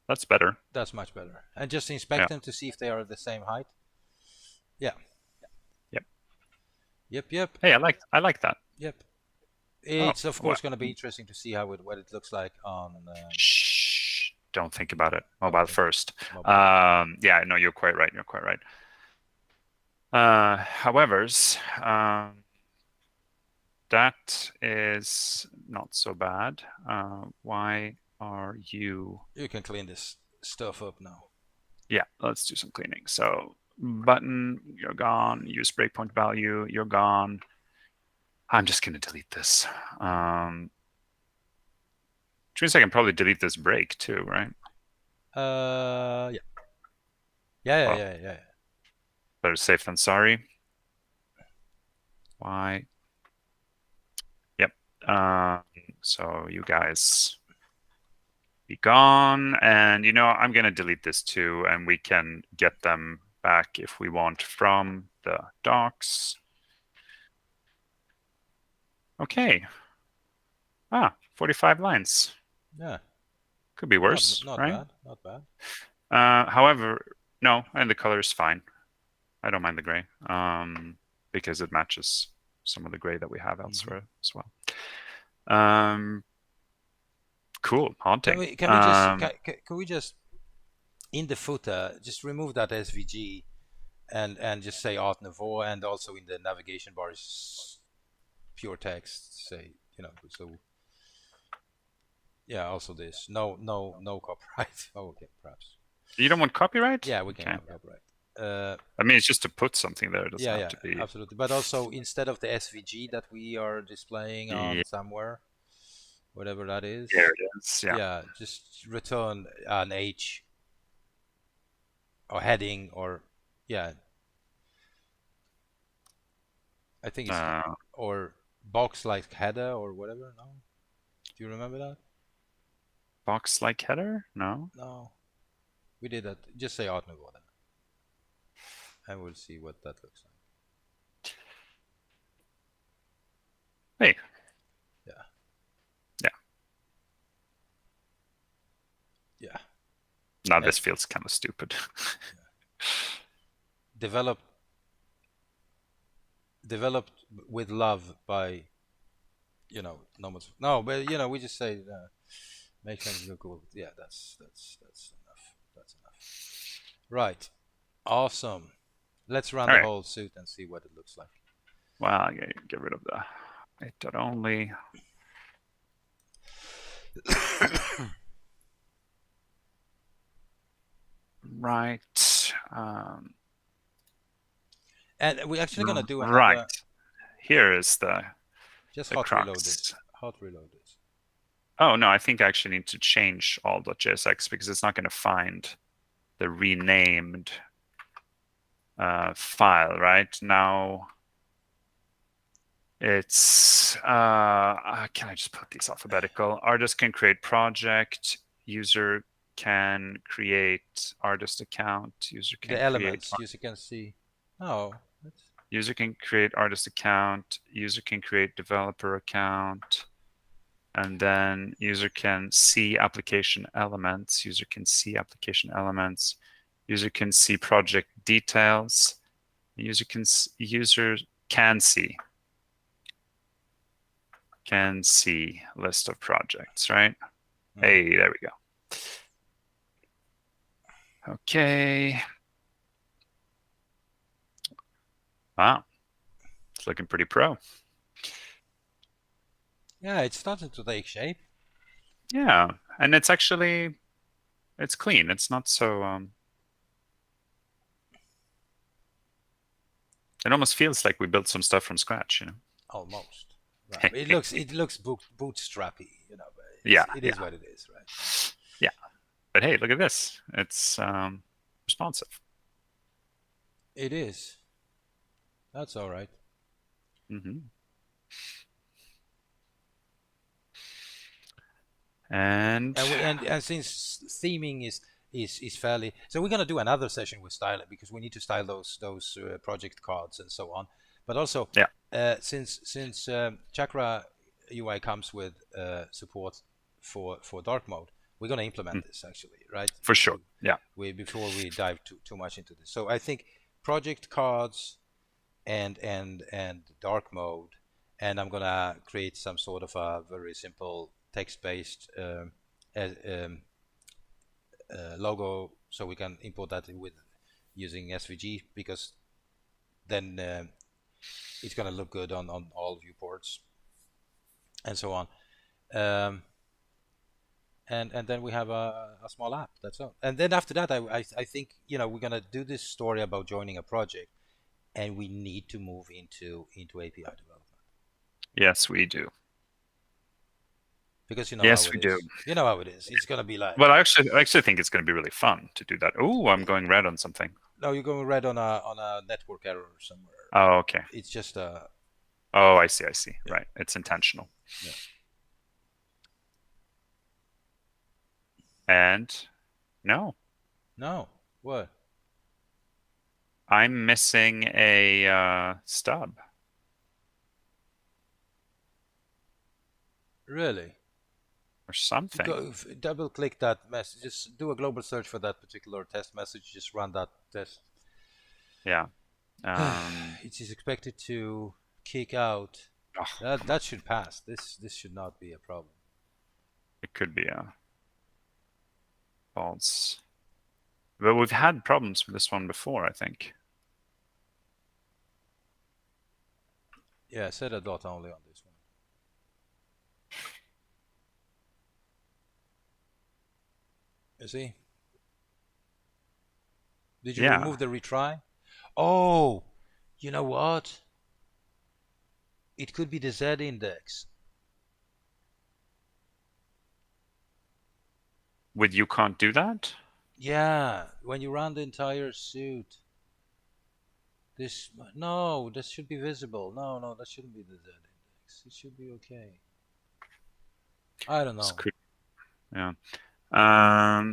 that's better. that's much better. And just inspect Yeah. them to see if they are the same height. Yeah. Yep. Yep. Hey, I like that. Yep. Oh, It's of course going to be interesting to see what it looks like on. Shh. Don't think about it. Mobile Okay. first. Mobile. Yeah, no, you're quite right. You're quite right. However's, that is not so bad. Why are you? You can clean this stuff up now. Yeah, let's do some cleaning. So button, you're gone. Use breakpoint value, you're gone. I'm just going to delete this. Which means I can probably delete this break too, right? Yeah. Well, Yeah. better safe than sorry. Why? Yep. So you guys be gone. And, I'm going to delete this too, and we can get them back if we want from the docs. Okay. 45 lines. Yeah. Could be worse, Not right? bad. Not bad. However, no, and the color is fine. I don't mind the gray because it matches some of the gray that we have elsewhere as well. Cool, haunting. Can we just in the footer just remove that SVG and just say Art Nouveau, and also in the navigation bar is pure text. Say so. Yeah, also this. No copyright. Oh, okay, perhaps. You don't want copyright? Yeah, we can have copyright. I mean, it's just to put something there. It doesn't have to be. Absolutely. But also, instead of the SVG that we are displaying on somewhere, whatever that is. There it is. Yeah. Yeah, just return an H or heading or I think it's or box like header or whatever. No, do you remember that? Box like header? No. No, we did that. Just say Art Nouveau then, and we'll see what that looks like. Hey. Yeah. Now this feels kind of stupid. Developed with love by no, but we just say make things look cool. Yeah, that's enough. That's enough. Right. Awesome. Let's run the whole suit and see what it looks like. Well, yeah, get rid of the it only. Right. And we're actually gonna do right. Here is the just the hot crux. reload this. Hot reload this. Oh no, I think I actually need to change all.jsx because it's not going to find the renamed file right now. It's can I just put these alphabetical? Artist can create project. User can create artist account. User The can create elements, you can see. Oh, that's, user can create artist account. User can create developer account. And then user can see application elements. User can see application elements. User can see project details. User can see list of projects, right? Hey, there we go. Okay. Wow, it's looking pretty pro. yeah, it's starting to take shape. Yeah, and it's actually it's clean. It's not so it almost feels like we built some stuff from scratch, you know. Almost. Right. It looks bootstrappy, but Yeah, it yeah, is what it is, right? yeah. But hey, look at this. It's responsive. It is. That's all right. Mm-hmm. And And since theming is fairly, so we're gonna do another session with styling because we need to style those project cards and so on. But also, yeah, since Chakra UI comes with support for dark mode, we're gonna implement this actually, right? for sure. Yeah. Before we dive too much into this. So I think project cards and dark mode, and I'm gonna create some sort of a very simple text-based logo, so we can import that with using SVG, because then it's gonna look good on all viewports and so on. And then we have a small app. That's all. And then after that, I think we're gonna do this story about joining a project, and we need to move into API development. Yes, we do. Because you know Yes, how it we do. is. You know how it is. It's gonna be like, Well, I actually think it's going to be really fun to do that. Oh, I'm going red on something. no, you're going red on a network error somewhere. Oh, okay. It's just a Oh, I see. yeah. Right. It's intentional. Yeah. And no, What? I'm missing a stub Really? or something. Double click that message. Just do a global search for that particular test message. Just run that test. Yeah. It is expected to kick out. Oh, That should pass. This should not be a problem. it could be a false. But we've had problems with this one before, I think. Yeah, set a dot only on this one. You see? Did you remove the retry? Oh, you know what? It could be the Z index. With you can't do that? Yeah, when you run the entire suit. This should be visible. No, that shouldn't be the Z index. It should be okay. I don't know. Yeah.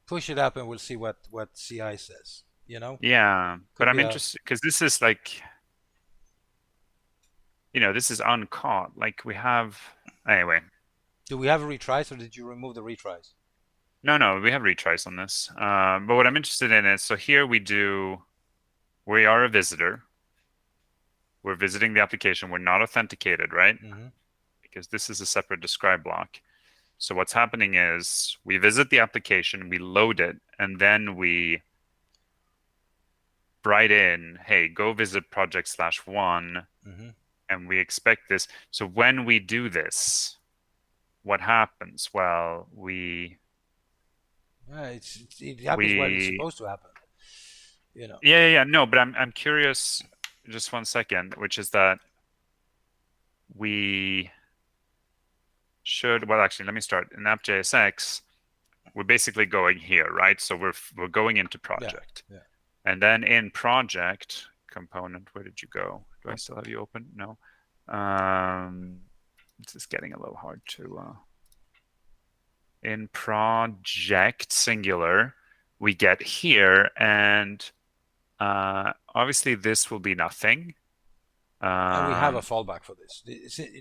Push it up and we'll see what CI says. Yeah, but I'm be interested because this is like, this is uncaught. Like we have, anyway. Do we have retries, or did you remove the retries? No, we have retries on this. But what I'm interested in is, so here we are a visitor. We're visiting the application. We're not authenticated, right? Mm-hmm. Because this is a separate describe block. So what's happening is we visit the application, we load it, and then we write in, hey, go visit project/1, Mm-hmm. and we expect this. So when we do this, what happens? Well, it happens when it's supposed to happen. Yeah. No, but I'm curious. Just 1 second, which is that we should. Well, actually, let me start. In app.jsx, we're basically going here, right? So we're going into project, yeah. And then in project component, where did you go? Do I still have you open? No. This is getting a little hard to. In project singular, we get here, and obviously this will be nothing. And we have a fallback for this.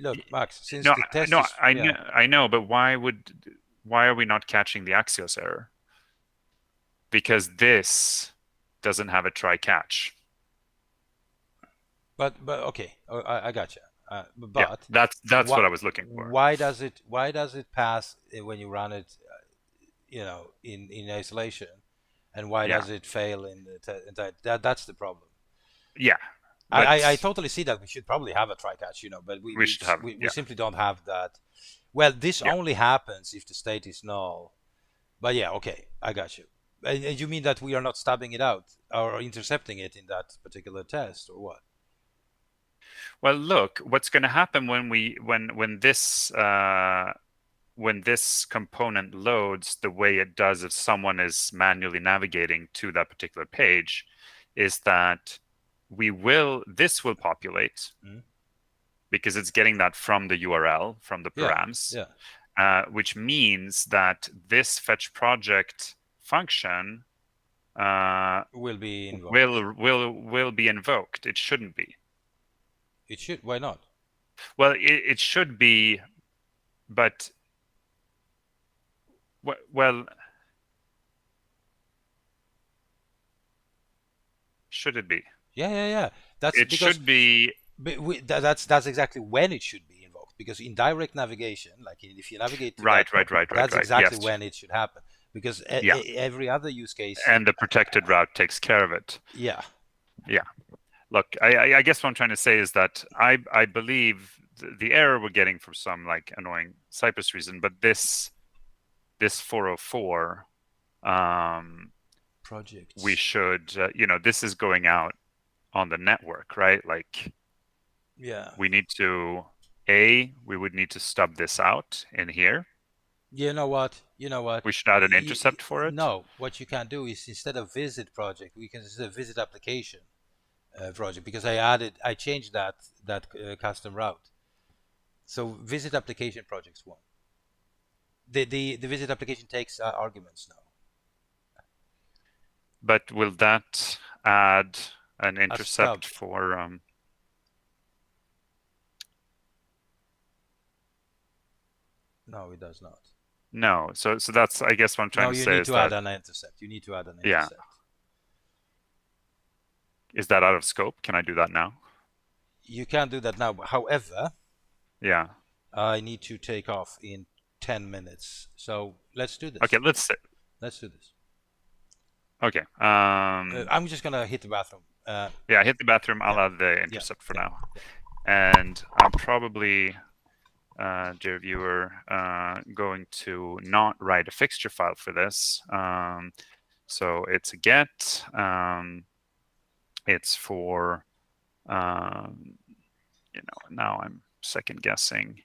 Look, Max, since No, the test no, is, yeah, I know, but why are we not catching the Axios error? Because this doesn't have a try catch. but okay, I got you. Yeah, But that's what what? I was looking for. Why does it pass when you run it, in isolation, and why Yeah, does it fail in that's the problem. yeah, I but totally see that we should probably have a try catch, but we should have, we simply don't have that. Well, this yeah. only happens if the state is null. But yeah, okay, I got you. And you mean that we are not stubbing it out or intercepting it in that particular test, or what? Well, look, what's going to happen when this component loads the way it does if someone is manually navigating to that particular page, is that this will populate Mm. because it's getting that from the URL, from the Yeah, params, yeah. which means that this fetch project function Will be invoked. will be invoked. It shouldn't be. It should. Why not? Well, it should be, but well, should it be? Yeah. That's It because should be that's exactly when it should be invoked. Because in direct navigation, like if you navigate to that, right. that's exactly Yes, when it should happen. Because yeah. every other use case, And the protected route takes care of it. yeah, Yeah. Look, I guess what I'm trying to say is that I believe the error we're getting for some like annoying Cypress reason, but this 404, projects. we should this is going out on the network, right? Like Yeah. we would need to stub this out in here. You know what? You know what? We should add an intercept for it. No, what you can do is instead of visit project, we can instead of visit application project, because I changed that custom route. So visit application projects one. The visit application takes arguments now. But will that add an A stub. intercept for No, it does not. no, so that's I guess what I'm trying No, to you say need is to add that an intercept. You need to add an yeah, intercept. is that out of scope? Can I do that now? You can do that now. However, Yeah. I need to take off in 10 minutes. So let's do this. Okay, let's do this. Okay. I'm just gonna hit the bathroom. Yeah, hit the bathroom. I'll add the intercept for now. And I'm probably, dear viewer, going to not write a fixture file for this. So it's a get. It's for, now I'm second guessing.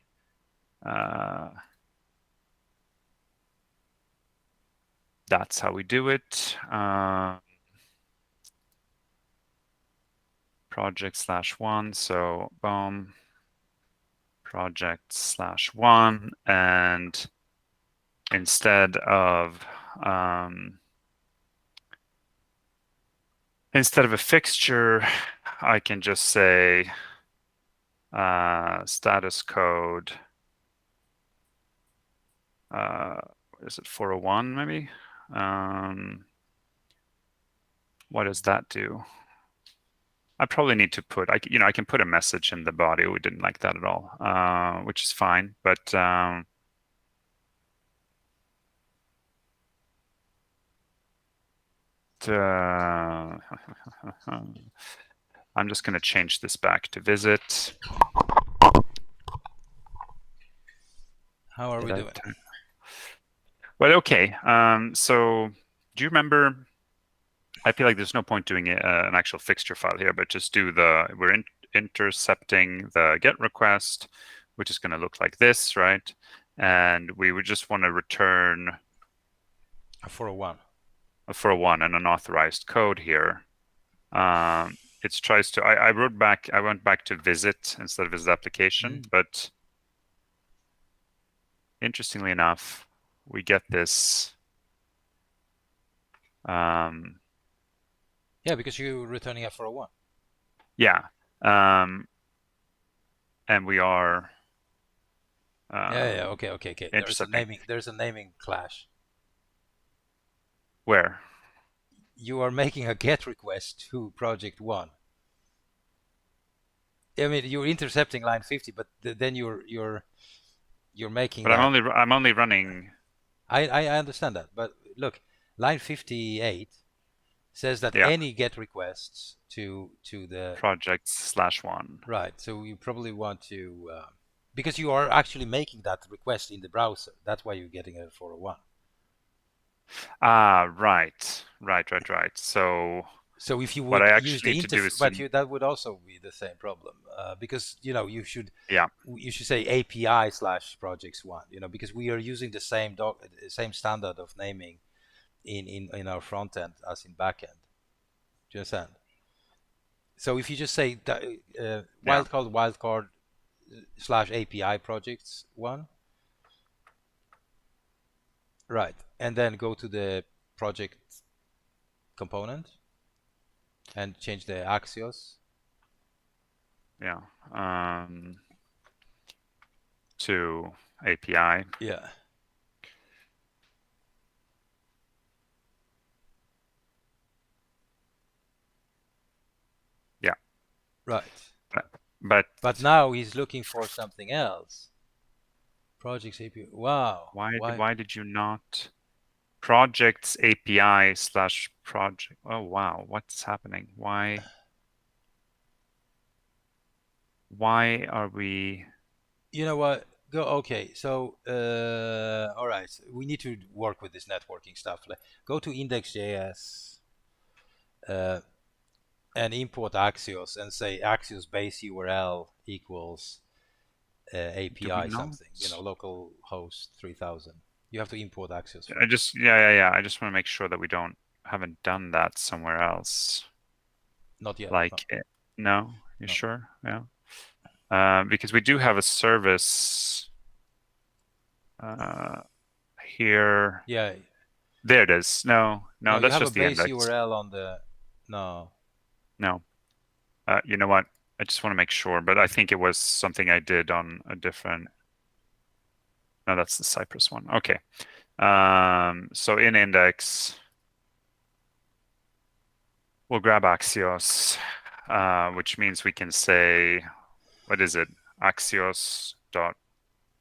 That's how we do it. Project/1. So boom. Project/1, and instead of a fixture, I can just say status code. Is it 401 maybe? What does that do? I probably need to put, I can put a message in the body. We didn't like that at all, which is fine. But I'm just going to change this back to visit. How are we doing? Well, okay. So do you remember? I feel like there's no point doing an actual fixture file here, but just do we're intercepting the get request, which is going to look like this, right? And we would just want to return a 401. A 401 and an authorized code here. it tries to. I wrote back. I went back to visit instead of visit application, but interestingly enough, we get this. Yeah, because you're returning a 401. Yeah, and we are. Yeah. Okay. Intercepting. There's a naming clash. Where? You are making a GET request to project one. I mean, you're intercepting line 50, but then you're making But that. I'm only running. I understand that, but look, line 58 says that Yeah. any GET requests to the projects/1. right. So you probably want to because you are actually making that request in the browser. That's why you're getting a 401. Ah, right. So if you what I would use actually the need to do interface, is but to, that would also be the same problem because you yeah, should say API/projects one. Because we are using the same standard of naming in our front end as in back end. Do you understand? So if you just say yeah, wildcard / API projects one, right, and then go to the project component and change the Axios. yeah, to API. Yeah. Yeah. Right. But now he's looking for something else. Projects API. Wow. why did you not projects API/project? Oh wow, what's happening? Why are we? You know what? Go. Okay. So, all right. We need to work with this networking stuff. Go to index.js and import Axios and say Axios base URL equals Do we API not? something. Local host 3000. You have to import Axios I first. just I just want to make sure that we haven't done that somewhere else. Not yet. Like, no, you No. sure? Yeah. Because we do have a service here. Yeah. There it is. No, No, you that's have a just the base index. URL on the. No. No. You know what? I just want to make sure, but I think it was something I did on a different. No, that's the Cypress one. Okay. So in index, we'll grab Axios, which means we can say, what is it? Axios dot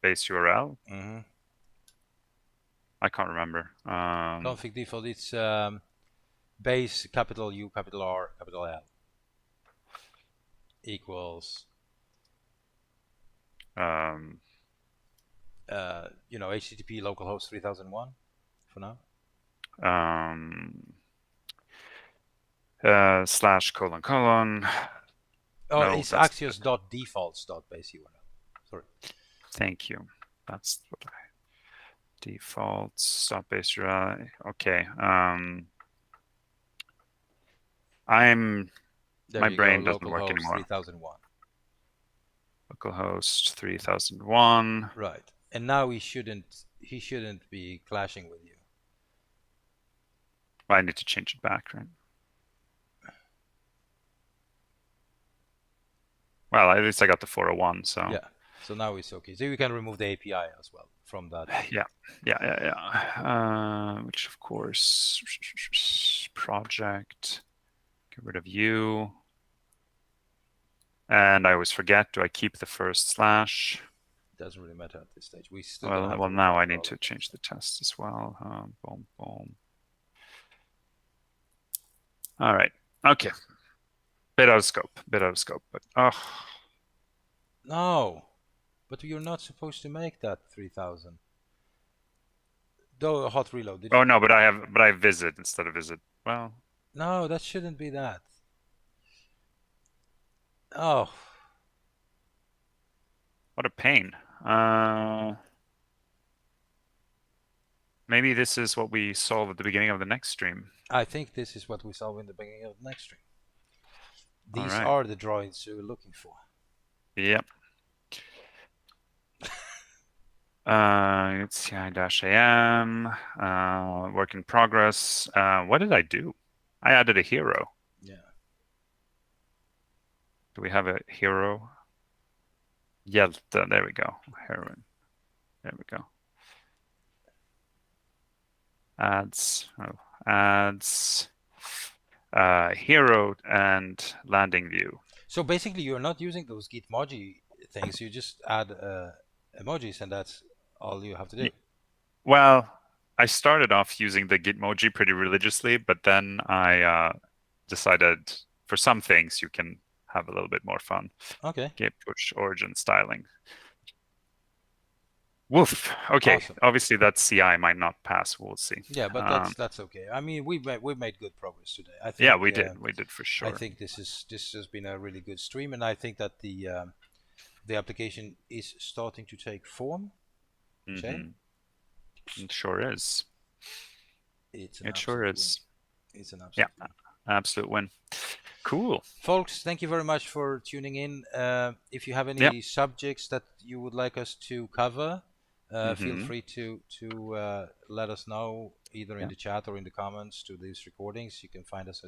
base URL. Mm-hmm. I can't remember. Config default. It's base capital U capital R capital L equals HTTP localhost 3001 for now. /::. Oh, No, it's that's axios.defaults.base URL. Sorry. Thank you. That's what defaults stop base URL. Okay. There My you go. brain doesn't work Localhost anymore. 3001. Localhost 3001. Right. And now he shouldn't be clashing with you. Well, I need to change it back, right? Well, at least I got the 401, so. Yeah. So now it's okay. So you can remove the API as well from that. Yeah. Which of course, project, get rid of you. And I always forget, do I keep the first slash? Doesn't really matter at this stage. We still Well, now I need to change the test as well. Boom. All right. Okay. Bit out of scope, but No, but you're not supposed to make that 3000. Though a hot reload. Oh no, but I have visit instead of visit. Well, no, that shouldn't be that. Oh, what a pain. Maybe this is what we solve at the beginning of the next stream. I think this is what we solve in the beginning of the next stream. All These right. are the drawings you're looking for. Yep. It's CI-AM, work in progress. What did I do? I added a hero. Yeah. Do we have a hero? Hjälte, there we go. Heroine. There we go. Adds, hero and landing view. So basically, you're not using those Gitmoji things. You just add emojis, and that's all you have to do. Well, I started off using the Gitmoji pretty religiously, but then I decided for some things you can have a little bit more fun. Okay. Git push origin styling. Woof. Okay. Awesome. Obviously, that CI might not pass. We'll see. Yeah, but that's okay. I mean, we've made good progress today. I think. Yeah, we did. We did for I sure. think this has been a really good stream, and I think that the application is starting to take form. Mm-hmm. It sure is. It's an It sure absolute is. win. It's an absolute win. Absolute win. Cool. Folks, thank you very much for tuning in. If you have any Yep. subjects that you would like us to cover, feel Mhm. free to let us know either in Yeah. the chat or in the comments to these recordings. You can find us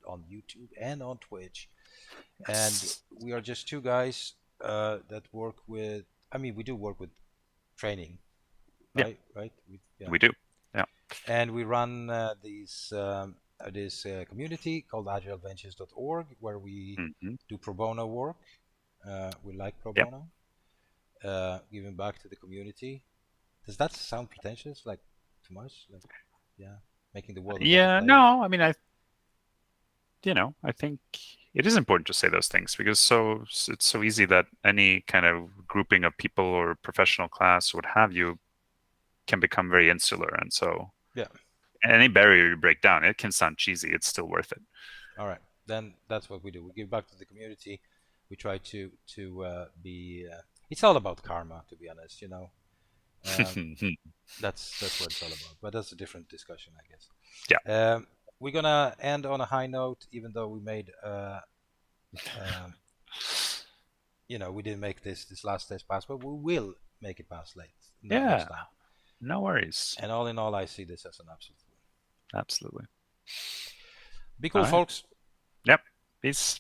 on YouTube and on Twitch. And we are just two guys that work with. I mean, we do work with training, Yeah. right? Right. We do. Yeah. And we run this community called agileadventures.org, where we Mhm. do pro bono work. We like pro Yep. bono, giving back to the community. Does that sound pretentious? Like too much? Like, yeah, making the world a better Yeah. place? No. I mean, I think it is important to say those things because it's so easy that any kind of grouping of people or professional class, what have you, can become very insular, and so Yeah. any barrier you break down, it can sound cheesy. It's still worth it. All right, then that's what we do. We give back to the community. We try to be. It's all about karma, to be honest. That's what it's all about. But that's a different discussion, I guess. Yeah. We're gonna end on a high note, even though we made. We didn't make this last test pass, but we will make it pass late next time. No worries. And all in all, I see this as an absolute win. Absolutely. Be cool, folks. Yep. Peace.